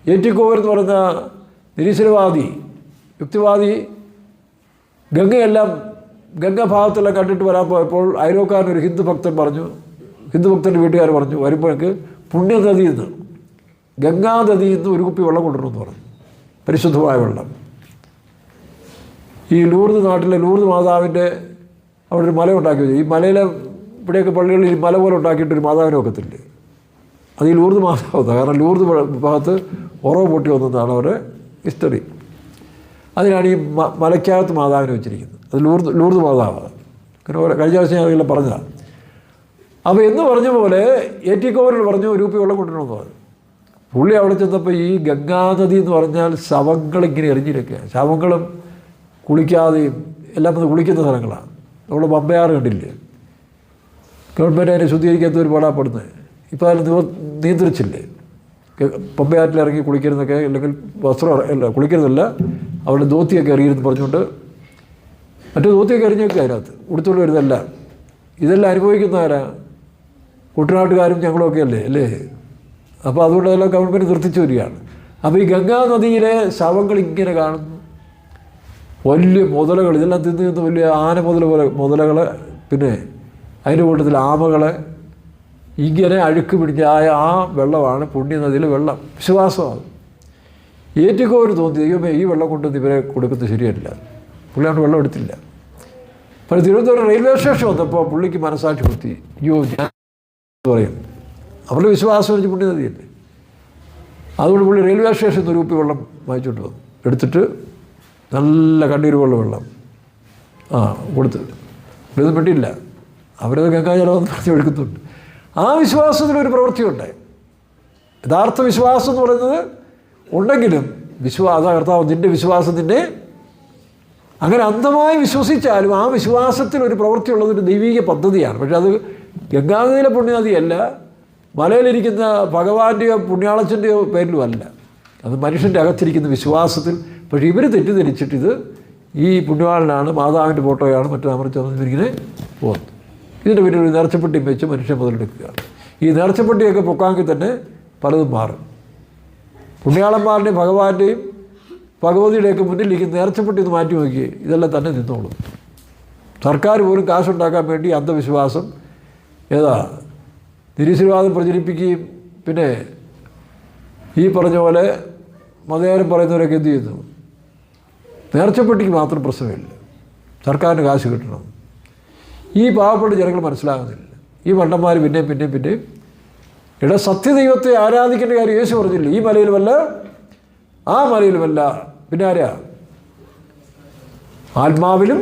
ഏറ്റിക്കോവർ എന്ന് പറയുന്ന നിരീശ്വരവാദി യുക്തിവാദി ഗംഗാഭാഗത്തെല്ലാം കണ്ടിട്ട് വരാൻ പോയപ്പോൾ അയലോക്കാരനൊരു ഹിന്ദു ഭക്തൻ പറഞ്ഞു, ഹിന്ദു ഭക്തൻ്റെ വീട്ടുകാർ പറഞ്ഞു, വരുമ്പോൾ എനിക്ക് പുണ്യനദിയിൽ നിന്ന് ഗംഗാനദിയിൽ നിന്ന് ഒരു കുപ്പി വെള്ളം കൊണ്ടുവരണമെന്ന് പറഞ്ഞു, പരിശുദ്ധമായ വെള്ളം. ഈ ലൂർദ് നാട്ടിലെ ലൂർദ് മാതാവിൻ്റെ അവിടെ ഒരു മല ഉണ്ടാക്കി വെച്ചു. ഈ മലയിലെ ഇവിടെയൊക്കെ പള്ളികളിൽ ഈ മല പോലെ ഉണ്ടാക്കിയിട്ടൊരു മാതാവിനെ വെക്കത്തില്ലേ, അത് ഈ ലൂർദ് മാതാവ്. കാരണം ലൂർദ് ഭാഗത്ത് ഉറവ് പൊട്ടി വന്നതാണ് അവരുടെ ഹിസ്റ്ററി. അതിനാണ് ഈ മലയ്ക്കകത്ത് മാതാവിനെ വെച്ചിരിക്കുന്നത്. അത് ലൂർദ് മാതാവാണ്. കഴിഞ്ഞ ആഴ്ച ഞാൻ അതെല്ലാം പറഞ്ഞതാണ്. അപ്പോൾ എന്ന് പറഞ്ഞ പോലെ ഏറ്റിക്കോവറിൽ പറഞ്ഞു ഒരു കുപ്പി വെള്ളം കൊണ്ടുവരണമെന്ന് പറഞ്ഞു. പുള്ളി അവിടെ ചെന്നപ്പോൾ ഈ ഗംഗാനദി എന്ന് പറഞ്ഞാൽ ശവങ്ങളിങ്ങനെ എറിഞ്ഞിരിക്കുക. ശവങ്ങളും കുളിക്കാതെയും എല്ലാം വന്ന് കുളിക്കുന്ന സ്ഥലങ്ങളാണ്. നമ്മൾ പമ്പയാറ് കണ്ടില്ലേ, ഗവൺമെൻറ് അതിനെ ശുദ്ധീകരിക്കാത്ത ഒരുപാടാപ്പെടുന്നത്. ഇപ്പോൾ അതിന് നിയന്ത്രിച്ചില്ലേ, പമ്പയാറ്റിലിറങ്ങി കുളിക്കരുതെന്നൊക്കെ, അല്ലെങ്കിൽ വസ്ത്രം അല്ല കുളിക്കരുതല്ല, അവിടെ ധോത്തിയൊക്കെ എറിയരുതെന്ന് പറഞ്ഞുകൊണ്ട് മറ്റു ധോത്തിയൊക്കെ എറിഞ്ഞൊക്കെ അതിനകത്ത് ഉടുത്തുകൊണ്ട് വരുന്നതല്ല. ഇതെല്ലാം അനുഭവിക്കുന്ന ആരാ? കുട്ടനാട്ടുകാരും ഞങ്ങളുമൊക്കെ അല്ലേ. അപ്പോൾ അതുകൊണ്ട് അതെല്ലാം ഗവൺമെൻറ് നിർത്തിച്ചു വരികയാണ്. അപ്പോൾ ഈ ഗംഗാനദിയിലെ ശവങ്ങൾ ഇങ്ങനെ കാണുന്നു, വലിയ മുതലകൾ, ഇതെല്ലാം തിന്ന് വലിയ ആന മുതല പോലെ മുതലകൾ, പിന്നെ അതിൻ്റെ കൂട്ടത്തിൽ ആമകളെ ഇങ്ങനെ അഴുക്ക് പിടിച്ചായ ആ വെള്ളമാണ് പുണ്യനദിയിലെ വെള്ളം. വിശ്വാസമാണ്. ഏറ്റിക്കോവർ തോന്നി, ദൈവമേ ഈ വെള്ളം കൊണ്ട് ഇവരെ കൊടുക്കുന്നത് ശരിയല്ല. പുള്ളിയാണ് വെള്ളം എടുത്തില്ല. പക്ഷേ തിരുവനന്തപുരം റെയിൽവേ സ്റ്റേഷൻ വന്നപ്പോൾ പുള്ളിക്ക് മനസ്സാക്ഷി കുത്തി, അയ്യോ ഞാൻ പറയും, അവരുടെ വിശ്വാസം വെച്ച് പുണ്യനദിയല്ലേ. അതുകൊണ്ട് പുള്ളി റെയിൽവേ സ്റ്റേഷനിൽ നിന്ന് ഒരു കുപ്പി വെള്ളം വാങ്ങിച്ചുകൊണ്ട് വന്നു. എടുത്തിട്ട് നല്ല കണ്ണീർ വെള്ളം കൊടുത്ത് ഇതൊന്നും വേണ്ടിയില്ല, അവരത് ഗംഗാജലം പറഞ്ഞ് എടുക്കുന്നുണ്ട്. ആ വിശ്വാസത്തിലൊരു പ്രവൃത്തിയുണ്ട്. യഥാർത്ഥ വിശ്വാസം എന്ന് പറയുന്നത് ഉണ്ടെങ്കിലും കർത്താവ് നിൻ്റെ വിശ്വാസം നിന്നെ അങ്ങനെ അന്ധമായി വിശ്വസിച്ചാലും ആ വിശ്വാസത്തിൽ ഒരു പ്രവൃത്തിയുള്ളതൊരു ദൈവിക പദ്ധതിയാണ്. പക്ഷെ അത് ഗംഗാനദിയിലെ പുണ്യനദിയല്ല, മലയിലിരിക്കുന്ന ഭഗവാന്റെയോ പുണ്യാളച്ചൻ്റെയോ പേരിലുമല്ല, അത് മനുഷ്യൻ്റെ അകത്തിരിക്കുന്ന വിശ്വാസത്തിൽ. പക്ഷേ ഇവർ തെറ്റിദ്ധരിച്ചിട്ട് ഇത് ഈ പുണ്യവാളനാണ്, മാതാവിൻ്റെ ഫോട്ടോയാണ്, മറ്റേ ഇവരിങ്ങനെ പോകുന്നത്. ഇതിൻ്റെ പേരിൽ ഒരു നേർച്ചപ്പെട്ടിയും വെച്ച് മനുഷ്യൻ മുതലെടുക്കുകയാണ്. ഈ നേർച്ചപ്പെട്ടിയൊക്കെ പൊക്കാമെങ്കിൽ തന്നെ പലതും മാറും. പുണ്യാളന്മാരുടെയും ഭഗവാന്റെയും ഭഗവതിയുടെയൊക്കെ മുന്നിലിരിക്കുന്ന നേർച്ചപ്പെട്ടി ഒന്ന് മാറ്റി നോക്കി, ഇതെല്ലാം തന്നെ നിന്നോളും. സർക്കാർ പോലും കാശുണ്ടാക്കാൻ വേണ്ടി അന്ധവിശ്വാസം നിരീശ്വരവാദം പ്രചരിപ്പിക്കുകയും പിന്നെ ഈ പറഞ്ഞ പോലെ മതേതരം പറയുന്നവരൊക്കെ എന്ത് ചെയ്യുന്നു, നേർച്ചപ്പെട്ടിക്ക് മാത്രം പ്രശ്നമില്ല, സർക്കാരിന് കാശ് കിട്ടണം. ഈ പാവപ്പെട്ട ജനങ്ങൾ മനസ്സിലാകുന്നില്ല. ഈ മണ്ടന്മാർ പിന്നെയും സത്യദൈവത്തെ ആരാധിക്കേണ്ട കാര്യം യേശു പറഞ്ഞില്ല. ഈ മലയിലുമല്ല ആ മലയിലുമല്ല, പിന്നെ ആരാ? ആത്മാവിലും.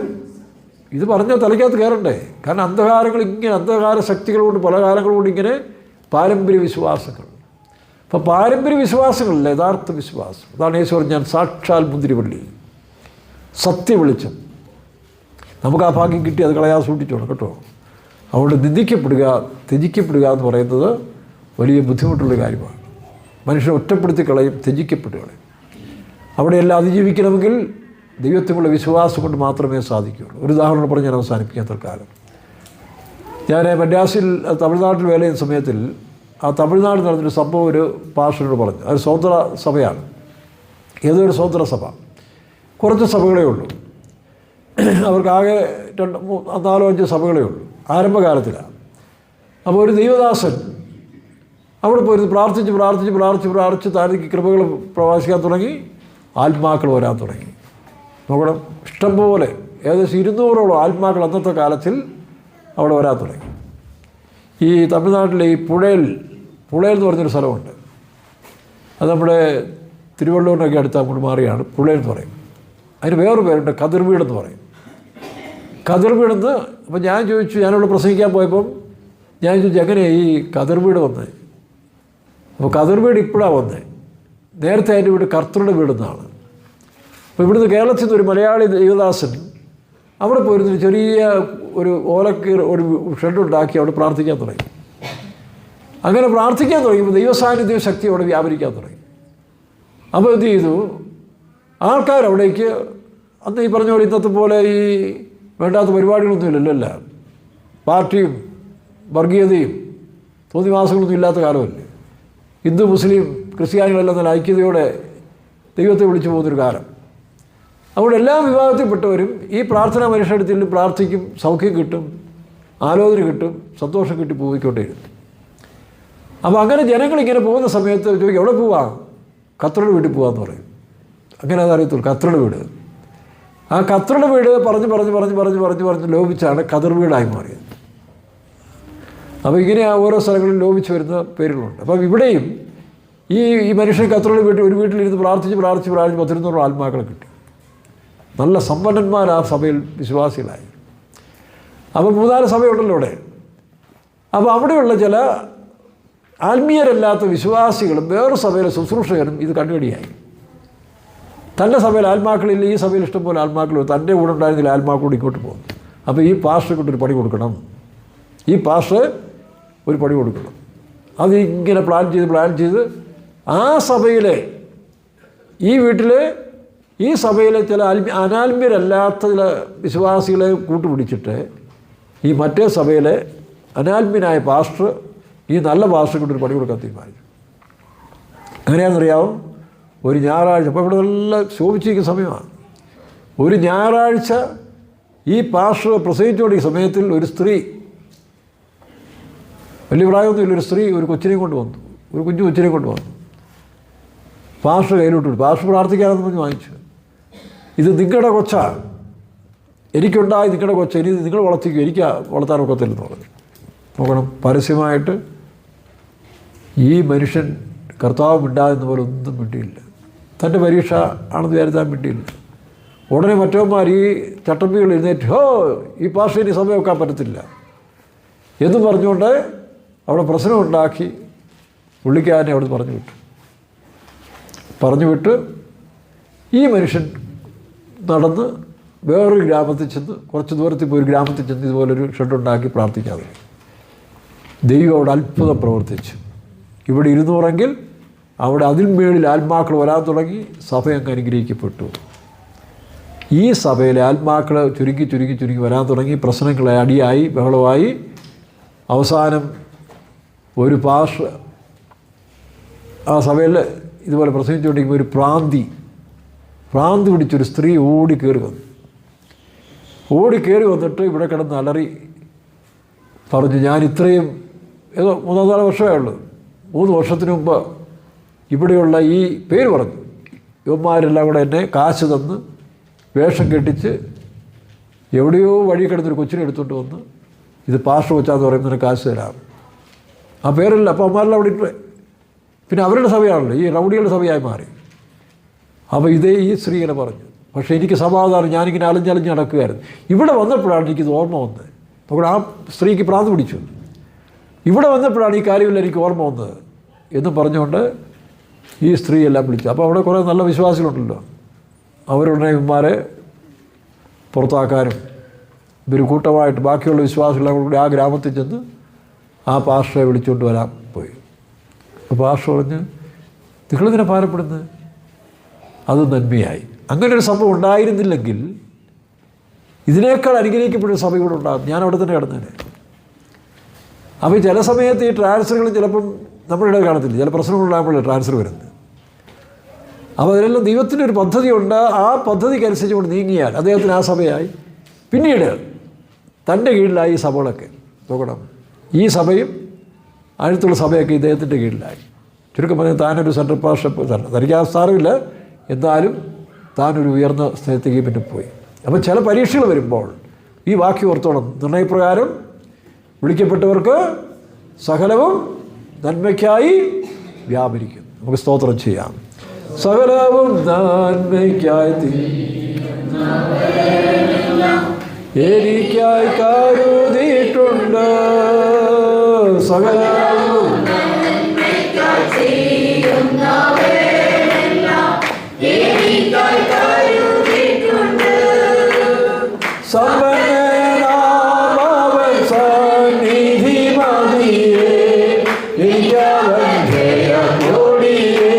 ഇത് പറഞ്ഞാൽ തലയ്ക്കകത്ത് കയറണ്ടേ? കാരണം അന്ധകാര ശക്തികളുകൊണ്ട് പല കാലങ്ങളുകൊണ്ട് ഇങ്ങനെ പാരമ്പര്യ വിശ്വാസങ്ങൾ. അപ്പോൾ പാരമ്പര്യ വിശ്വാസങ്ങളില്ല യഥാർത്ഥ വിശ്വാസം. അതാണ് യേശു പറഞ്ഞ ഞാൻ സാക്ഷാൽ മുന്തിരിവള്ളി, സത്യവെളിച്ചം. നമുക്ക് ആ ഭാഗ്യം കിട്ടി, അത് കളയാതെ സൂക്ഷിച്ചോണം കേട്ടോ. അതുകൊണ്ട് നിന്ദിക്കപ്പെടുക, ത്യജിക്കപ്പെടുക എന്ന് പറയുന്നത് വലിയ ബുദ്ധിമുട്ടുള്ള കാര്യമാണ്. മനുഷ്യനെ ഒറ്റപ്പെടുത്തി കളയും, ത്യജിക്കപ്പെടുകയാണ്. അവിടെയെല്ലാം അതിജീവിക്കണമെങ്കിൽ ദൈവത്തിലുള്ള വിശ്വാസം കൊണ്ട് മാത്രമേ സാധിക്കുകയുള്ളൂ. ഒരു ഉദാഹരണം പറഞ്ഞ് ഞാൻ അവസാനിപ്പിക്കാൻ തൽക്കാലം. ഞാൻ മദ്രാസിൽ തമിഴ്നാട്ടിൽ വേല ചെയ്യുന്ന സമയത്തിൽ ആ തമിഴ്നാട് നടന്നൊരു സംഭവം ഒരു പാസ്റ്ററോട് പറഞ്ഞു. അത് സ്വതന്ത്ര സഭയാണ്, ഏതൊരു സ്വതന്ത്ര സഭ, കുറച്ച് സഭകളേ ഉള്ളൂ. അവർക്കാകെ 4-5 സഭകളേ ഉള്ളൂ, ആരംഭകാലത്തിലാണ്. അപ്പോൾ ഒരു ദൈവദാസൻ അവിടെ പോയിരുന്നു പ്രാർത്ഥിച്ച് താഴേക്ക് കൃപകൾ പ്രവാസിക്കാൻ തുടങ്ങി, ആത്മാക്കൾ വരാൻ തുടങ്ങി. നോക്കണം, ഇഷ്ടംപോലെ ഏകദേശം 200ഓളം ആത്മാക്കൾ അന്നത്തെ കാലത്തിൽ അവിടെ വരാൻ തുടങ്ങി. ഈ തമിഴ്നാട്ടിലെ ഈ പുഴയിൽ എന്ന് പറഞ്ഞൊരു സ്ഥലമുണ്ട്. അത് നമ്മുടെ തിരുവള്ളൂരിനൊക്കെ അടുത്ത് അങ്ങോട്ട് മാറിയാണ് പുഴയിൽ എന്ന് പറയും. അതിന് വേറൊരു പേരുണ്ട്, കതിർവീടെന്ന് പറയും. കതിർവീടെന്ന്. അപ്പം ഞാൻ ചോദിച്ചു, ഞാനിവിടെ പ്രസംഗിക്കാൻ പോയപ്പം ഞാൻ ചോദിച്ചു എങ്ങനെയാണ് ഈ കതിർവീട് വന്നത്? അപ്പോൾ കതിർവീട് ഇപ്പോഴാണ് വന്നത്, നേരത്തെ അതിൻ്റെ വീട് കർത്തരുടെ വീടെന്നാണ്. അപ്പോൾ ഇവിടുന്ന് കേരളത്തിൽ നിന്ന് ഒരു മലയാളി ദൈവദാസൻ അവിടെ പോയിരുന്ന ചെറിയ ഒരു ഒരു ഷെഡുണ്ടാക്കി അവിടെ പ്രാർത്ഥിക്കാൻ തുടങ്ങി. അങ്ങനെ പ്രാർത്ഥിക്കാൻ തുടങ്ങിയപ്പോൾ ദൈവസാന്നിധ്യ ശക്തി അവിടെ വ്യാപരിക്കാൻ തുടങ്ങി. അപ്പോൾ എന്ത് ചെയ്തു, ആൾക്കാരവിടേക്ക് അന്ന് ഈ പറഞ്ഞ പോലെ ഇന്നത്തെ പോലെ ഈ വേണ്ടാത്ത പരിപാടികളൊന്നും ഇല്ലല്ലോ, പാർട്ടിയും വർഗീയതയും തോന്നിവാസങ്ങളൊന്നും ഇല്ലാത്ത കാലമല്ലേ. ഹിന്ദു മുസ്ലിം ക്രിസ്ത്യാനികളെല്ലാം നല്ല ഐക്യതയോടെ ദൈവത്തെ വിളിച്ചു പോകുന്നൊരു കാലം. അവിടെ എല്ലാ വിഭാഗത്തിൽപ്പെട്ടവരും ഈ പ്രാർത്ഥനാ മനുഷ്യടുത്തിൽ പ്രാർത്ഥിക്കും, സൗഖ്യം കിട്ടും, ആലോചന കിട്ടും, സന്തോഷം കിട്ടി പോയിക്കൊണ്ടേയിരുന്നു. അപ്പോൾ അങ്ങനെ ജനങ്ങളിങ്ങനെ പോകുന്ന സമയത്ത് ചോദിക്കും എവിടെ പോവാം? കത്തറുടെ വീട്ടിൽ പോകാമെന്ന് പറയും. അങ്ങനെ അതറിയത്തുള്ളൂ, കത്തറുടെ വീട്. ആ കത്തറുടെ വീട് പറഞ്ഞ് ലോപിച്ചാണ് കതിർ വീടായി മാറിയത്. അപ്പോൾ ഇങ്ങനെ ഓരോ സ്ഥലങ്ങളിൽ ലോപിച്ച് വരുന്ന പേരുകളുണ്ട്. അപ്പം ഇവിടെയും ഈ മനുഷ്യൻ കത്തറുടെ വീട്ടിൽ ഒരു വീട്ടിലിരുന്ന് പ്രാർത്ഥിച്ച് 200 ആത്മാക്കളെ കിട്ടി. നല്ല സമ്പന്നന്മാർ ആ സഭയിൽ വിശ്വാസികളായി. അപ്പോൾ 3-4 സഭയുണ്ടല്ലോ ഇവിടെ. അപ്പോൾ അവിടെയുള്ള ചില ആത്മീയരല്ലാത്ത വിശ്വാസികളും വേറെ സഭയിലെ ശുശ്രൂഷകരും ഇത് കണ്ടുപിടിയായി. തൻ്റെ സഭയിൽ ആത്മാക്കളില്ല, ഈ സഭയിൽ ഇഷ്ടംപോലെ ആത്മാക്കൾ, തൻ്റെ കൂടെ ഉണ്ടായിരുന്നില്ല ആത്മാക്കളോട് ഇങ്ങോട്ട് പോകുന്നു. അപ്പോൾ ഈ പാസ്റ്റർ കൊണ്ടൊരു പണി കൊടുക്കണം, ഈ പാസ്റ്റർ ഒരു പണി കൊടുക്കണം. അതിങ്ങനെ പ്ലാൻ ചെയ്ത് ആ സഭയിലെ ഈ വീട്ടിലെ ഈ സഭയിലെ ചില അനാത്മ്യരല്ലാത്ത ചില വിശ്വാസികളെ കൂട്ടുപിടിച്ചിട്ട് ഈ മറ്റേ സഭയിലെ അനാത്മ്യനായ പാസ്റ്റർ ഈ നല്ല പാസ്റ്റർ കൊണ്ടൊരു പണി കൊടുക്കാൻ തീരുമാനിച്ചു. എങ്ങനെയാണെന്നറിയാവും? ഒരു ഞായറാഴ്ച, അപ്പോൾ ഇവിടെ നല്ല ശോഭിച്ചിരിക്കുന്ന സമയമാണ്, ഒരു ഞായറാഴ്ച ഈ പാസ്റ്റർ പ്രസവിച്ചുകൊണ്ടിരിക്കുന്ന സമയത്തിൽ ഒരു സ്ത്രീ, വലിയ പ്രായമൊന്നുമില്ല, ഒരു സ്ത്രീ ഒരു കൊച്ചിനെയും കൊണ്ട് വന്നു, ഒരു കുഞ്ഞു കൊച്ചിനെയും കൊണ്ട് വന്നു. പാസ്റ്റർ കയ്യിലോട്ട് വിട്ടു. പാസ്റ്റർ പ്രാർത്ഥിക്കാമെന്ന് പറഞ്ഞ് വാങ്ങിച്ചു. ഇത് നിങ്ങളുടെ കൊച്ചാണ്, എനിക്കുണ്ടായി നിങ്ങളുടെ കൊച്ച, ഇനി നിങ്ങൾ വളർത്തിക്കും, എനിക്ക് വളർത്താൻ ഒക്കത്തില്ലെന്ന് പറഞ്ഞു. നോക്കണം, പരസ്യമായിട്ട് ഈ മനുഷ്യൻ കർത്താവ് മിണ്ടാകുന്ന പോലെ ഒന്നും മിണ്ടിയില്ല. തൻ്റെ പരീക്ഷ ആണെന്ന് വിചാരിച്ചാൽ മിണ്ടിയില്ല. ഉടനെ മറ്റവന്മാർ ഈ ചട്ടമ്പികൾ എഴുന്നേറ്റ് ഹോ ഈ പാസ്റ്ററിന് സഭ വെക്കാൻ പറ്റത്തില്ല എന്ന് പറഞ്ഞുകൊണ്ട് അവിടെ പ്രശ്നമുണ്ടാക്കി പുള്ളിക്കാരനെ അവിടെ പറഞ്ഞു വിട്ട് ഈ മനുഷ്യൻ നടന്ന് വേറൊരു ഗ്രാമത്തിൽ ചെന്ന് കുറച്ച് ദൂരത്തിൽ പോയി ഒരു ഗ്രാമത്തിൽ ചെന്ന് ഇതുപോലൊരു ഷെഡുണ്ടാക്കി പ്രാർത്ഥിക്കാതെ ദൈവം അവിടെ അത്ഭുതം പ്രവർത്തിച്ചു. ഇവിടെ 200 അവിടെ അതിൽ മേളിൽ ആത്മാക്കൾ വരാൻ തുടങ്ങി. സഭ അങ്ങ് അനുഗ്രഹിക്കപ്പെട്ടു. ഈ സഭയിലെ ആത്മാക്കൾ ചുരുങ്ങി വരാൻ തുടങ്ങി. പ്രശ്നങ്ങൾ അടിയായി ബഹളമായി. അവസാനം ഒരു പാസ്റ്റർ ആ സഭയിൽ ഇതുപോലെ പ്രസംഗിച്ചുകൊണ്ടിരിക്കുമ്പോൾ ഒരു ഭ്രാന്തി പിടിച്ചൊരു സ്ത്രീ ഓടി കയറി വന്നിട്ട് ഇവിടെ കിടന്ന് അലറി പറഞ്ഞു, ഞാൻ ഇത്രയും ഏതോ 3-4 വർഷമേ ഉള്ളൂ, 3 വർഷത്തിന് മുമ്പ് ഇവിടെയുള്ള ഈ പേര് പറഞ്ഞു യുവന്മാരെല്ലാം കൂടെ എന്നെ കാശ് തന്ന് വേഷം കെട്ടിച്ച് എവിടെയോ വഴി കിടന്നൊരു കൊച്ചിനെ എടുത്തുകൊണ്ട് വന്ന് ഇത് പാസ്റ്റർ വെച്ചാന്ന് പറയുന്നതിന് കാശ് തരാം. ആ പേരല്ല. അപ്പോൾ അമ്മമാരെല്ലാം അവിടെ ഇട്ട് പിന്നെ അവരുടെ സഭയാണല്ലോ, ഈ റൗഡികളുടെ സഭയായി മാറി. അപ്പോൾ ഇതേ ഈ സ്ത്രീ ഇങ്ങനെ പറഞ്ഞു. പക്ഷേ എനിക്ക് സമാധാനം, ഞാനിങ്ങനെ അലഞ്ഞലഞ്ഞ് നടക്കുകയായിരുന്നു. ഇവിടെ വന്നപ്പോഴാണ് എനിക്കിത് ഓർമ്മ വന്നത്. അപ്പോൾ ആ സ്ത്രീക്ക് പ്രാന്ത് പിടിച്ചു. ഇവിടെ വന്നപ്പോഴാണ് ഈ കാര്യമില്ല എനിക്ക് ഓർമ്മ വന്നത് എന്ന് പറഞ്ഞുകൊണ്ട് ഈ സ്ത്രീ എല്ലാം വിളിച്ചു. അപ്പോൾ അവിടെ കുറേ നല്ല വിശ്വാസികളുണ്ടല്ലോ, അവരുടനെ ഇവന്മാരെ പുറത്താക്കാനും ഇവർ കൂട്ടമായിട്ട് ബാക്കിയുള്ള വിശ്വാസികളെ കൂടി ആ ഗ്രാമത്തിൽ ചെന്ന് ആ പാസ്റ്ററെ വിളിച്ചുകൊണ്ട് വരാൻ പോയി. അപ്പോൾ പാസ്റ്റർ പറഞ്ഞ്, നിങ്ങളിതിനെ ഭാരപ്പെടുന്നത് അത് നന്മയായി. അങ്ങനെ ഒരു സംഭവം ഉണ്ടായിരുന്നില്ലെങ്കിൽ ഇതിനേക്കാൾ അനുഗ്രഹിക്കപ്പെട്ടൊരു സഭ ഇവിടെ ഉണ്ടാകും. ഞാൻ അവിടെ തന്നെ കിടന്നേനെ. അപ്പോൾ ചില സമയത്ത് ഈ ട്രാൻസ്ഫറുകളും ചിലപ്പം നമ്മുടെ ഇടയിൽ കാണത്തില്ല. ചില പ്രശ്നങ്ങളുണ്ടാകുമ്പോഴേ ട്രാൻസ്ഫർ വരുന്നത്. അപ്പോൾ അതിലെല്ലാം ദൈവത്തിൻ്റെ ഒരു പദ്ധതിയുണ്ട്. ആ പദ്ധതിക്കനുസരിച്ച് കൊണ്ട് നീങ്ങിയാൽ അദ്ദേഹത്തിന് ആ സഭയായി. പിന്നീട് തൻ്റെ കീഴിലായി ഈ സഭകളൊക്കെ. നോക്കണം, ഈ സഭയും അടുത്തുള്ള സഭയൊക്കെ ഇദ്ദേഹത്തിൻ്റെ കീഴിലായി. ചുരുക്കം പറഞ്ഞാൽ താനൊരു സെൻട്രൽ പാസ്റ്റർ തനിക്ക് ആ സ്ഥാനമില്ല, എന്നാലും താനൊരു ഉയർന്ന സ്ഥലത്തേക്ക് പിന്നെ പോയി. അപ്പോൾ ചില പരീക്ഷകൾ വരുമ്പോൾ ഈ വാക്യം ഓർത്തോണം, നിർണയപ്രകാരം വിളിക്കപ്പെട്ടവർക്ക് സകലവും നന്മയ്ക്കായി വ്യാപരിക്കും. നമുക്ക് സ്തോത്രം ചെയ്യാം. സകലവും നന്മയ്ക്കായി എനിക്കായി കരുതിയിട്ടുണ്ട്. സകലവും സമ്പന്നനാമവൻ സന്നിധി മതിയേ, എനിക്കവൻ ജയമൊടിയേ.